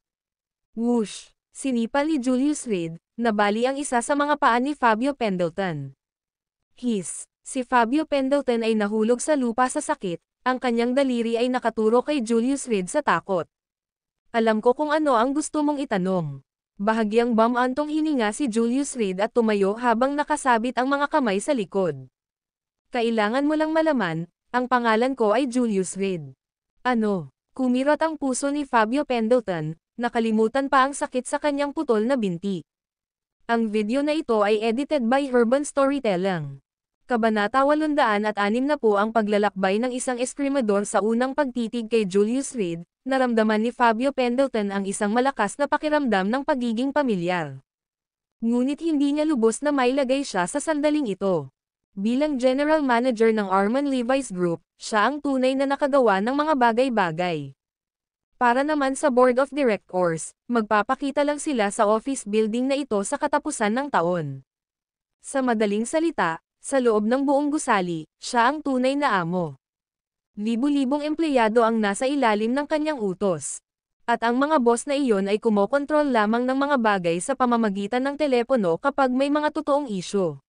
Whoosh! Sinipal ni Julius Reed, nabali ang isa sa mga paa ni Fabio Pendleton. Hiss! Si Fabio Pendleton ay nahulog sa lupa sa sakit, ang kanyang daliri ay nakaturo kay Julius Reed sa takot. Alam ko kung ano ang gusto mong itanong. Bahagyang bumantong hininga si Julius Reed at tumayo habang nakasabit ang mga kamay sa likod. Kailangan mo lang malaman, ang pangalan ko ay Julius Reed. Ano? Kumirot ang puso ni Fabio Pendleton, nakalimutan pa ang sakit sa kanyang putol na binti. Ang video na ito ay edited by Urban Storytelling. Kabanata 860 ang paglalakbay ng isang eskrimador sa unang pagtitig kay Julius Reed, naramdaman ni Fabio Pendleton ang isang malakas na pakiramdam ng pagiging pamilyar. Ngunit hindi niya lubos na mailagay siya sa sandaling ito. Bilang general manager ng Armand Levi's Group, siya ang tunay na nakagawa ng mga bagay-bagay. Para naman sa board of directors, magpapakita lang sila sa office building na ito sa katapusan ng taon. Sa madaling salita, sa loob ng buong gusali, siya ang tunay na amo. Libu-libong empleyado ang nasa ilalim ng kanyang utos. At ang mga boss na iyon ay kumokontrol lamang ng mga bagay sa pamamagitan ng telepono kapag may mga totoong isyu.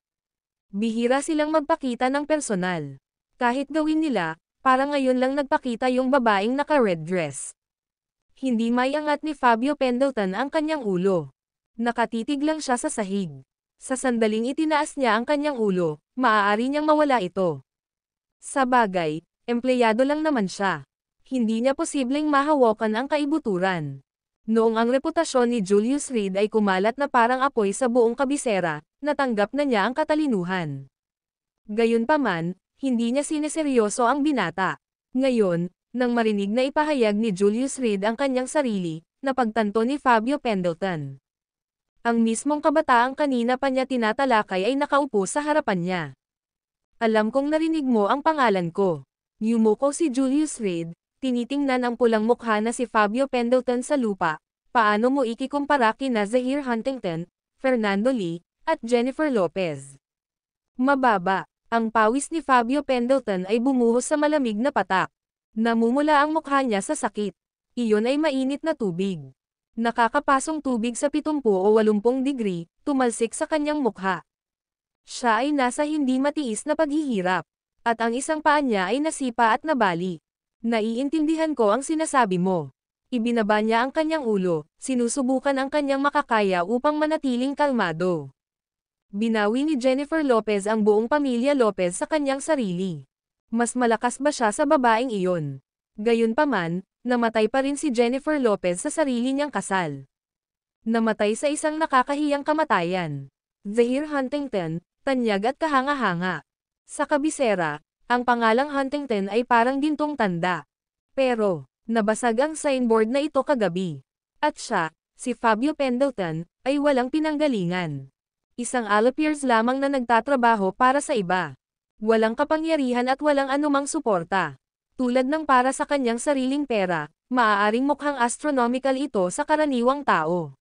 Bihira silang magpakita ng personal. Kahit gawin nila, parang ngayon lang nagpakita yung babaeng naka-red dress. Hindi maiangat ni Fabio Pendleton ang kanyang ulo. Nakatitig lang siya sa sahig. Sa sandaling itinaas niya ang kanyang ulo, maaari niyang mawala ito. Sa bagay, empleyado lang naman siya. Hindi niya posibleng mahawakan ang kaibuturan. Noong ang reputasyon ni Julius Reed ay kumalat na parang apoy sa buong kabisera, natanggap na niya ang katalinuhan. Gayunpaman, hindi niya sineseryoso ang binata. Ngayon, nang marinig na ipahayag ni Julius Reed ang kanyang sarili, napagtanto ni Fabio Pendleton. Ang mismong kabataang kanina pa niya tinatalakay ay nakaupo sa harapan niya. Alam kong narinig mo ang pangalan ko. Yumuko si Julius Reed, tinitingnan ang pulang mukha na si Fabio Pendleton sa lupa. Paano mo ikikumpara kina Zahir Huntington, Fernando Lee, at Jennifer Lopez? Mababa. Ang pawis ni Fabio Pendleton ay bumuhos sa malamig na patak. Namumula ang mukha niya sa sakit. Iyon ay mainit na tubig. Nakakapasong tubig sa 70 o 80 degree, tumalsik sa kanyang mukha. Siya ay nasa hindi matiis na paghihirap. At ang isang paa niya ay nasipa at nabali. Naiintindihan ko ang sinasabi mo. Ibinaba niya ang kanyang ulo, sinusubukan ang kanyang makakaya upang manatiling kalmado. Binawi ni Jennifer Lopez ang buong pamilya Lopez sa kanyang sarili. Mas malakas ba siya sa babaeng iyon? Gayunpaman, namatay pa rin si Jennifer Lopez sa sarili niyang kasal. Namatay sa isang nakakahiyang kamatayan. Zahir Huntington, tanyag at kahanga-hanga. Sa kabisera, ang pangalang Huntington ay parang gintong tanda. Pero, nabasag ang signboard na ito kagabi. At siya, si Fabio Pendleton, ay walang pinanggalingan. Isang allopiers lamang na nagtatrabaho para sa iba. Walang kapangyarihan at walang anumang suporta. Tulad ng para sa kanyang sariling pera, maaaring mukhang astronomical ito sa karaniwang tao.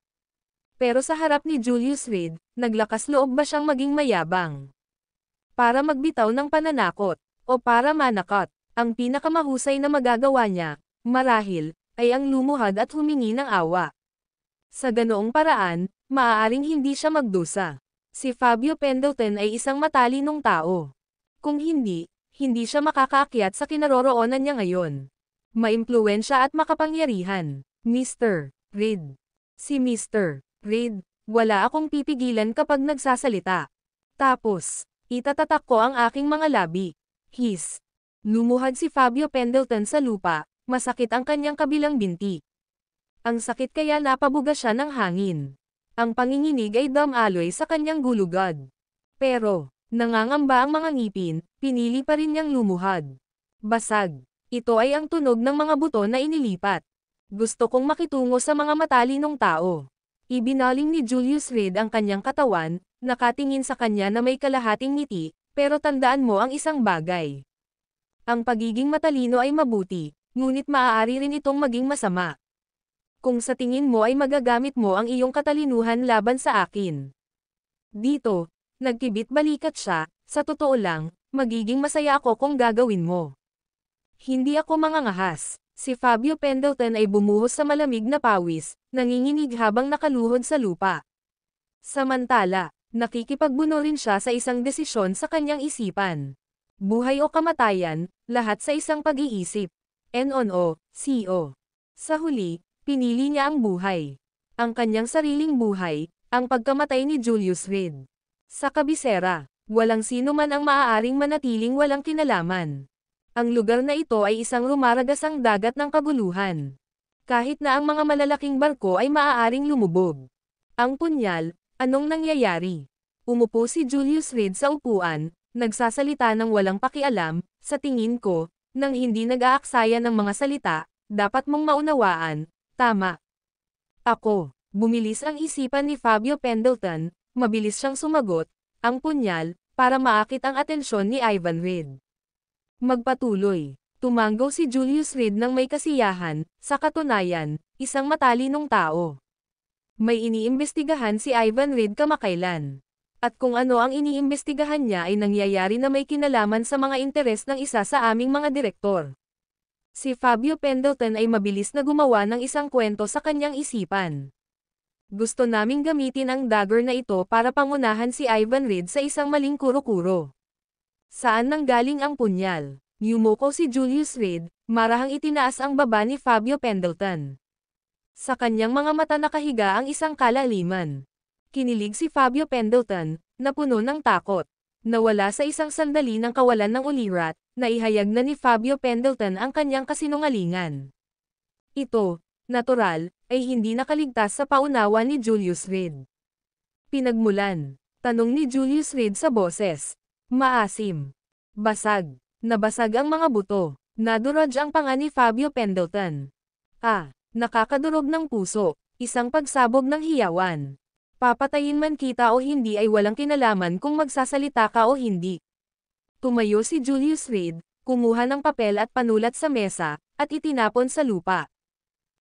Pero sa harap ni Julius Reed, naglakas loob ba siyang maging mayabang? Para magbitaw ng pananakot, o para manakot, ang pinakamahusay na magagawa niya, marahil, ay ang lumuhad at humingi ng awa. Sa ganoong paraan, maaaring hindi siya magdusa. Si Fabio Pendleton ay isang matalinong tao. Kung hindi, hindi siya makakaakyat sa kinaroroonan niya ngayon. Maimpluwensya at makapangyarihan. Mr. Reed. Si Mr. Reed, wala akong pipigilan kapag nagsasalita. Tapos, itatatak ko ang aking mga labi. His. Lumuhad si Fabio Pendleton sa lupa, masakit ang kanyang kabilang binti. Ang sakit kaya napabuga siya ng hangin. Ang panginginig ay damaloy sa kanyang gulugad. Pero, nangangamba ang mga ngipin, pinili pa rin niyang lumuhad. Basag. Ito ay ang tunog ng mga buto na inilipat. Gusto kong makitungo sa mga matalinong tao. Ibinaling ni Julius Reed ang kanyang katawan, nakatingin sa kanya na may kalahating ngiti, pero tandaan mo ang isang bagay. Ang pagiging matalino ay mabuti, ngunit maaari rin itong maging masama. Kung sa tingin mo ay magagamit mo ang iyong katalinuhan laban sa akin. Dito, nagkibit balikat siya, sa totoo lang, magiging masaya ako kung gagawin mo. Hindi ako mangangahas. Si Fabio Pendleton ay bumuhos sa malamig na pawis, nanginginig habang nakaluhod sa lupa. Samantala, nakikipagbuno rin siya sa isang desisyon sa kanyang isipan. Buhay o kamatayan, lahat sa isang pag-iisip. NONO. Sa huli, pinili niya ang buhay. Ang kanyang sariling buhay, ang pagkamatay ni Julius Reed. Sa kabisera, walang sino man ang maaaring manatiling walang kinalaman. Ang lugar na ito ay isang rumaragasang dagat ng kaguluhan. Kahit na ang mga malalaking barko ay maaaring lumubog. Ang punyal, anong nangyayari? Umupo si Julius Reed sa upuan, nagsasalita ng walang pakialam, sa tingin ko, nang hindi nag-aaksaya ng mga salita, dapat mong maunawaan, tama. Ako, bumilis ang isipan ni Fabio Pendleton, mabilis siyang sumagot, ang punyal, para maakit ang atensyon ni Ivan Reed. Magpatuloy. Tumanggaw si Julius Reed ng may kasiyahan, sa katunayan, isang matalinong tao. May iniimbestigahan si Ivan Reed kamakailan. At kung ano ang iniimbestigahan niya ay nangyayari na may kinalaman sa mga interes ng isa sa aming mga direktor. Si Fabio Pendleton ay mabilis na gumawa ng isang kwento sa kanyang isipan. Gusto naming gamitin ang dagger na ito para pangunahan si Ivan Reid sa isang maling kuro-kuro. Saan nanggaling ang punyal? Yumuko si Julius Reid, marahang itinaas ang baba ni Fabio Pendleton. Sa kanyang mga mata nakahiga ang isang kalaliman. Kinilig si Fabio Pendleton, na puno ng takot. Nawala sa isang sandali ng kawalan ng ulirat, naihayag na ni Fabio Pendleton ang kanyang kasinungalingan. Ito, natural, ay hindi nakaligtas sa paunawa ni Julius Reid. Pinagmulan. Tanong ni Julius Reid sa boses. Maasim. Basag. Nabasag ang mga buto. Nadurog ang panga ni Fabio Pendleton. Nakakadurog ng puso. Isang pagsabog ng hiyawan. Papatayin man kita o hindi ay walang kinalaman kung magsasalita ka o hindi. Tumayo si Julius Reid, kumuha ng papel at panulat sa mesa, at itinapon sa lupa.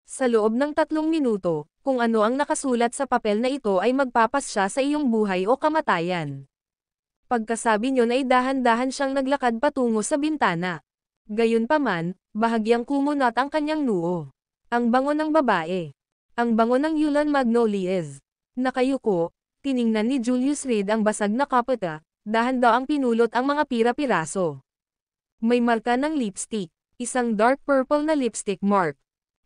Sa loob ng 3 minuto, kung ano ang nakasulat sa papel na ito ay magpapasya sa iyong buhay o kamatayan. Pagkasabi niyon ay dahan-dahan siyang naglakad patungo sa bintana. Gayunpaman, bahagyang kumunat ang kanyang noo. Ang bango ng babae. Ang bango ng Yulan Magnolias. Nakayuko, tiningnan ni Julius Reid ang basag na kapata, dahan daw ang pinulot ang mga pira-piraso. May marka ng lipstick, isang dark purple na lipstick mark.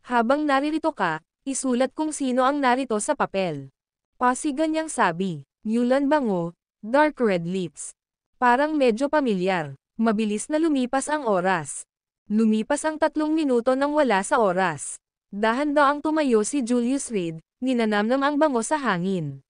Habang naririto ka, isulat kung sino ang narito sa papel. Pasigan niyang sabi, Yulan bango, dark red lips. Parang medyo pamilyar. Mabilis na lumipas ang oras. Lumipas ang 3 minuto nang wala sa oras. Dahan daw ang tumayo si Julius Reid, ninanamnam ang bango sa hangin.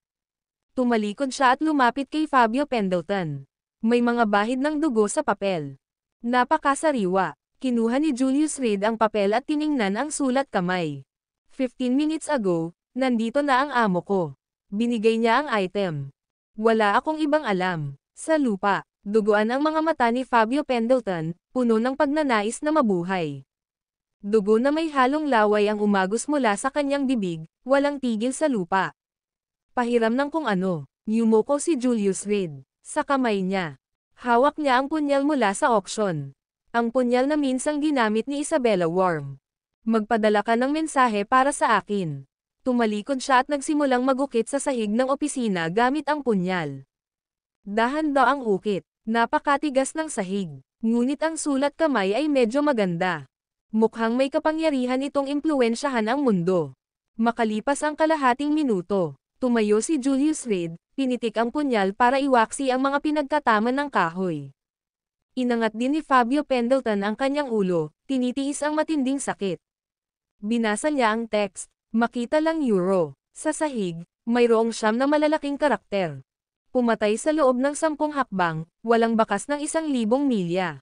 Tumalikod siya at lumapit kay Fabio Pendleton. May mga bahid ng dugo sa papel. Napakasariwa. Kinuha ni Julius Reid ang papel at tiningnan ang sulat kamay. 15 minutes ago, nandito na ang amo ko. Binigay niya ang item. Wala akong ibang alam. Sa lupa, duguan ang mga mata ni Fabio Pendleton, puno ng pagnanais na mabuhay. Dugo na may halong laway ang umagos mula sa kanyang bibig, walang tigil sa lupa. Pahiram ng kung ano, yumuko si Julius Reid. Sa kamay niya. Hawak niya ang punyal mula sa auction. Ang punyal na minsang ginamit ni Isabella Worm. Magpadala ka ng mensahe para sa akin. Tumalikod siya at nagsimulang magukit sa sahig ng opisina gamit ang punyal. Dahan daw ang ukit. Napakatigas ng sahig. Ngunit ang sulat kamay ay medyo maganda. Mukhang may kapangyarihan itong impluwensyahan ang mundo. Makalipas ang kalahating minuto, tumayo si Julius Reid, pinitik ang punyal para iwaksi ang mga pinagkataman ng kahoy. Inangat din ni Fabio Pendleton ang kanyang ulo, tinitiis ang matinding sakit. Binasa niya ang text, makita lang euro. Sa sahig, mayroong 9 na malalaking karakter. Pumatay sa loob ng 10 hakbang, walang bakas ng 1,000 milya.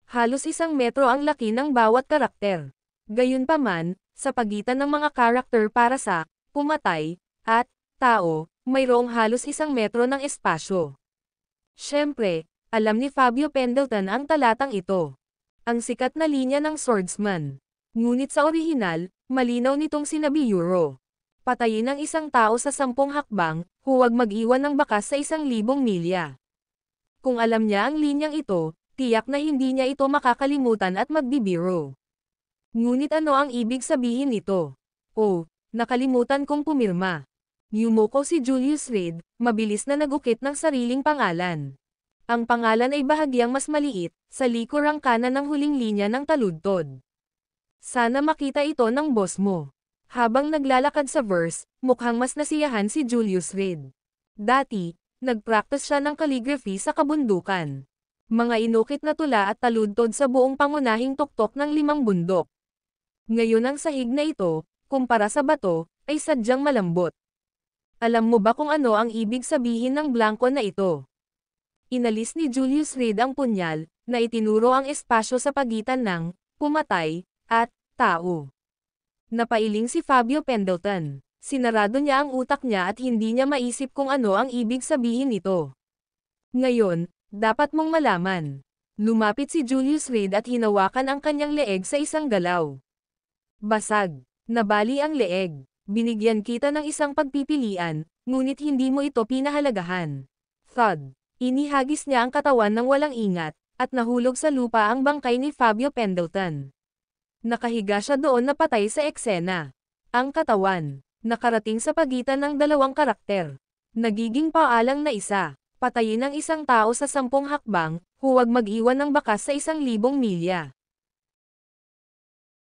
Halos 1 metro ang laki ng bawat karakter. Gayunpaman, sa pagitan ng mga karakter para sa pumatay at tao, mayroong halos 1 metro ng espasyo. Siyempre, alam ni Fabio Pendleton ang talatang ito. Ang sikat na linya ng swordsman. Ngunit sa orihinal, malinaw nitong sinabi euro. Patayin ang isang tao sa 10 hakbang, huwag mag-iwan ng bakas sa 1,000 milya. Kung alam niya ang linyang ito, tiyak na hindi niya ito makakalimutan at magbibiro. Ngunit ano ang ibig sabihin nito? Nakalimutan kong pumirma. Yumuko si Julius Reid, mabilis na nagukit ng sariling pangalan. Ang pangalan ay bahagyang mas maliit, sa likurang kanan ng huling linya ng taludtod. Sana makita ito ng boss mo. Habang naglalakad sa verse, mukhang mas nasiyahan si Julius Reid. Dati, nagpractice siya ng calligraphy sa kabundukan. Mga inukit na tula at taludtod sa buong pangunahing tuktok ng 5 bundok. Ngayon ang sahig na ito, kumpara sa bato, ay sadyang malambot. Alam mo ba kung ano ang ibig sabihin ng blanko na ito? Inalis ni Julius Reid ang punyal, na itinuro ang espasyo sa pagitan ng pumatay at tao. Napailing si Fabio Pendleton. Sinarado niya ang utak niya at hindi niya maisip kung ano ang ibig sabihin nito. Ngayon, dapat mong malaman. Lumapit si Julius Reid at hinawakan ang kanyang leeg sa isang galaw. Basag. Nabali ang leeg. Binigyan kita ng isang pagpipilian, ngunit hindi mo ito pinahalagahan. Thud. Inihagis niya ang katawan ng walang ingat, at nahulog sa lupa ang bangkay ni Fabio Pendleton. Nakahiga siya doon na patay sa eksena. Ang katawan, nakarating sa pagitan ng dalawang karakter. Nagiging paalang na isa. Patayin ang isang tao sa 10 hakbang, huwag mag-iwan ng bakas sa 1,000 milya.